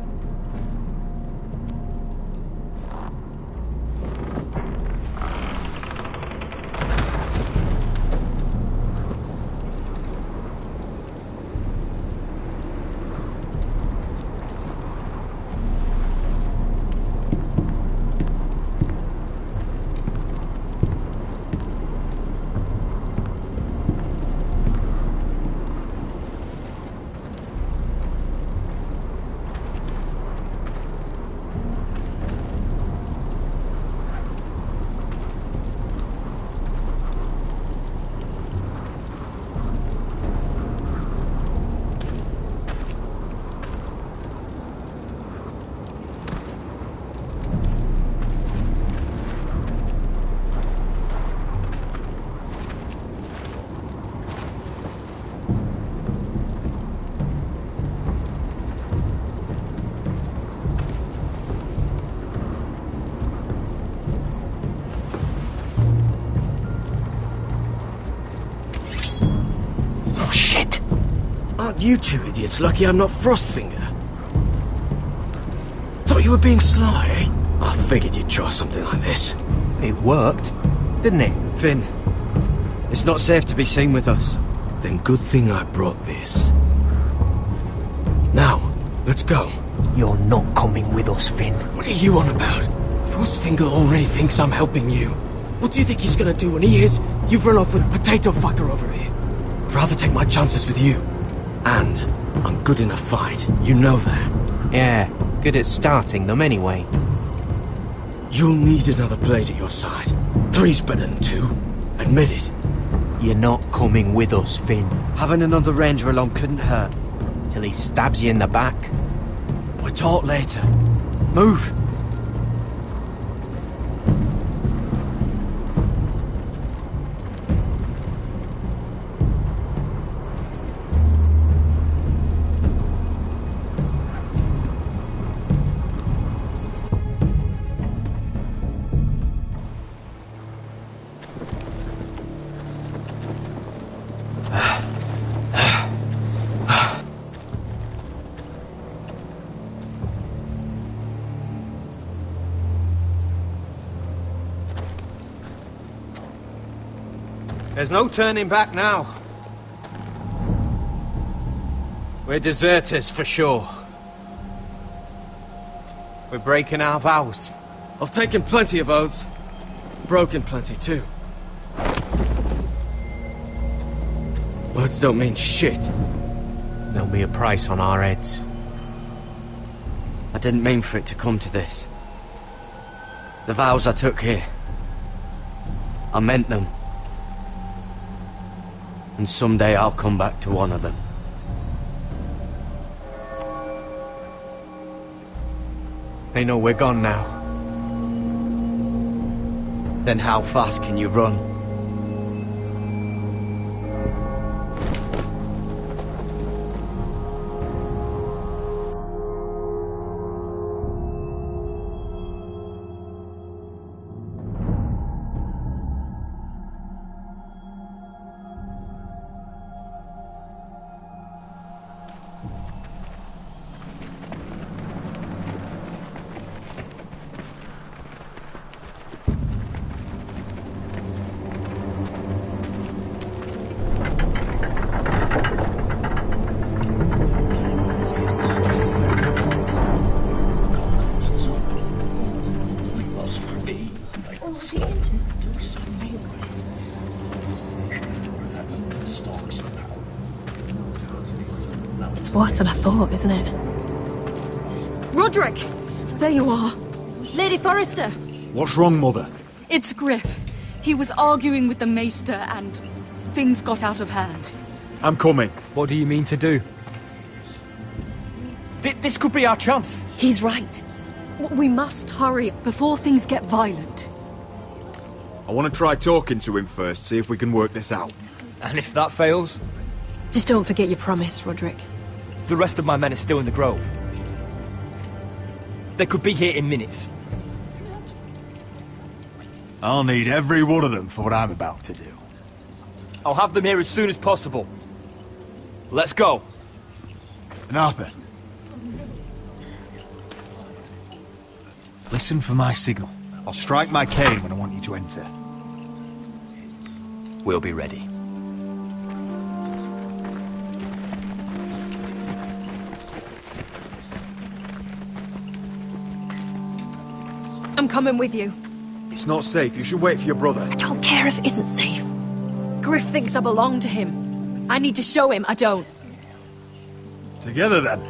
Aren't you two idiots lucky I'm not Frostfinger? Thought you were being sly, eh? I figured you'd try something like this. It worked, didn't it? Finn, it's not safe to be seen with us. Then good thing I brought this. Now, let's go. You're not coming with us, Finn. What are you on about? Frostfinger already thinks I'm helping you. What do you think he's gonna do when he hears you've run off with Potato Fucker over here? I'd rather take my chances with you. And I'm good in a fight, you know that. Yeah, good at starting them anyway. You'll need another blade at your side. 3's better than 2. Admit it. You're not coming with us, Finn. Having another ranger along couldn't hurt. Till he stabs you in the back. We'll talk later. Move! There's no turning back now. We're deserters for sure. We're breaking our vows. I've taken plenty of oaths. Broken plenty too. Words don't mean shit. There'll be a price on our heads. I didn't mean for it to come to this. The vows I took here, I meant them. And someday I'll come back to honor them. They know we're gone now. Then how fast can you run? It's worse than I thought, isn't it? Roderick! There you are. Lady Forrester! What's wrong, Mother? It's Griff. He was arguing with the Maester and things got out of hand. I'm coming. What do you mean to do? This could be our chance. He's right. We must hurry before things get violent. I want to try talking to him first, see if we can work this out. And if that fails? Just don't forget your promise, Roderick. The rest of my men are still in the grove. They could be here in minutes. I'll need every one of them for what I'm about to do. I'll have them here as soon as possible. Let's go. And Arthur. Listen for my signal. I'll strike my cane when I want you to enter. We'll be ready. I'm coming with you. It's not safe. You should wait for your brother. I don't care if it isn't safe. Griff thinks I belong to him. I need to show him I don't. Together, then.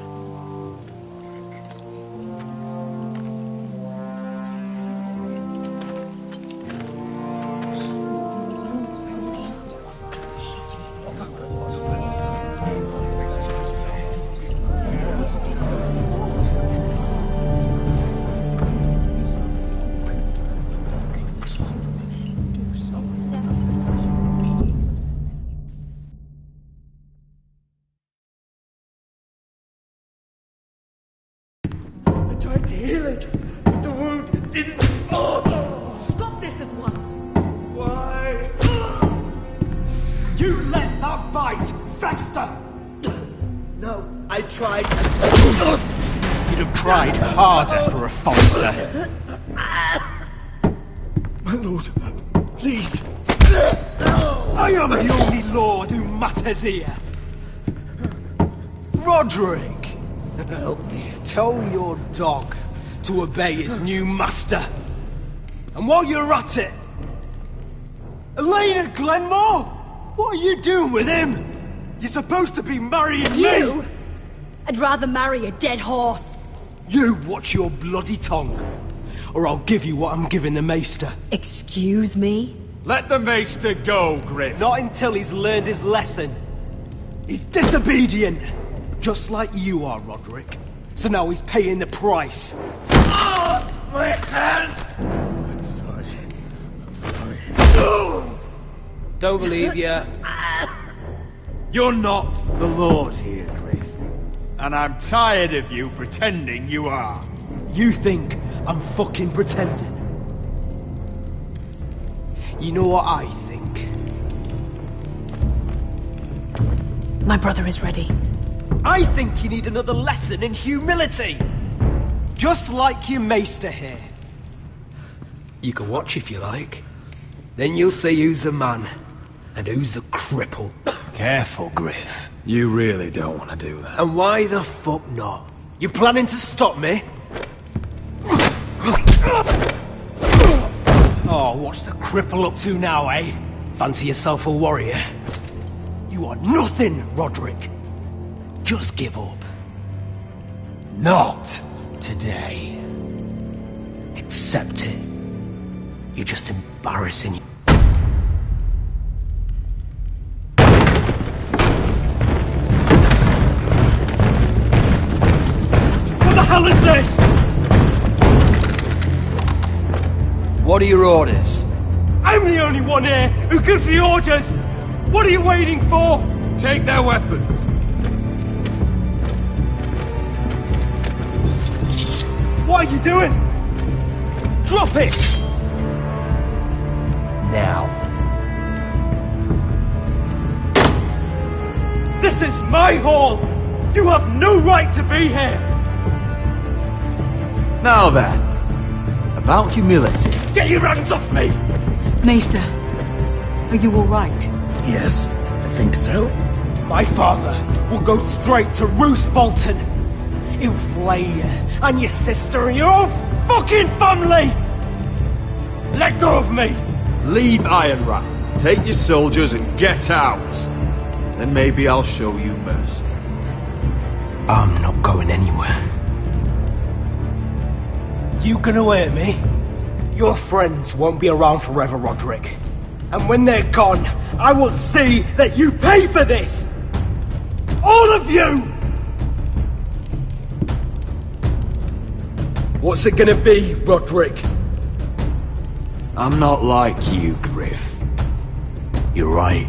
Tried to heal it, but the wound didn't. Oh! Stop this at once! Why? You let that bite fester! No, I tried. You'd have tried harder for a Forrester. My lord, please. I am the only lord who matters here. Roderick! Help me. Tell your dog to obey his new master. And while you're at it, Elena Glenmore, what are you doing with him? You're supposed to be marrying You? me. I'd rather marry a dead horse. You watch your bloody tongue, or I'll give you what I'm giving the Maester. Excuse me? Let the Maester go, Griff. Not until he's learned his lesson. He's disobedient, just like you are, Roderick. So now he's paying the price. Oh, my hand! I'm sorry. I'm sorry. No! Don't believe you. You're not the Lord here, Griff. And I'm tired of you pretending you are. You think I'm fucking pretending? You know what I think? My brother is ready. I think you need another lesson in humility. Just like your Maester here. You can watch if you like. Then you'll see who's the man and who's the cripple. Careful, Griff. You really don't want to do that. And why the fuck not? You planning to stop me? Oh, what's the cripple up to now, eh? Fancy yourself a warrior? You are nothing, Roderick. Just give up. Not today. Accept it. You're just embarrassing. What the hell is this? What are your orders? I'm the only one here who gives the orders! What are you waiting for? Take their weapons. What are you doing? Drop it! Now. This is my hall! You have no right to be here! Now then, about humility. Get your hands off me! Maester, are you all right? Yes, I think so. My father will go straight to Roose Bolton. He'll flay you, and your sister, and your own fucking family! Let go of me! Leave Ironrath. Take your soldiers and get out. Then maybe I'll show you mercy. I'm not going anywhere. You gonna hurt me? Your friends won't be around forever, Roderick. And when they're gone, I will see that you pay for this! All of you! What's it gonna be, Roderick? I'm not like you, Griff. You're right.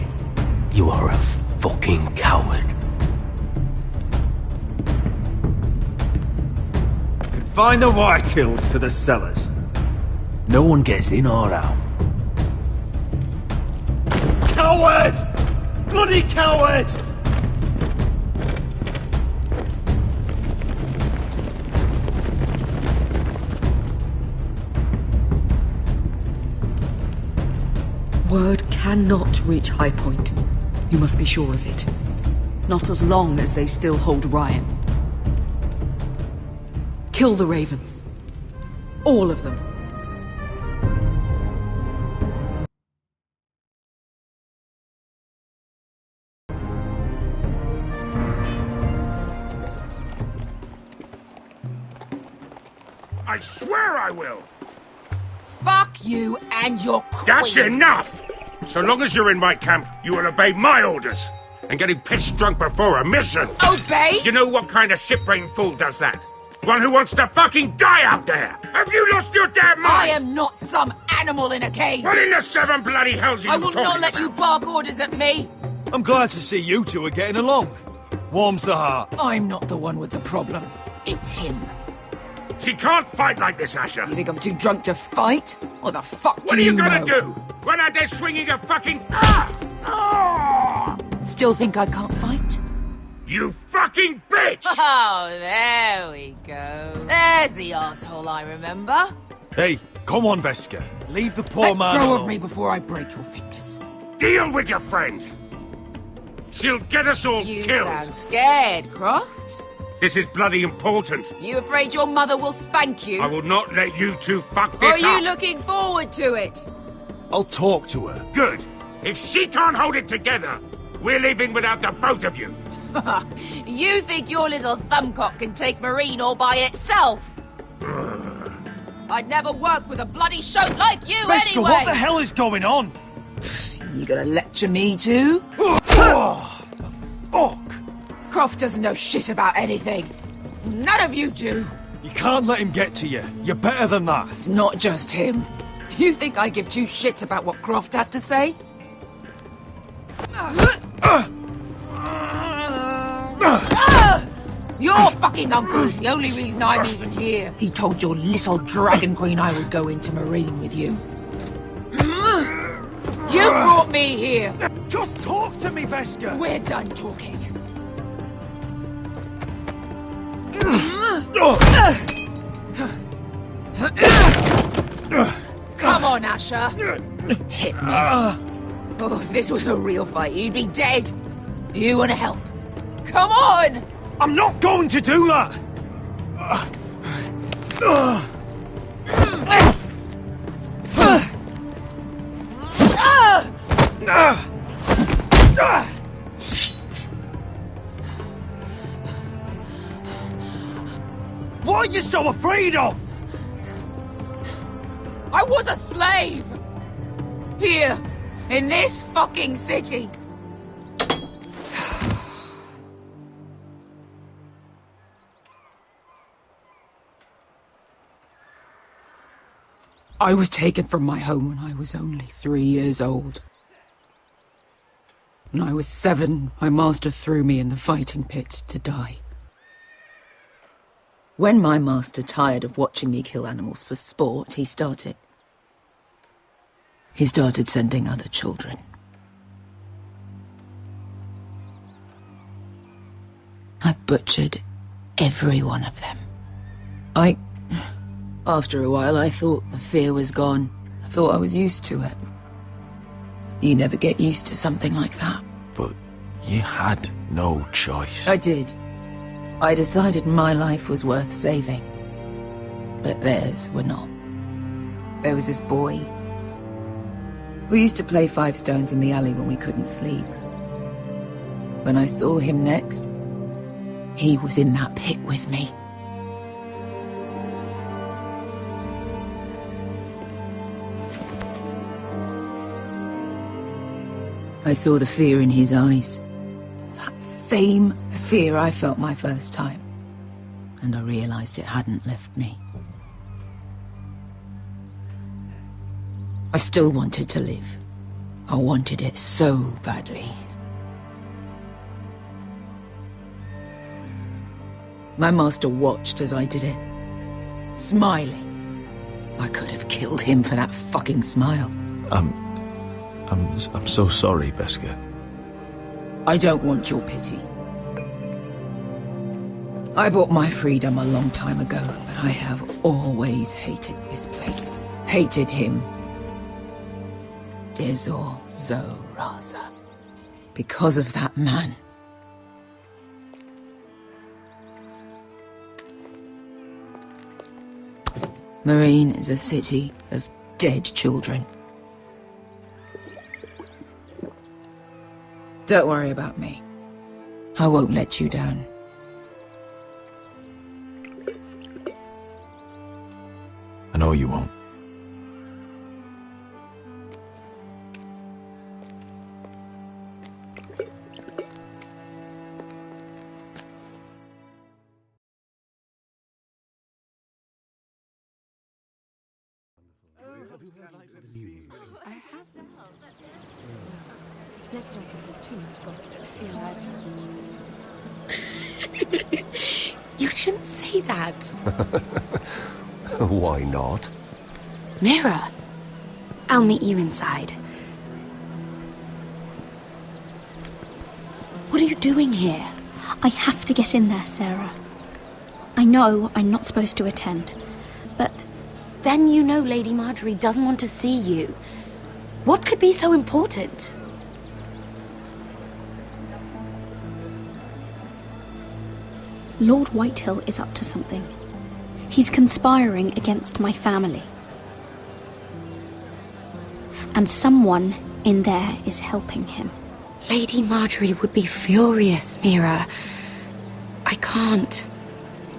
You are a fucking coward. Confine the Whitehills to the cellars. No one gets in or out. Coward! Bloody coward! Word cannot reach High Point. You must be sure of it. Not as long as they still hold Ryan. Kill the Ravens. All of them. I swear I will! Fuck you and your queen. That's enough! So long as you're in my camp, you will obey my orders. And getting pissed drunk before a mission. Obey? You know what kind of ship-brained fool does that? One who wants to fucking die out there! Have you lost your damn mind? I am not some animal in a cage. What in the seven bloody hells are you I will talking not let about? you bark orders at me. I'm glad to see you two are getting along. Warms the heart. I'm not the one with the problem. It's him. She can't fight like this, Asher. You think I'm too drunk to fight? What the fuck What do are you know? gonna do? Run out there swinging a fucking... Still think I can't fight? You fucking bitch! Oh, there we go. There's the asshole I remember. Hey, come on, Veska. Leave the poor Let man go alone. of me before I break your fingers. Deal with your friend. She'll get us all You killed. sound scared, Croft. This is bloody important. You afraid your mother will spank you? I will not let you two fuck Or this are up. you looking forward to it? I'll talk to her. Good. If she can't hold it together, we're leaving without the both of you. You think your little thumbcock can take Marine all by itself? I'd never work with a bloody shote like you Veska, anyway! what the hell is going on? You gonna lecture me too? Fuck! Croft doesn't know shit about anything. None of you do. You can't let him get to you. You're better than that. It's not just him. You think I give two shits about what Croft has to say? Your fucking uncle's the only reason I'm even here. He told your little dragon queen I would go into Marine with you. You brought me here. Just talk to me, Veska. We're done talking. Come on, Asher. Hit me. Oh, if this was a real fight, you'd be dead. You want to help? Come on! I'm not going to do that! What are you so afraid of? I was a slave! Here, in this fucking city. I was taken from my home when I was only 3 years old. When I was 7, my master threw me in the fighting pit to die. When my master tired of watching me kill animals for sport, he started sending other children. I butchered every one of them. After a while, I thought the fear was gone. I thought I was used to it. You never get used to something like that. But you had no choice. I did. I decided my life was worth saving. But theirs were not. There was this boy. We used to play 5 stones in the alley when we couldn't sleep. When I saw him next, he was in that pit with me. I saw the fear in his eyes. That same fear I felt my first time. And I realized it hadn't left me. I still wanted to live. I wanted it so badly. My master watched as I did it, smiling. I could have killed him for that fucking smile. I'm so sorry, Veska. I don't want your pity. I bought my freedom a long time ago, but I have always hated this place. Hated him. Dezor Zoraza. Because of that man. Marine is a city of dead children. Don't worry about me. I won't let you down. I know you won't. Let's not repeat too much gossip. You shouldn't say that. Why not? Mira, I'll meet you inside. What are you doing here? I have to get in there, Sarah. I know I'm not supposed to attend, but... Then you know Lady Marjorie doesn't want to see you. What could be so important? Lord Whitehill is up to something. He's conspiring against my family. And someone in there is helping him. Lady Marjorie would be furious, Mira. I can't.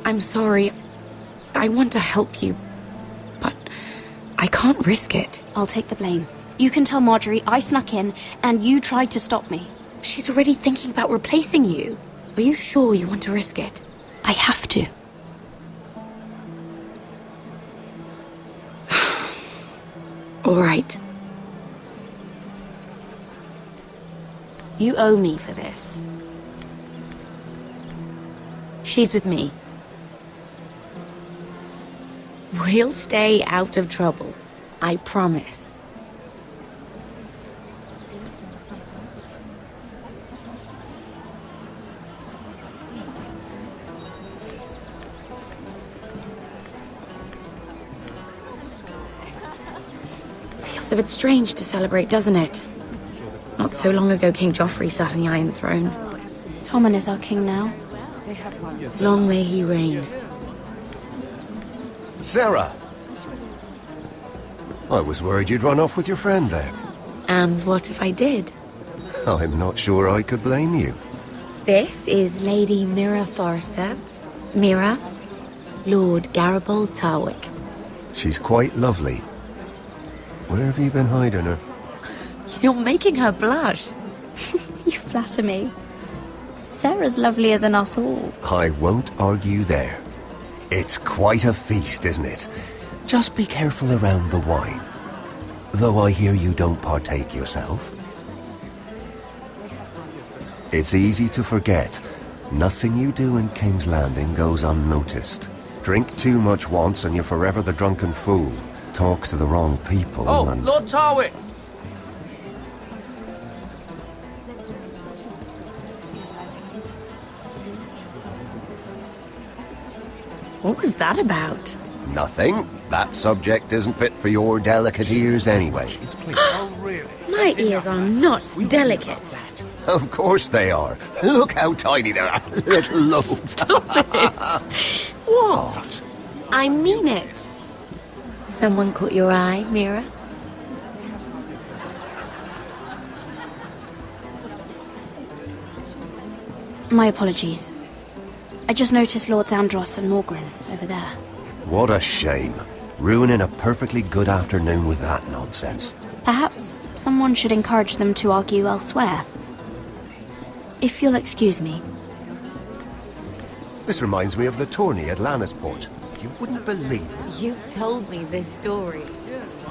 I'm sorry. I want to help you, but I can't risk it. I'll take the blame. You can tell Marjorie I snuck in and you tried to stop me. She's already thinking about replacing you. Are you sure you want to risk it? I have to. All right. You owe me for this. She's with me. We'll stay out of trouble. I promise. Feels a bit strange to celebrate, doesn't it? Not so long ago, King Joffrey sat on the Iron Throne. Tommen is our king now. Long may he reign. Sarah! I was worried you'd run off with your friend there. And what if I did? I'm not sure I could blame you. This is Lady Mira Forrester. Mira, Lord Garibald Tarwick. She's quite lovely. Where have you been hiding her? You're making her blush. You flatter me. Sarah's lovelier than us all. I won't argue there. It's quite a feast, isn't it? Just be careful around the wine. Though I hear you don't partake yourself. It's easy to forget. Nothing you do in King's Landing goes unnoticed. Drink too much once and you're forever the drunken fool. Talk to the wrong people and... Lord Tarwick! What was that about? Nothing. That subject isn't fit for your delicate ears anyway. My ears are not delicate. Of course they are. Look how tiny they are. Little lobes. Stop it! What? I mean it. Someone caught your eye, Mira? My apologies. I just noticed Lords Andros and Morgren over there. What a shame. Ruining a perfectly good afternoon with that nonsense. Perhaps someone should encourage them to argue elsewhere. If you'll excuse me. This reminds me of the tourney at Lannisport. You wouldn't believe it. You told me this story.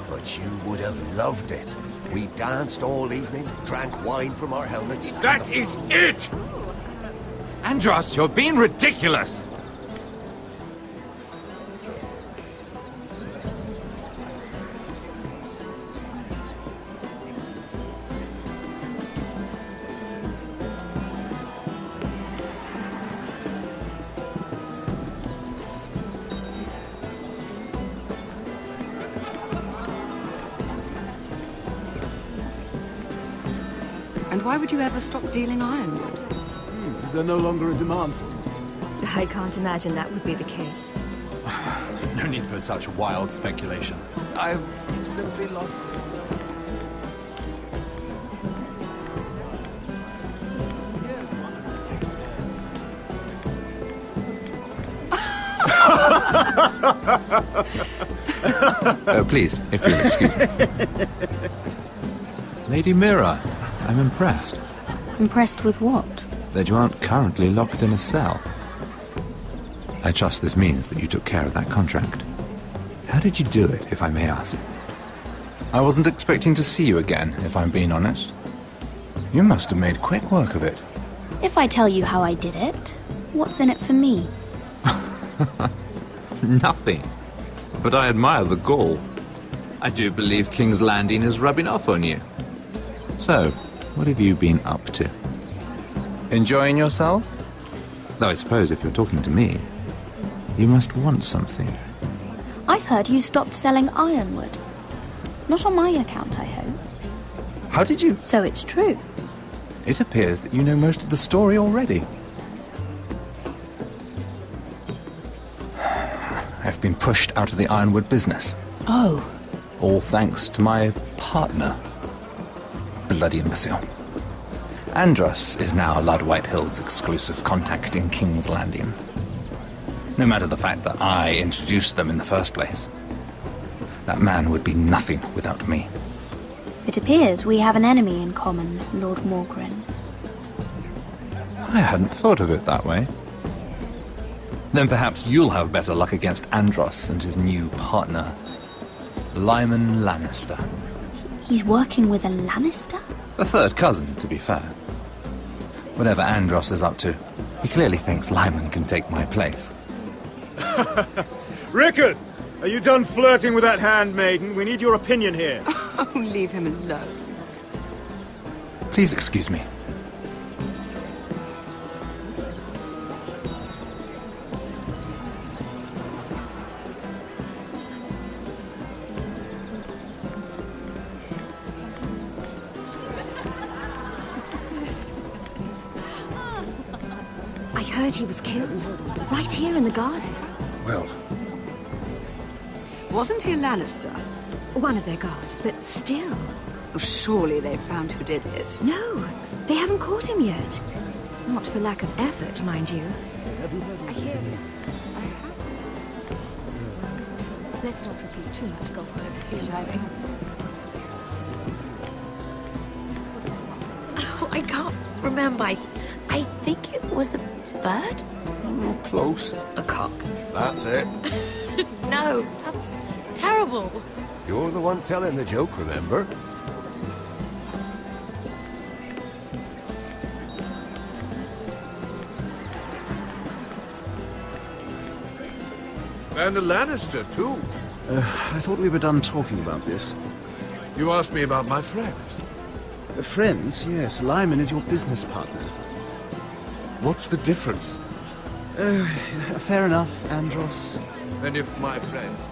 But you would have loved it. We danced all evening, drank wine from our helmets. That is it! Andros, you're being ridiculous! And why would you ever stop dealing ironwood? Is there no longer a demand for it? I can't imagine that would be the case. No need for such wild speculation. I've simply lost it. Oh, please, if you'll excuse me. Lady Mira, I'm impressed. Impressed with what? That you aren't currently locked in a cell. I trust this means that you took care of that contract. How did you do it, if I may ask? I wasn't expecting to see you again, if I'm being honest. You must have made quick work of it. If I tell you how I did it, what's in it for me? Nothing. But I admire the gall. I do believe King's Landing is rubbing off on you. So, what have you been up to? Enjoying yourself? Though I suppose if you're talking to me, you must want something. I've heard you stopped selling ironwood. Not on my account, I hope. How did you? So it's true. It appears that you know most of the story already. I've been pushed out of the ironwood business. Oh. All thanks to my partner. Bloody imbecile. Andros is now Lord Whitehill's exclusive contact in King's Landing. No matter the fact that I introduced them in the first place. That man would be nothing without me. It appears we have an enemy in common, Lord Morgren. I hadn't thought of it that way. Then perhaps you'll have better luck against Andros and his new partner, Lyman Lannister. He's working with a Lannister? A third cousin, to be fair. Whatever Andros is up to, he clearly thinks Lyman can take my place. Rickard! Are you done flirting with that handmaiden? We need your opinion here. Oh, leave him alone. Please excuse me. I heard he was killed. Right here in the garden. Well... Wasn't he a Lannister? One of their guard, but still. Oh, surely they found who did it. No, they haven't caught him yet. Not for lack of effort, mind you. I hear it. Let's not repeat too much gossip. Oh, I can't remember. I think it was a bird? Oh, close. A cock. That's it. No, that's terrible. You're the one telling the joke, remember? And a Lannister, too. I thought we were done talking about this. You asked me about my friends. Friends, yes. Lyman is your business partner. What's the difference? Fair enough, Andros. And if my friends...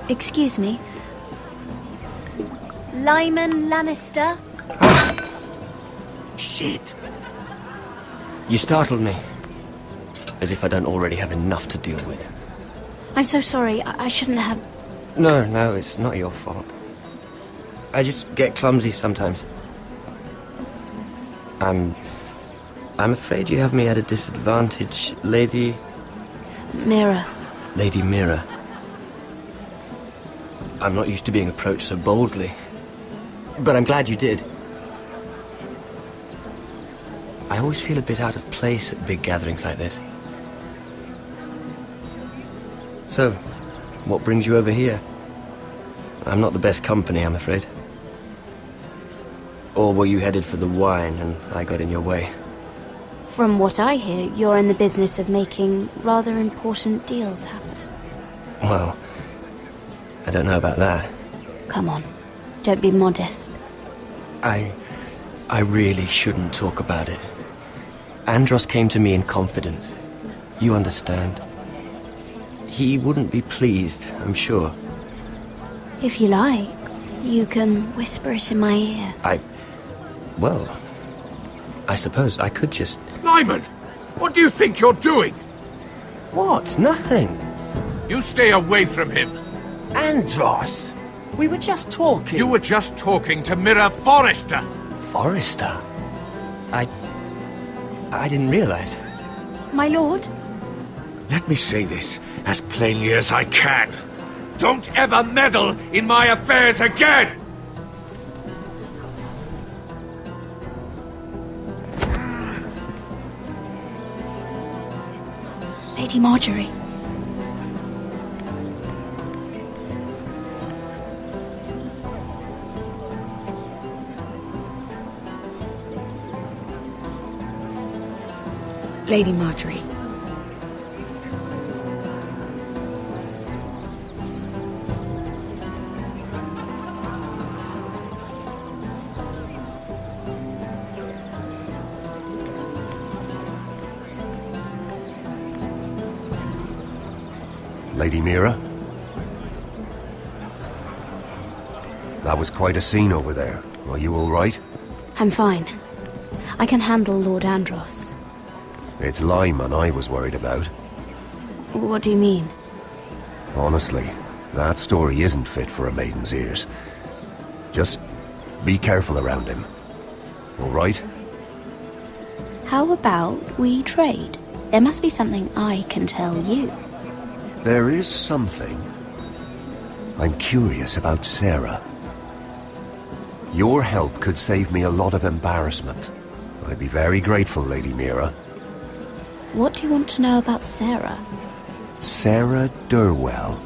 Excuse me. Lyman Lannister? Shit! You startled me. As if I don't already have enough to deal with. I'm so sorry. I shouldn't have... No, it's not your fault. I just get clumsy sometimes. I'm afraid you have me at a disadvantage, Lady... Mira. Lady Mira. I'm not used to being approached so boldly. But I'm glad you did. I always feel a bit out of place at big gatherings like this. So, what brings you over here? I'm not the best company, I'm afraid. Or were you headed for the wine and I got in your way? From what I hear, you're in the business of making rather important deals happen. Well, I don't know about that. Come on, don't be modest. I I really shouldn't talk about it. Andros came to me in confidence. You understand. He wouldn't be pleased, I'm sure. If you like, you can whisper it in my ear. Well, I suppose I could just... Lyman! What do you think you're doing? What? Nothing. You stay away from him. Andros! We were just talking. You were just talking to Mira Forrester. Forrester? I didn't realize. My lord? Let me say this as plainly as I can. Don't ever meddle in my affairs again! Lady Marjorie. Lady Marjorie. Lady Mira? That was quite a scene over there. Are you all right? I'm fine. I can handle Lord Andros. It's Lyman I was worried about. What do you mean? Honestly, that story isn't fit for a maiden's ears. Just be careful around him. All right? How about we trade? There must be something I can tell you. There is something. I'm curious about Sarah. Your help could save me a lot of embarrassment. I'd be very grateful, Lady Mira. What do you want to know about Sarah? Sarah Durwell.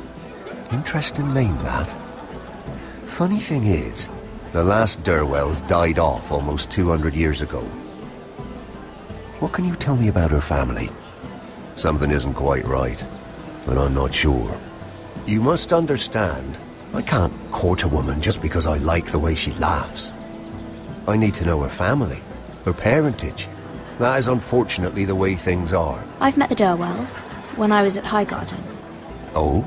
Interesting name, that. Funny thing is, the last Durwells died off almost 200 years ago. What can you tell me about her family? Something isn't quite right, but I'm not sure. You must understand, I can't court a woman just because I like the way she laughs. I need to know her family, her parentage. That is unfortunately the way things are. I've met the Durwells when I was at Highgarden. Oh?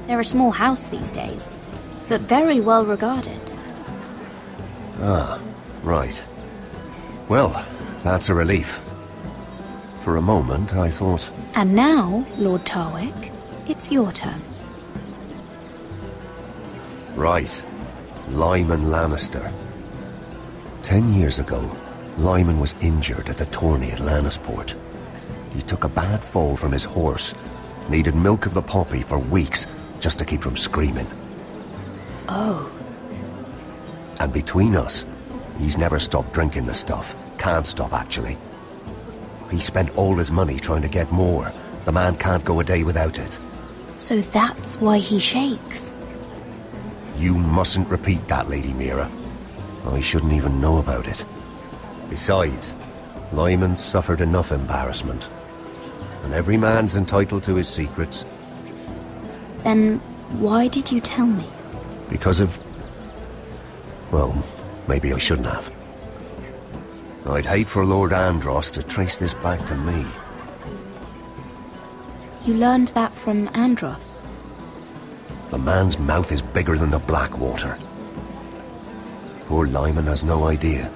They're a small house these days, but very well regarded. Ah, right. Well, that's a relief. For a moment, I thought... And now, Lord Tarwick, it's your turn. Right. Lyman Lannister. 10 years ago, Lyman was injured at the tourney at Lannisport. He took a bad fall from his horse, needed milk of the poppy for weeks just to keep from screaming. Oh. And between us, he's never stopped drinking the stuff. Can't stop, actually. He spent all his money trying to get more. The man can't go a day without it. So that's why he shakes. You mustn't repeat that, Lady Mira. I shouldn't even know about it. Besides, Lyman suffered enough embarrassment. And every man's entitled to his secrets. Then why did you tell me? Because of... Well, maybe I shouldn't have. I'd hate for Lord Andros to trace this back to me. You learned that from Andros? The man's mouth is bigger than the Blackwater. Poor Lyman has no idea.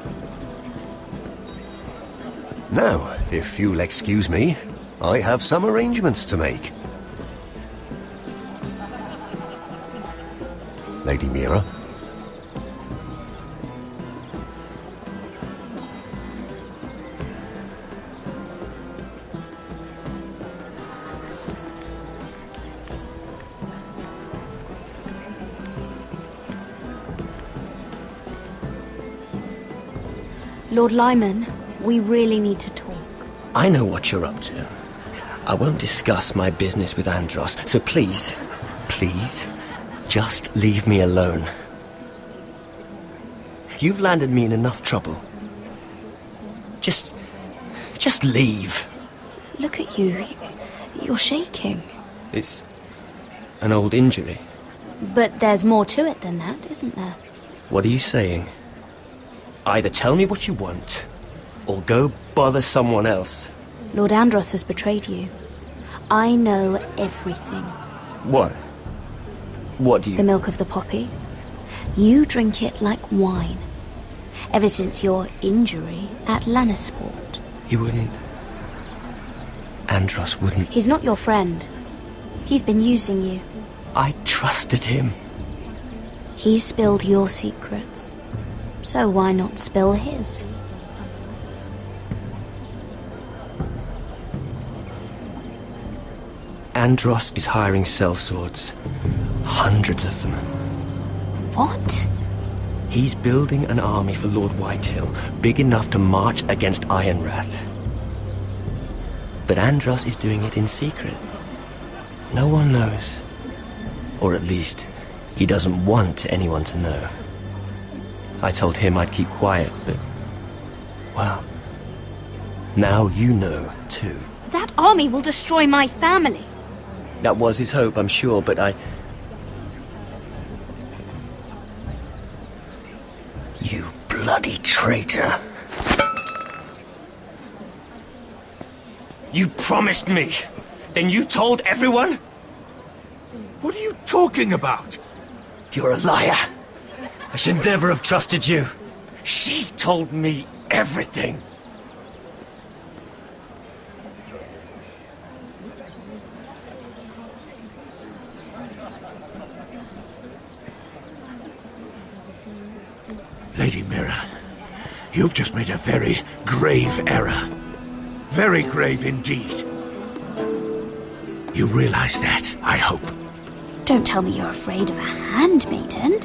Now, if you'll excuse me, I have some arrangements to make. Lady Mira? Lord Lyman, we really need to talk. I know what you're up to. I won't discuss my business with Andros, so please, just leave me alone. You've landed me in enough trouble. Just leave. Look at you. You're shaking. It's an old injury. But there's more to it than that, isn't there? What are you saying? Either tell me what you want, or go bother someone else. Lord Andros has betrayed you. I know everything. What? What do you... The milk of the poppy. You drink it like wine. Ever since your injury at Lannisport. He wouldn't... Andros wouldn't... He's not your friend. He's been using you. I trusted him. He spilled your secrets. So why not spill his? Andros is hiring sellswords. Hundreds of them. What? He's building an army for Lord Whitehill, big enough to march against Ironrath. But Andros is doing it in secret. No one knows. Or at least, he doesn't want anyone to know. I told him I'd keep quiet, but... well... now you know, too. That army will destroy my family. That was his hope, I'm sure, but I... You bloody traitor. You promised me! Then you told everyone? What are you talking about? You're a liar. I should never have trusted you. She told me everything. Lady Mira, you've just made a very grave error. Very grave indeed. You realize that, I hope. Don't tell me you're afraid of a handmaiden.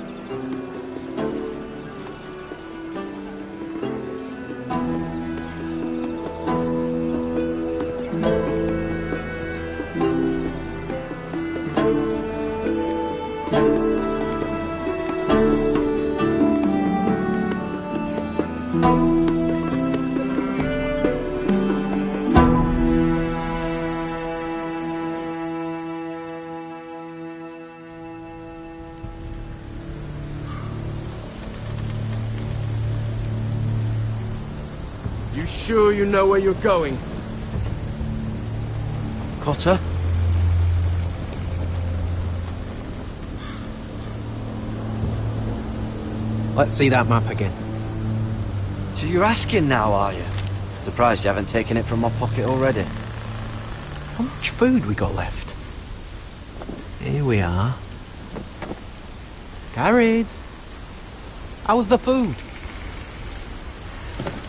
You sure you know where you're going? Cotter? Let's see that map again. So you're asking now, are you? Surprised you haven't taken it from my pocket already. How much food we got left? Here we are. Carried. How's the food?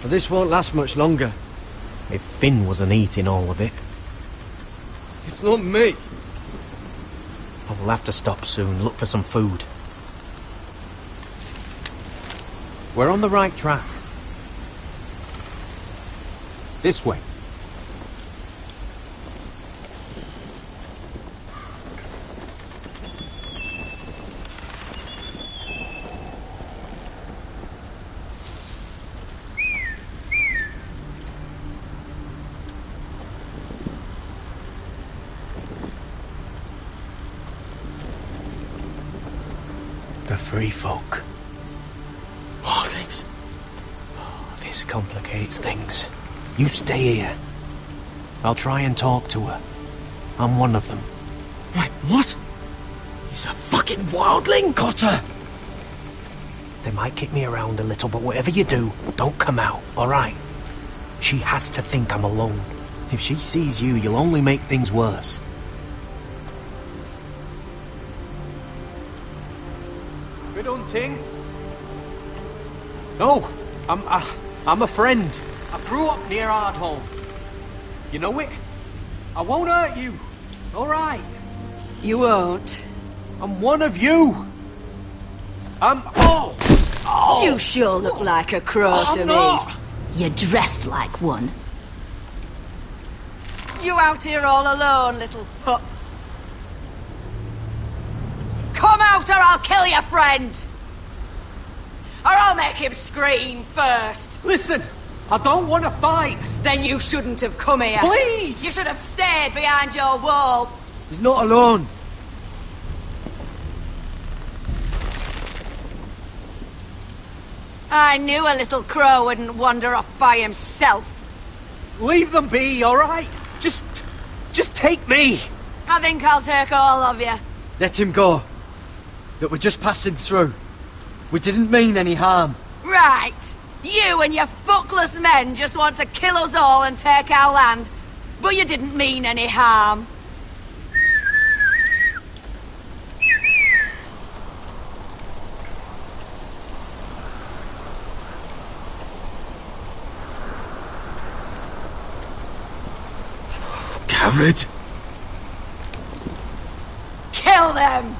Well, this won't last much longer. If Finn wasn't eating all of it. It's not me. I will have to stop soon, look for some food. We're on the right track. This way. The free folk. Oh, this complicates things. You stay here. I'll try and talk to her. I'm one of them. Wait, what? He's a fucking wildling, Cotter! They might kick me around a little, but whatever you do, don't come out, alright? She has to think I'm alone. If she sees you, you'll only make things worse. Good hunting. No, I'm a friend. I grew up near Ardhorn. You know it? I won't hurt you. All right. You won't. I'm one of you. Oh! You sure look like a crow to not. me. You're dressed like one. You out here all alone, little pup? Come out or I'll kill your friend! Or I'll make him scream first! Listen, I don't want to fight! Then you shouldn't have come here! Please! You should have stayed behind your wall! He's not alone. I knew a little crow wouldn't wander off by himself. Leave them be, all right? Just take me. I think I'll take all of you. Let him go. That we're just passing through. We didn't mean any harm. Right. You and your fuckless men just want to kill us all and take our land. But you didn't mean any harm. Gared? Kill them!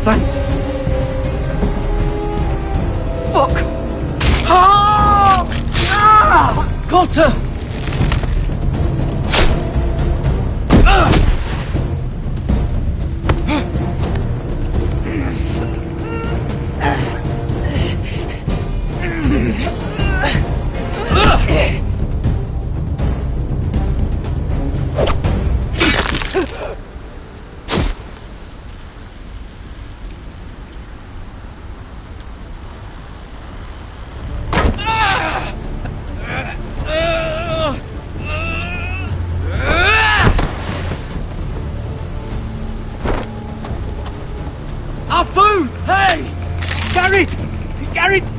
Thanks. Fuck! Ah! Ah! Got her!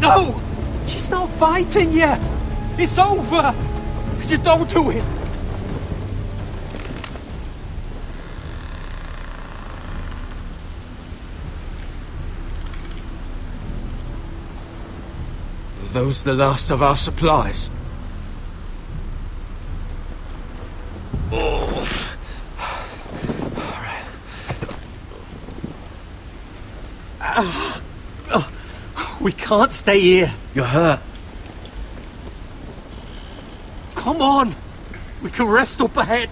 No! She's not fighting yet! It's over! Just don't do it! Are those the last of our supplies? We can't stay here. You're hurt. Come on! We can rest up ahead.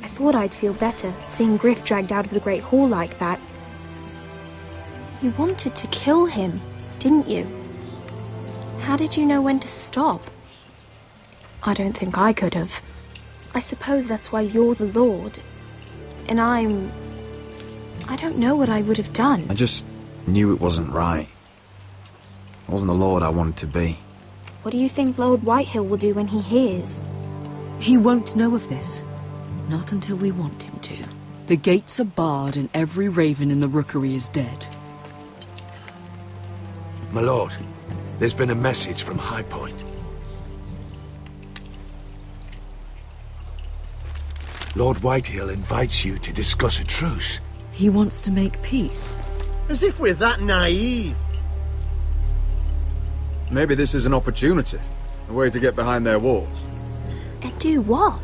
I thought I'd feel better, seeing Griff dragged out of the Great Hall like that. You wanted to kill him, didn't you? How did you know when to stop? I don't think I could have. I suppose that's why you're the Lord. And I don't know what I would have done. I just knew it wasn't right. I wasn't the Lord I wanted to be. What do you think Lord Whitehill will do when he hears? He won't know of this. Not until we want him to. The gates are barred and every raven in the rookery is dead. My lord, there's been a message from High Point. Lord Whitehill invites you to discuss a truce. He wants to make peace. As if we're that naive. Maybe this is an opportunity. A way to get behind their walls. And do what?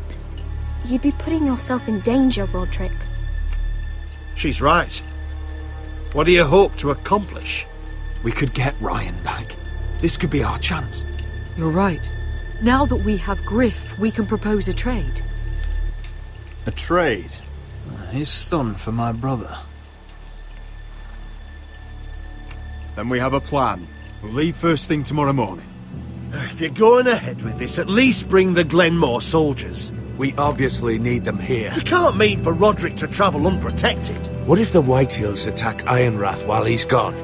You'd be putting yourself in danger, Roderick. She's right. What do you hope to accomplish? We could get Ryan back. This could be our chance. You're right. Now that we have Griff, we can propose a trade. A trade? His son for my brother. Then we have a plan. We'll leave first thing tomorrow morning. If you're going ahead with this, at least bring the Glenmore soldiers. We obviously need them here. You can't mean for Roderick to travel unprotected. What if the Whitehills attack Ironrath while he's gone?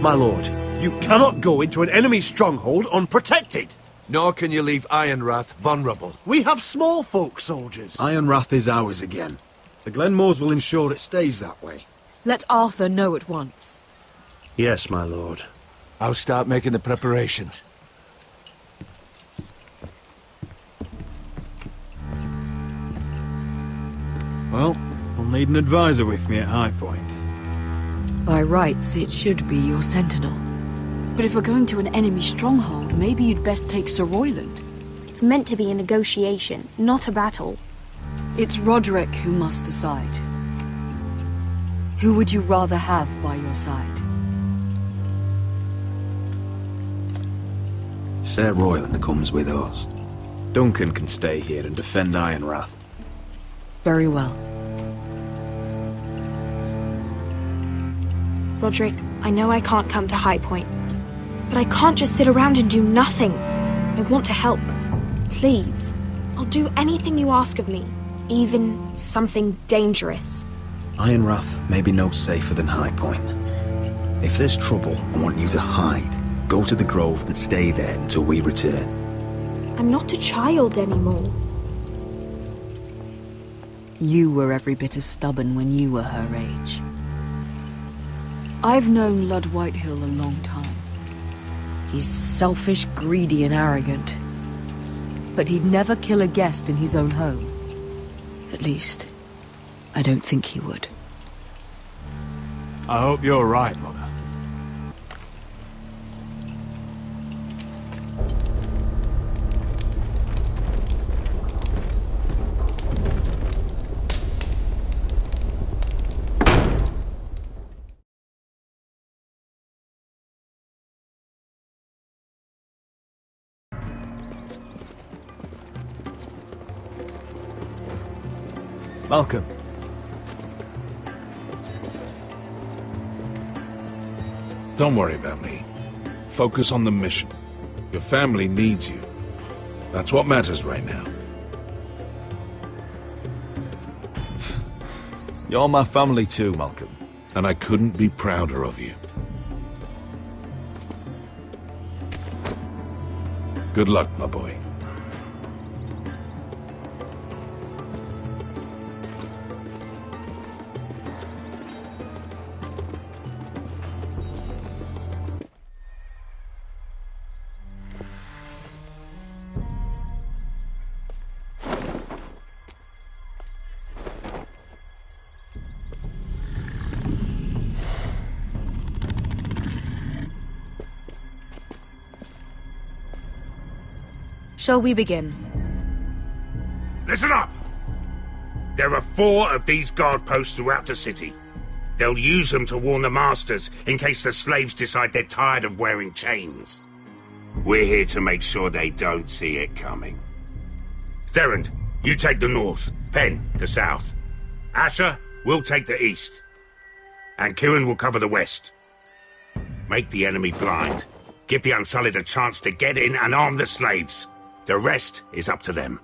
My lord, you cannot go into an enemy stronghold unprotected. Nor can you leave Ironrath vulnerable. We have small folk soldiers. Ironrath is ours again. The Glenmores will ensure it stays that way. Let Arthur know at once. Yes, my lord. I'll start making the preparations. Well, I'll need an advisor with me at High Point. By rights, it should be your sentinel. But if we're going to an enemy stronghold, maybe you'd best take Sir Royland. It's meant to be a negotiation, not a battle. It's Roderick who must decide. Who would you rather have by your side? Sir Royland comes with us. Duncan can stay here and defend Ironrath. Very well. Roderick, I know I can't come to High Point, but I can't just sit around and do nothing. I want to help. Please. I'll do anything you ask of me, even something dangerous. Ironrath may be no safer than High Point. If there's trouble, I want you to hide. Go to the Grove and stay there until we return. I'm not a child anymore. You were every bit as stubborn when you were her age. I've known Lud Whitehill a long time. He's selfish, greedy, and arrogant. But he'd never kill a guest in his own home. At least, I don't think he would. I hope you're right, Mother. Malcolm. Don't worry about me. Focus on the mission. Your family needs you. That's what matters right now. You're my family too, Malcolm. And I couldn't be prouder of you. Good luck, my boy. Shall we begin? Listen up! There are 4 of these guard posts throughout the city. They'll use them to warn the masters in case the slaves decide they're tired of wearing chains. We're here to make sure they don't see it coming. Therend, you take the north. Penn, the south. Asher, we'll take the east. And Kieran will cover the west. Make the enemy blind. Give the Unsullied a chance to get in and arm the slaves. The rest is up to them.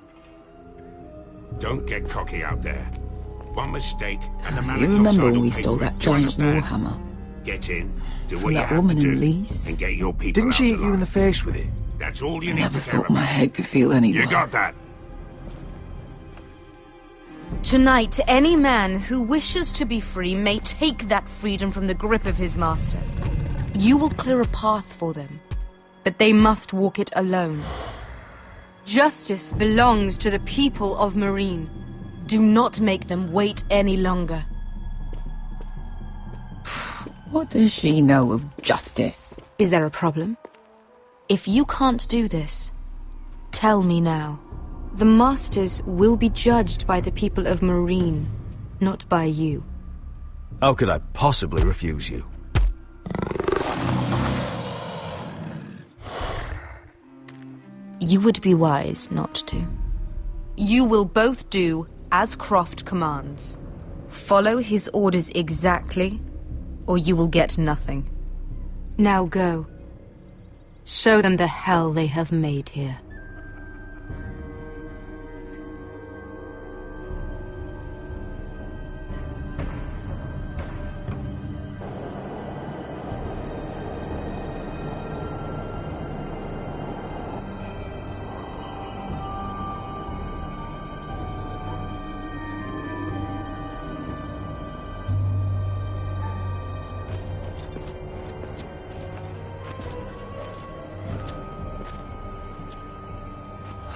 Don't get cocky out there. One mistake and the man You at your remember side when will we pay stole for it. that Do you giant understand? warhammer? Get in, do From what you that have to woman in do, Lees? and get your people Didn't out she hit you in alive. the face with it? That's all you I need never to care thought my about. head could feel any You worse. got that? Tonight, any man who wishes to be free may take that freedom from the grip of his master. You will clear a path for them, but they must walk it alone. Justice belongs to the people of Meereen. Do not make them wait any longer. What does she know of justice? Is there a problem? If you can't do this, tell me now. The Masters will be judged by the people of Meereen, not by you. How could I possibly refuse you? You would be wise not to. You will both do as Croft commands. Follow his orders exactly, or you will get nothing. Now go. Show them the hell they have made here.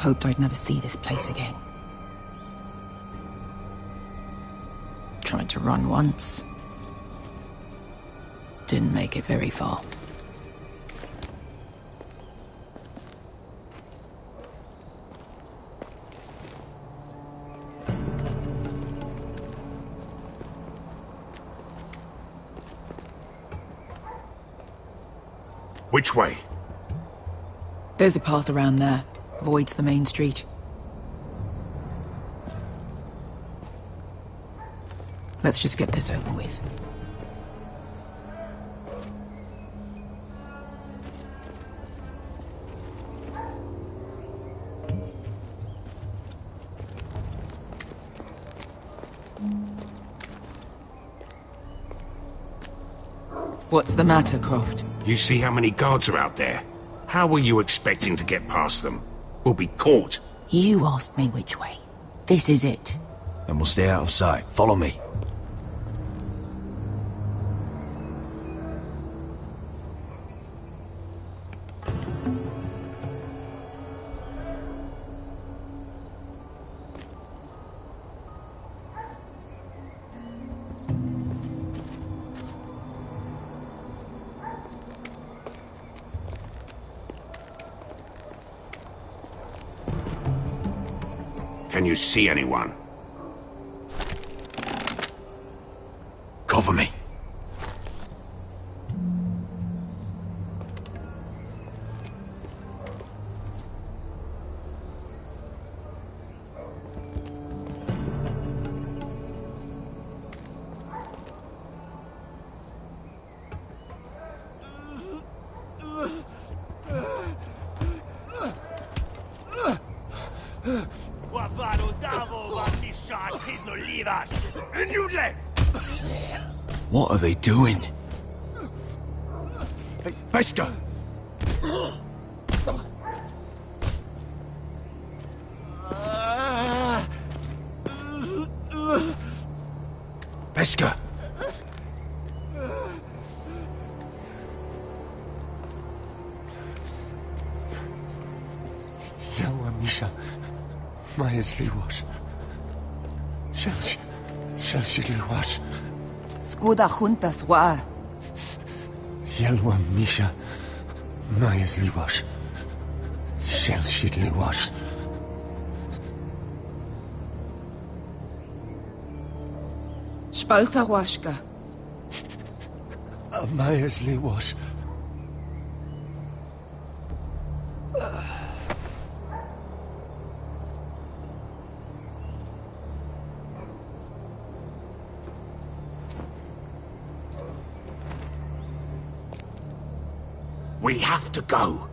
hoped I'd never see this place again. Tried to run once. Didn't make it very far. Which way? There's a path around there. Avoids the main street. Let's just get this over with. What's the matter, Croft? You see how many guards are out there? How were you expecting to get past them? We'll be caught. You asked me which way. This is it. And we'll stay out of sight. Follow me. Can you see anyone? Cover me. What are they doing? Hey, Beskha! Beskha! Yelwa Misha, Maya's Liwash. Shelshi Liwash. Skuda juntas wa. Yelwa Misha, Maya's Liwash. Shelshi Liwash. Spalsa washka. Maya's Liwash. We have to go.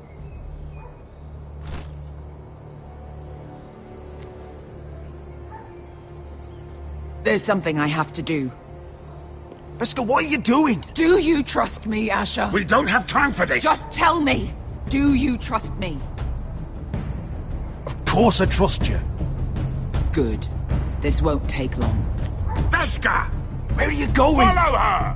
There's something I have to do. Beskha, what are you doing? Do you trust me, Asher? We don't have time for this. Just tell me. Do you trust me? Of course I trust you. Good. This won't take long. Beskha! Where are you going? Follow her!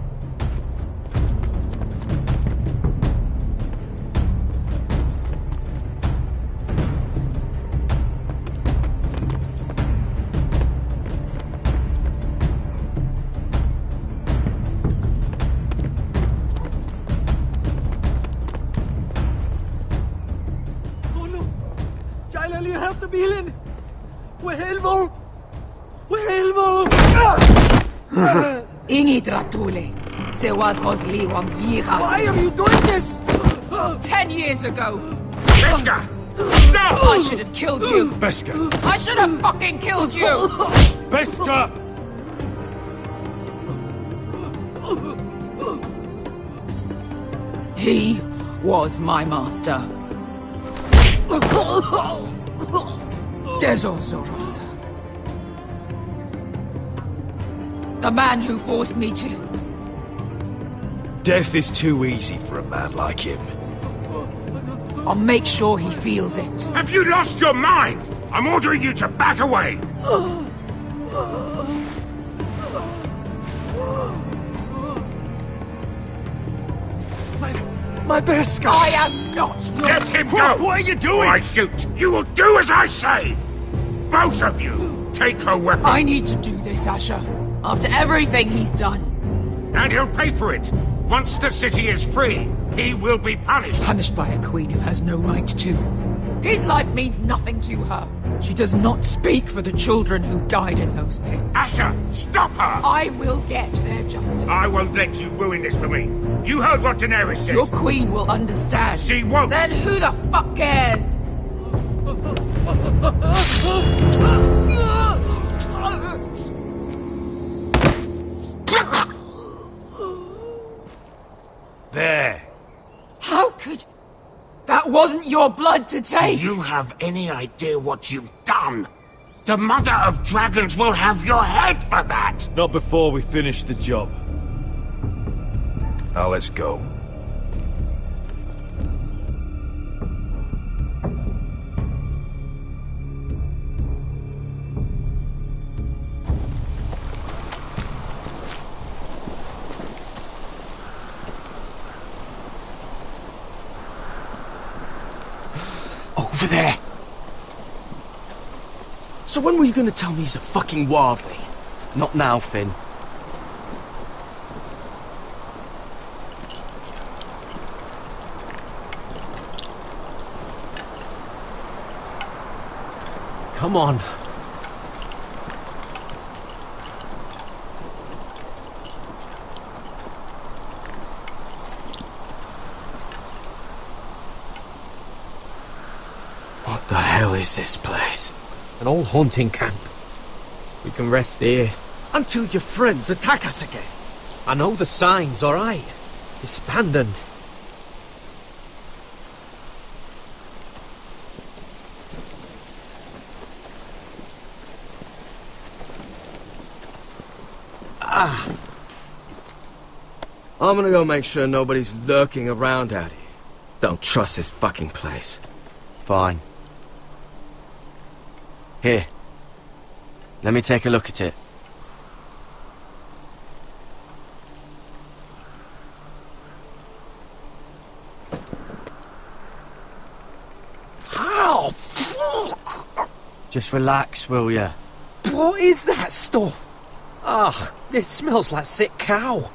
Ingi Dratule. Se was Rosli Wam Yiras. Why are you doing this? 10 years ago. Beskha! Stop! I should have killed you. Beskha! I should have fucking killed you. Beskha! He was my master. Dezo Zoroza. The man who forced me to... Death is too easy for a man like him. I'll make sure he feels it. Have you lost your mind? I'm ordering you to back away. my Beskar! I am not your... Let him go! What are you doing? Or I shoot! You will do as I say! Both of you! Take her weapon! I need to do this, Asher. After everything he's done. And he'll pay for it! Once the city is free, he will be punished! Punished by a queen who has no right to. His life means nothing to her. She does not speak for the children who died in those pits. Asher, stop her! I will get their justice. I won't let you ruin this for me. You heard what Daenerys said. Your queen will understand. She won't. Then who the fuck cares? There. How could... That wasn't your blood to take! Do you have any idea what you've done? The Mother of Dragons will have your head for that! Not before we finish the job. Now let's go. Over there! So when were you gonna tell me he's a fucking wildling? Not now, Finn. Come on. What the hell is this place? An old hunting camp. We can rest here. Until your friends attack us again. I know the signs, alright? It's abandoned. I'm gonna go make sure nobody's lurking around out here. Don't trust this fucking place. Fine. Here. Let me take a look at it. How? Fuck! Just relax, will ya? What is that stuff? Ah, it smells like sick cow.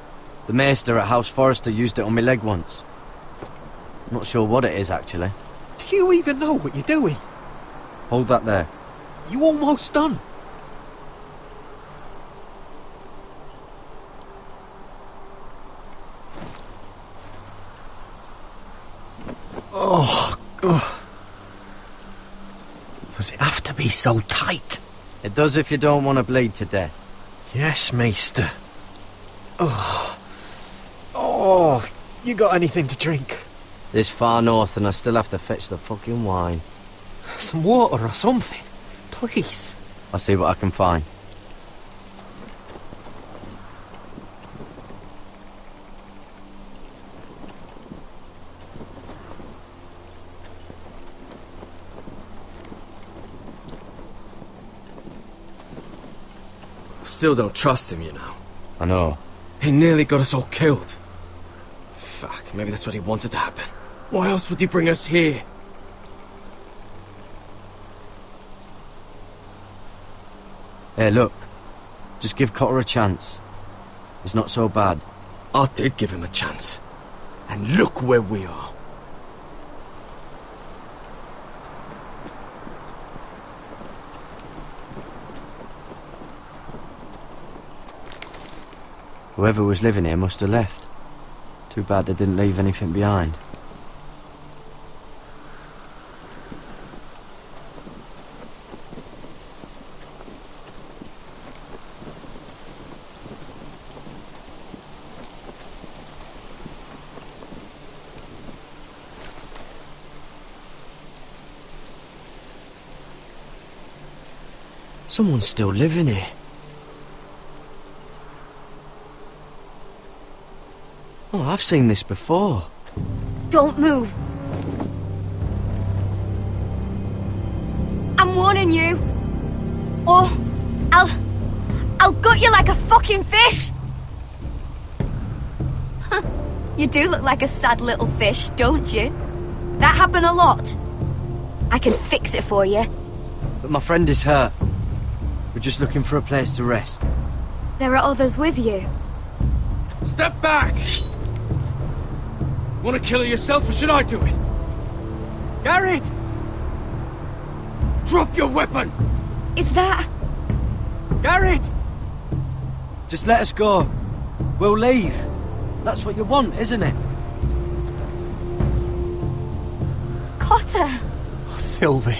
The maester at House Forrester used it on my leg once. Not sure what it is, actually. Do you even know what you're doing? Hold that there. You almost done. Oh, God. Does it have to be so tight? It does if you don't want to bleed to death. Yes, Maester. Oh. Oh, you got anything to drink? This far north and I still have to fetch the fucking wine. Some water or something, please. I'll see what I can find. Still don't trust him, you know. I know. He nearly got us all killed. Fuck, maybe that's what he wanted to happen. Why else would he bring us here? Hey, look. Just give Cotter a chance. He's not so bad. I did give him a chance. And look where we are. Whoever was living here must have left. Too bad they didn't leave anything behind. Someone's still living here. Oh, I've seen this before. Don't move. I'm warning you. Or I'll gut you like a fucking fish. You do look like a sad little fish, don't you? That happen a lot. I can fix it for you. But my friend is hurt. We're just looking for a place to rest. There are others with you. Step back! Want to kill her yourself, or should I do it? Garrett! Drop your weapon! Is that... Garrett! Just let us go. We'll leave. That's what you want, isn't it? Cotter! Oh, Sylvie.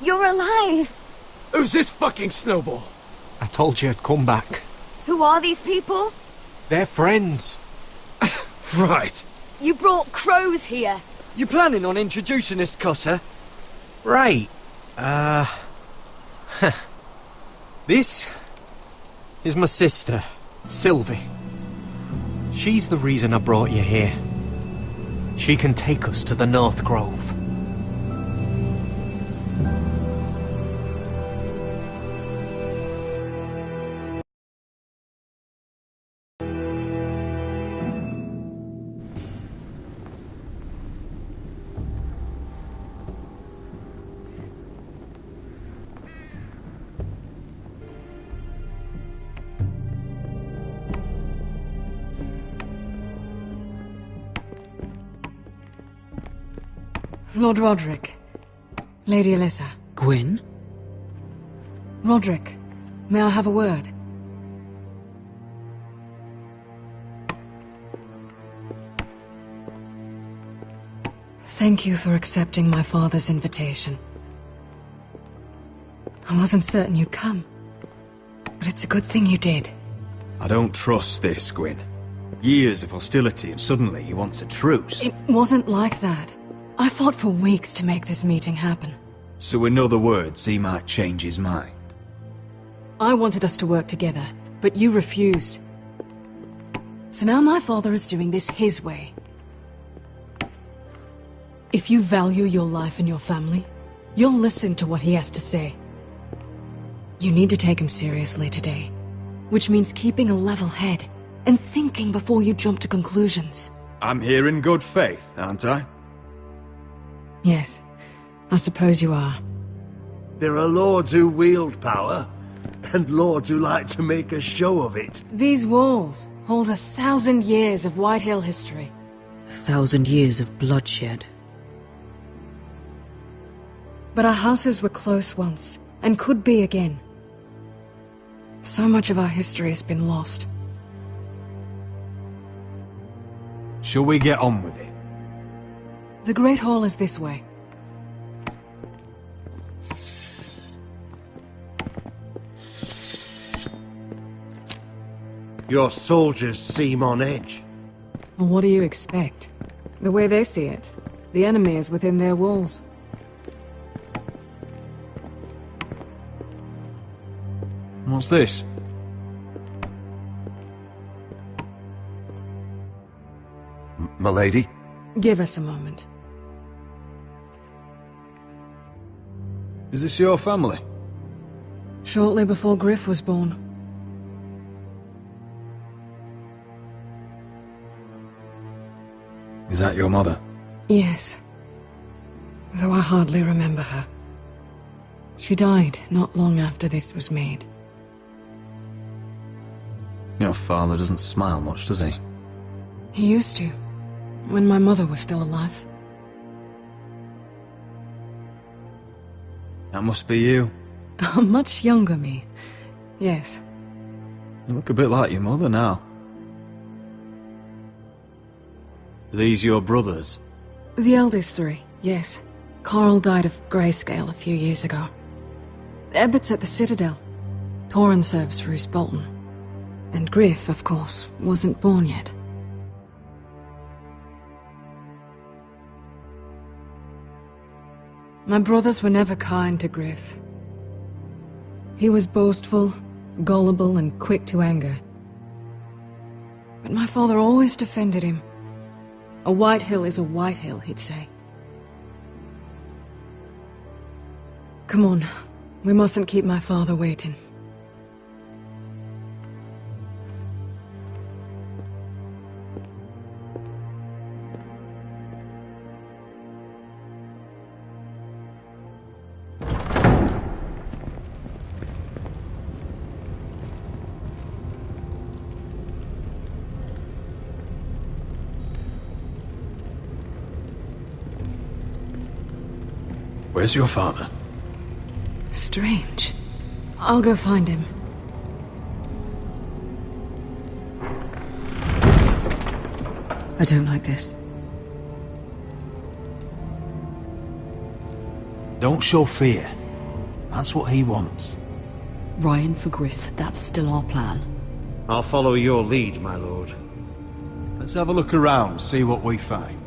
You're alive! Who's this fucking snowball? I told you I'd come back. Who are these people? They're friends. Right. You brought crows here. You planning on introducing us, Cotter? Right. This is my sister, Sylvie. She's the reason I brought you here. She can take us to the North Grove. Lord Roderick. Lady Alyssa. Gwyn? Roderick, may I have a word? Thank you for accepting my father's invitation. I wasn't certain you'd come, but it's a good thing you did. I don't trust this, Gwyn. Years of hostility and suddenly he wants a truce. It wasn't like that. I fought for weeks to make this meeting happen. So in other words, he might change his mind. I wanted us to work together, but you refused. So now my father is doing this his way. If you value your life and your family, you'll listen to what he has to say. You need to take him seriously today, which means keeping a level head and thinking before you jump to conclusions. I'm here in good faith, aren't I? Yes, I suppose you are. There are lords who wield power, and lords who like to make a show of it. These walls hold 1,000 years of White Hill history. 1,000 years of bloodshed. But our houses were close once, and could be again. So much of our history has been lost. Shall we get on with it? The Great Hall is this way. Your soldiers seem on edge. Well, what do you expect? The way they see it, the enemy is within their walls. What's this? Milady? Give us a moment. Is this your family? Shortly before Griff was born. Is that your mother? Yes. Though I hardly remember her. She died not long after this was made. Your father doesn't smile much, does he? He used to, when my mother was still alive. That must be you. A much younger me. Yes. You look a bit like your mother now. Are these your brothers? The eldest three, yes. Carl died of grayscale a few years ago. Ebbett's at the Citadel. Torrin serves Roose Bolton. And Griff, of course, wasn't born yet. My brothers were never kind to Griff. He was boastful, gullible, and quick to anger. But my father always defended him. A White Hill is a White Hill, he'd say. Come on, we mustn't keep my father waiting. Where's your father? Strange. I'll go find him. I don't like this. Don't show fear. That's what he wants. Ryan for Griff, that's still our plan. I'll follow your lead, my lord. Let's have a look around, see what we find.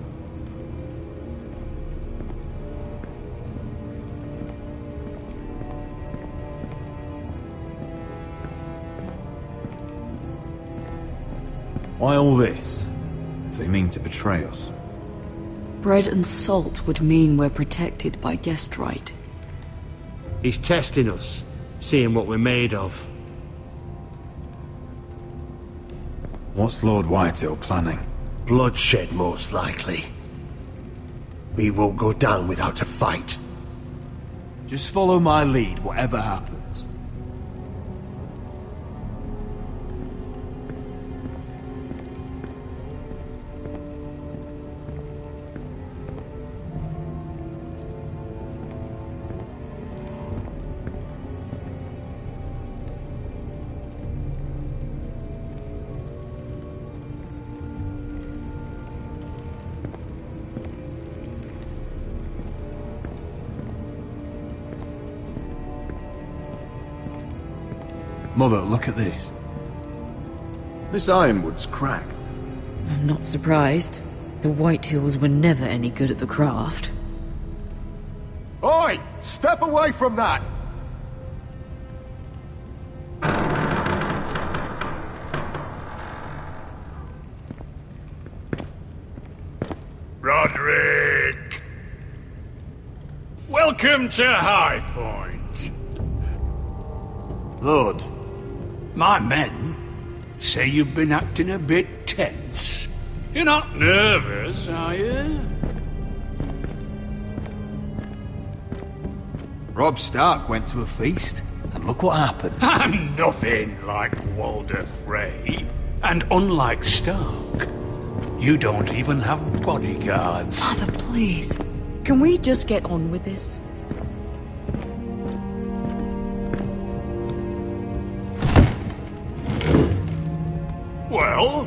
Why all this? If they mean to betray us. Bread and salt would mean we're protected by guest right. He's testing us, seeing what we're made of. What's Lord Whitehill planning? Bloodshed, most likely. We won't go down without a fight. Just follow my lead, whatever happens. Mother, look at this. This ironwood's cracked. I'm not surprised. The Whitehills were never any good at the craft. Oi! Step away from that! Roderick! Welcome to High Point. Lord, my men say you've been acting a bit tense. You're not nervous, are you? Robb Stark went to a feast, and look what happened. I'm nothing like Walder Frey. And unlike Stark, you don't even have bodyguards. Father, please. Can we just get on with this? Well?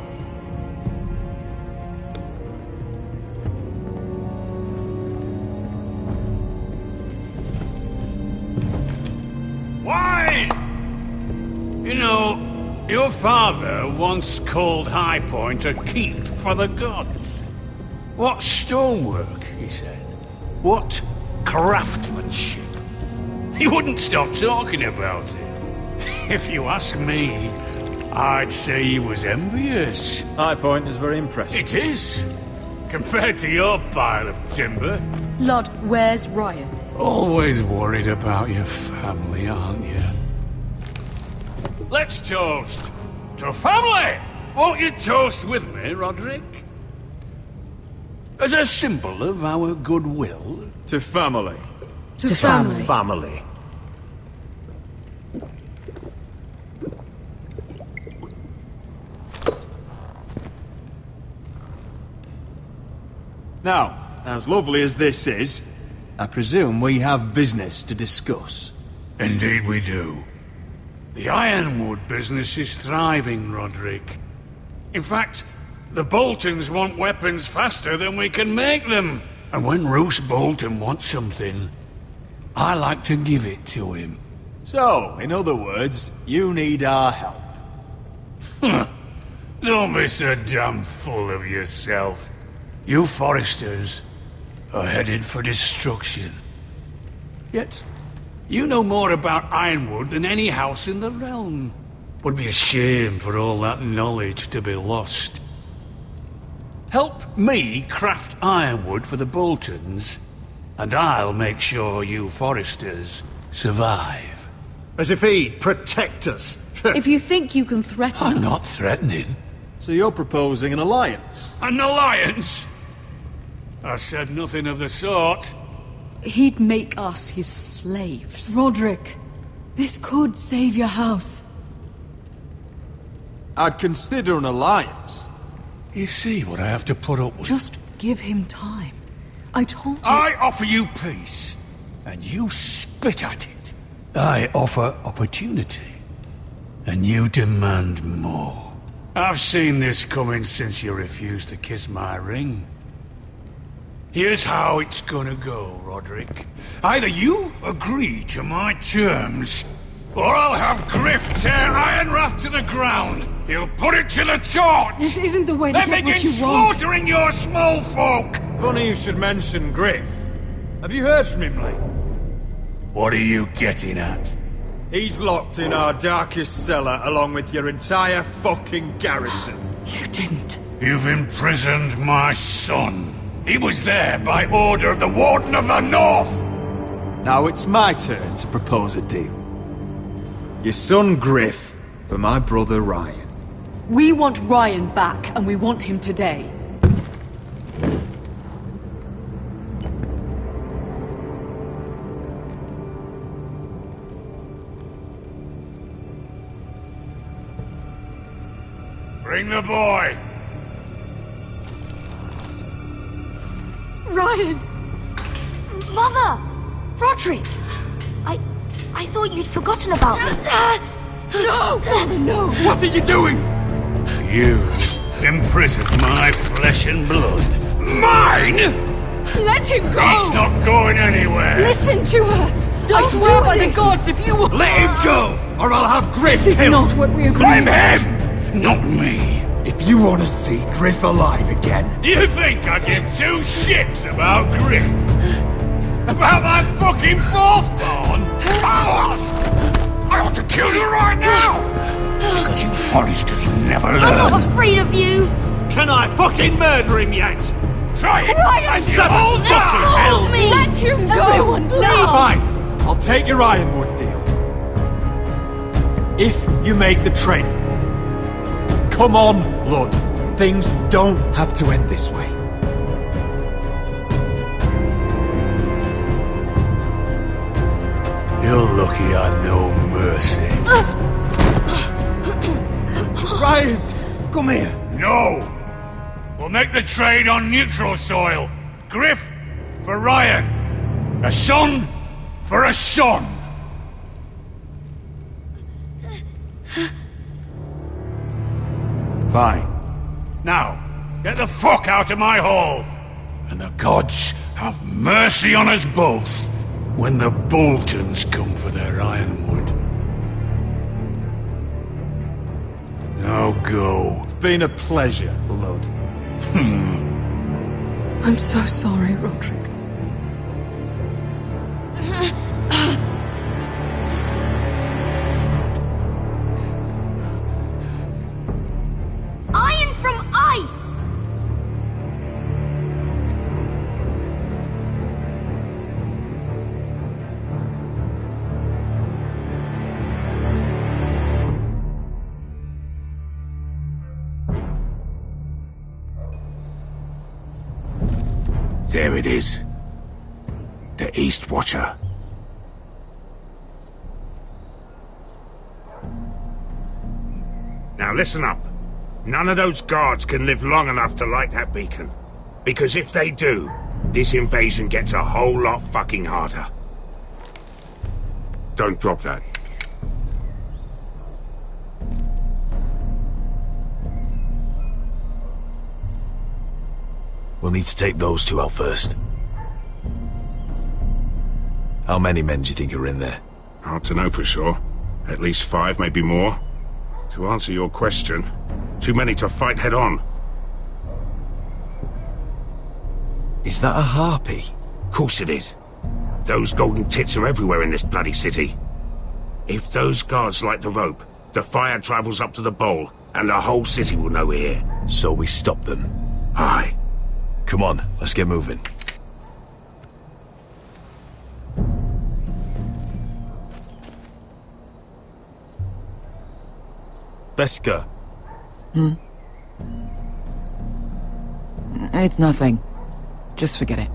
Why? You know, your father once called High Point a keep for the gods. What stonework, he said. What craftsmanship. He wouldn't stop talking about it. If you ask me, I'd say he was envious. High Point is very impressive. It is. Compared to your pile of timber. Lord, where's Ryan? Always worried about your family, aren't you? Let's toast to family! Won't you toast with me, Roderick? As a symbol of our goodwill. To family. To family. Family. Now, as lovely as this is, I presume we have business to discuss. Indeed we do. The Ironwood business is thriving, Roderick. In fact, the Boltons want weapons faster than we can make them. And when Roose Bolton wants something, I like to give it to him. So, in other words, you need our help. Don't be so damn full of yourself. You Forresters are headed for destruction. Yet, you know more about Ironwood than any house in the realm. Would be a shame for all that knowledge to be lost. Help me craft ironwood for the Boltons, and I'll make sure you Forresters survive. As if he'd protect us. If you think you can threaten us... I'm not threatening. So you're proposing an alliance? An alliance? I said nothing of the sort. He'd make us his slaves. Roderick, this could save your house. I'd consider an alliance. You see what I have to put up with? Just give him time. I told you... I offer you peace. and you spit at it. I offer opportunity, and you demand more. I've seen this coming since you refused to kiss my ring. Here's how it's gonna go, Roderick. Either you agree to my terms, or I'll have Griff tear Ironrath to the ground. He'll put it to the torch. This isn't the way to then get what begin you want. slaughtering your small folk. Funny you should mention Griff. Have you heard from him lately? What are you getting at? He's locked in our darkest cellar along with your entire fucking garrison. You didn't. You've imprisoned my son. He was there by order of the Warden of the North. Now it's my turn to propose a deal. Your son Griff for my brother Ryan. We want Ryan back, and we want him today. Bring the boy. Ryan! Mother! Roderick! I thought you'd forgotten about me. No! Father, no! What are you doing? You imprisoned my flesh and blood. Mine? Let him go! He's not going anywhere. Listen to her! Don't I swear by the this. gods, if you... Let him go, or I'll have Griff This is killed. not what we agreed. Blame him, not me. If you want to see Griff alive again... You think I give two shits about Griff? About my fucking fourthborn? I ought to kill you right now! Because you Forresters never learn. I'm not afraid of you! Can I fucking murder him yet? Try it! Ryan, Set all Help me! Let him go! Everyone, please! Fine, I'll take your Ironwood deal. If you make the trade. Come on, Lud. Things don't have to end this way. You're lucky I know mercy. Ryan, come here. No! We'll make the trade on neutral soil. Griff for Ryan. A son for a son. Fine. Now, get the fuck out of my hall. And the gods have mercy on us both when the Boltons come for their ironwood. Now go. It's been a pleasure, Lud. I'm so sorry, Roderick. Iron from ice! There it is. The East Watcher. Now listen up. None of those guards can live long enough to light that beacon. Because if they do, this invasion gets a whole lot fucking harder. Don't drop that. We'll need to take those two out first. How many men do you think are in there? Hard to know for sure. At least 5, maybe more. To answer your question, too many to fight head on. Is that a harpy? Course it is. Those golden tits are everywhere in this bloody city. If those guards light the rope, the fire travels up to the bowl, and the whole city will know we're here. So we stop them. Aye. Come on, let's get moving. Beskha. It's nothing. Just forget it.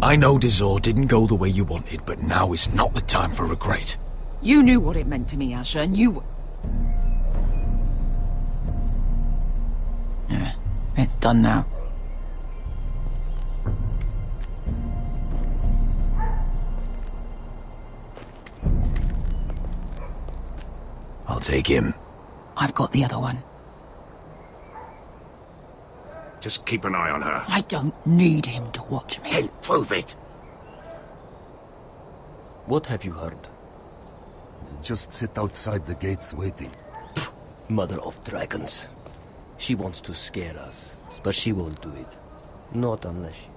I know Dazor didn't go the way you wanted, but now is not the time for regret. You knew what it meant to me, Asher, and you... It's done now. take him. I've got the other one. Just keep an eye on her. I don't need him to watch me. Then prove it. What have you heard? Just sit outside the gates waiting. Mother of dragons. She wants to scare us, but she won't do it. Not unless she...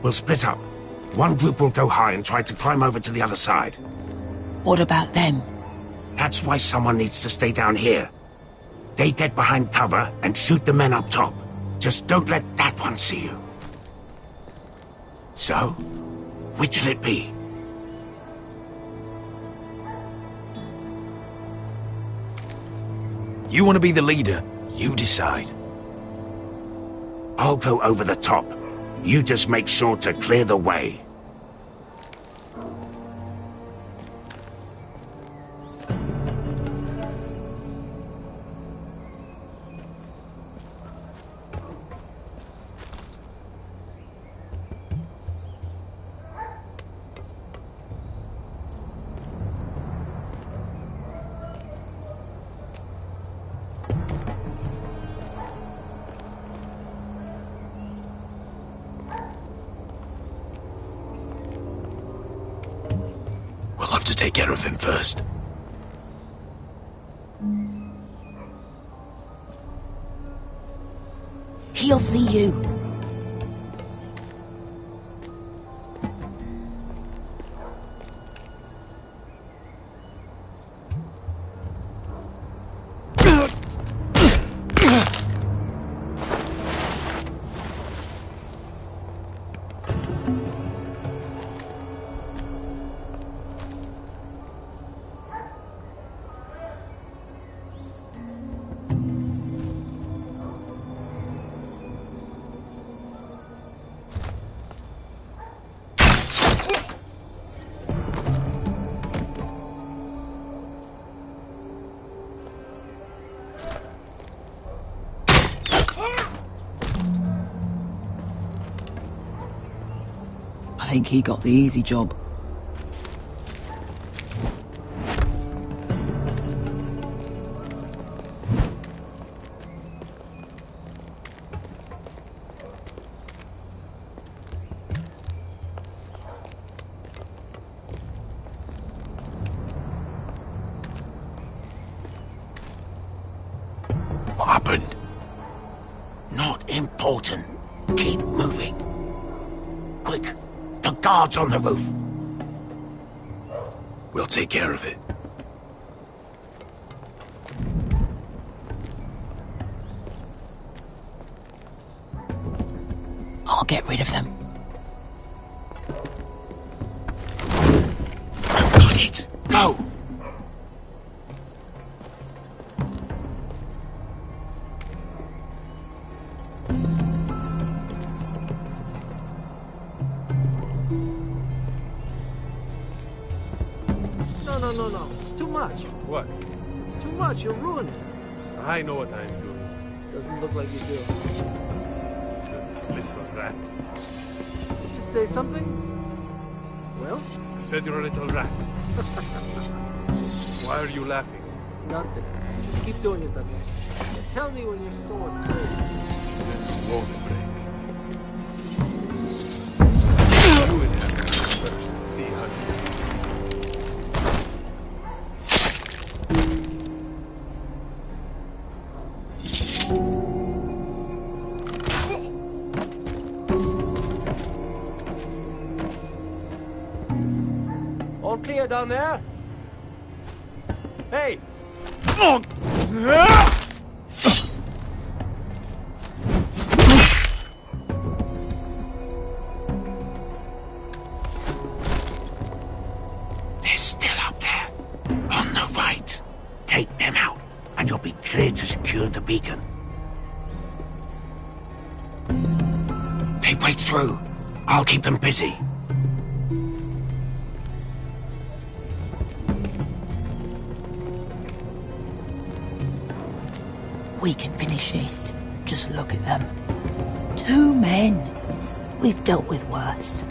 We'll split up. One group will go high and try to climb over to the other side. What about them? That's why someone needs to stay down here. They get behind cover and shoot the men up top. Just don't let that one see you. So, which'll it be? You want to be the leader? You decide. I'll go over the top. You just make sure to clear the way. We'll have to take care of him first. He'll see you. I think he got the easy job. What happened? Not important. Keep moving. Quick. The guards on the roof. We'll take care of it. I'll get rid of them. I've got it. Go! No. It's too much. What? It's too much. You'll ruin it. I know what I'm doing. Doesn't look like you do. Little rat. Did you say something? Well? I said you're a little rat. Why are you laughing? Nothing. Just keep doing it that way. Tell me when you're so afraid. Then you won't break. You would have to first see how you do. All clear down there? Hey! They're still up there. On the right. Take them out, and you'll be clear to secure the beacon. They break through. I'll keep them busy. We can finish this. Just look at them. 2 men. We've dealt with worse.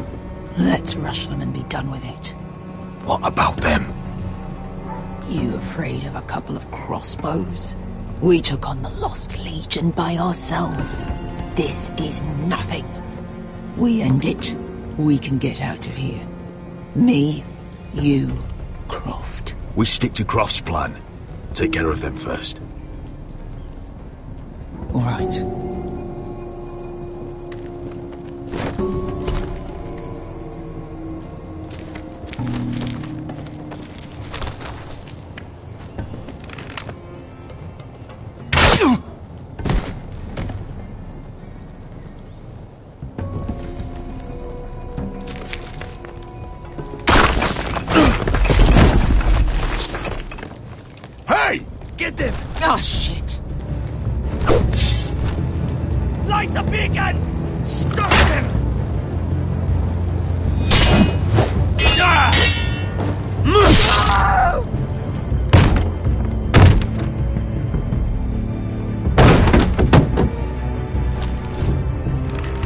Let's rush them and be done with it. What about them? You afraid of a couple of crossbows? We took on the Lost Legion by ourselves. This is nothing. We end it. We can get out of here. Me, you, Croft. We stick to Croft's plan. Take care of them first. All right. Get them! Oh, shit. Light the beacon! Stop them!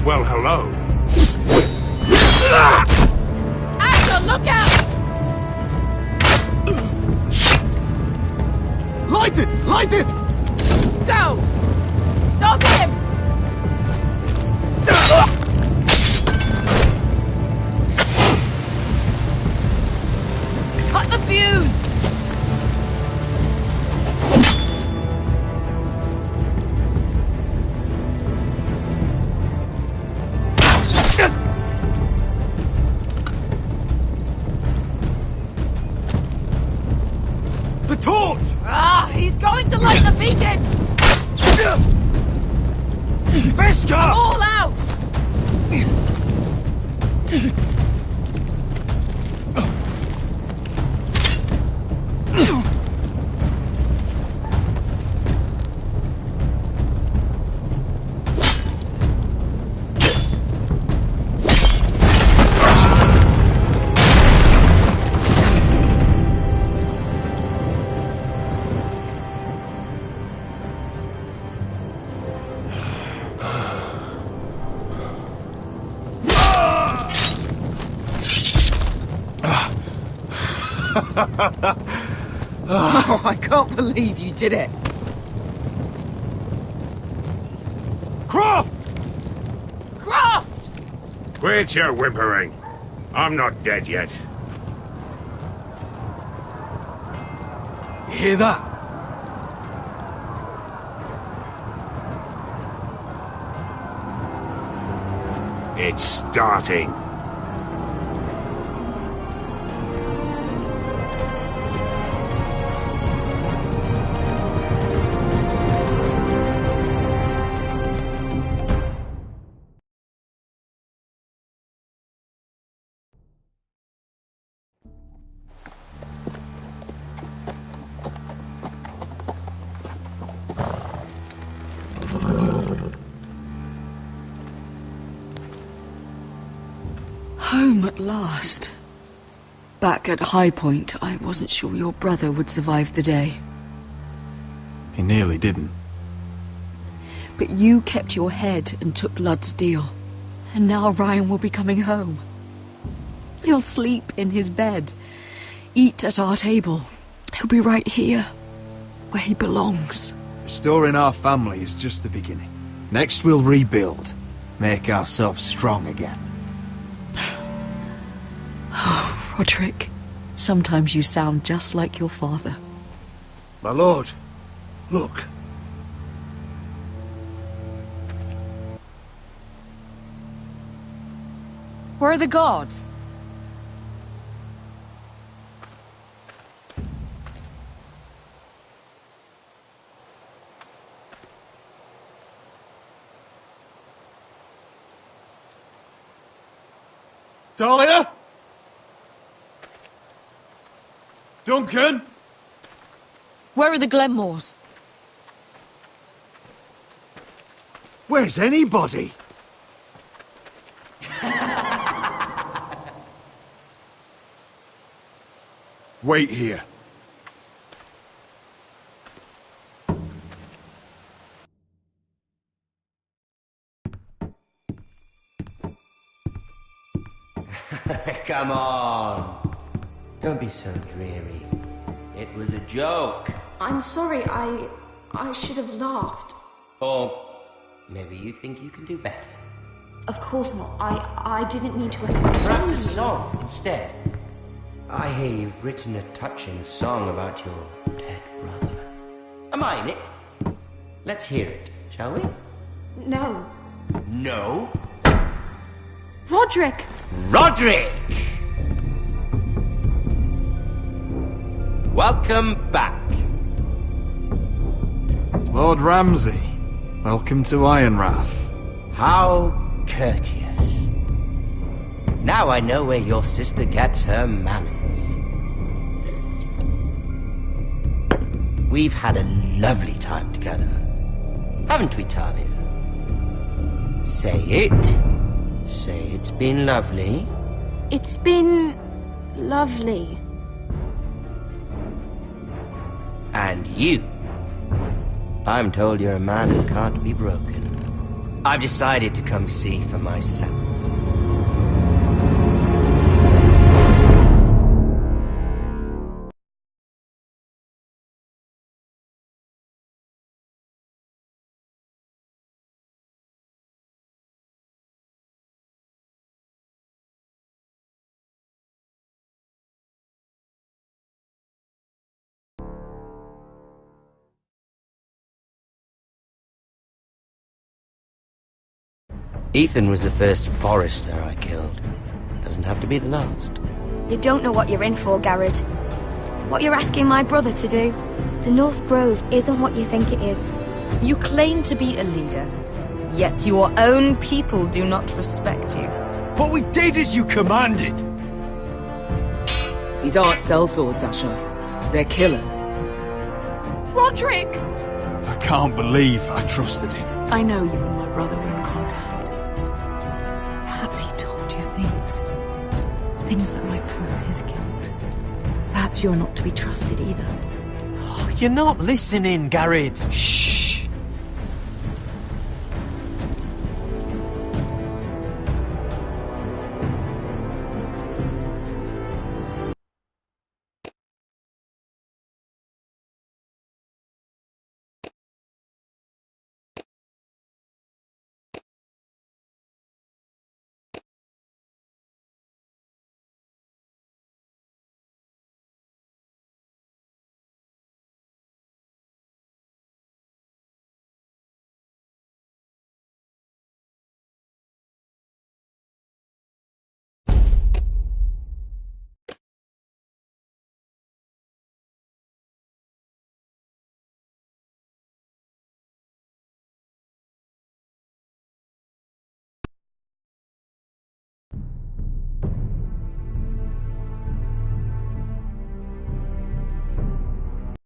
Well, hello. Asher, look out! Light it! Light it! Go! Stop him! Cut the fuse! The torch! Ah, he's going to light the beacon! Beskar! All out! Oh, I can't believe you did it. Croft! Croft! Quit your whimpering. I'm not dead yet. You hear that? It's starting. Home at last. Back at High Point, I wasn't sure your brother would survive the day. He nearly didn't. But you kept your head and took Ludd's deal. And now Ryan will be coming home. He'll sleep in his bed, eat at our table. He'll be right here, where he belongs. Restoring our family is just the beginning. Next we'll rebuild. Make ourselves strong again. Oh, Roderick, sometimes you sound just like your father. My lord, look. Where are the guards? Dahlia? Duncan? Where are the Glenmores? Where's anybody? Wait here. Come on. Don't be so dreary. It was a joke. I'm sorry, I should have laughed. Or maybe you think you can do better. Of course not. I didn't mean to offend you. Perhaps a song instead. I hear you've written a touching song about your dead brother. Am I in it? Let's hear it, shall we? No. No? Roderick! Roderick! Welcome back. Lord Ramsay, welcome to Ironrath. How courteous. Now I know where your sister gets her manners. We've had a lovely time together, haven't we, Talia? Say it. Say it's been lovely. It's been lovely. And you? I'm told you're a man who can't be broken. I've decided to come see for myself. Ethan was the first Forester I killed. Doesn't have to be the last. You don't know what you're in for, Garrett. What you're asking my brother to do. The North Grove isn't what you think it is. You claim to be a leader, yet your own people do not respect you. But we did as you commanded. These aren't sellswords, Asher. They're killers. Roderick! I can't believe I trusted him. I know you and my brother were in contact. Perhaps he told you things. Things that might prove his guilt. Perhaps you're not to be trusted either. Oh, you're not listening, Garrett. Shh!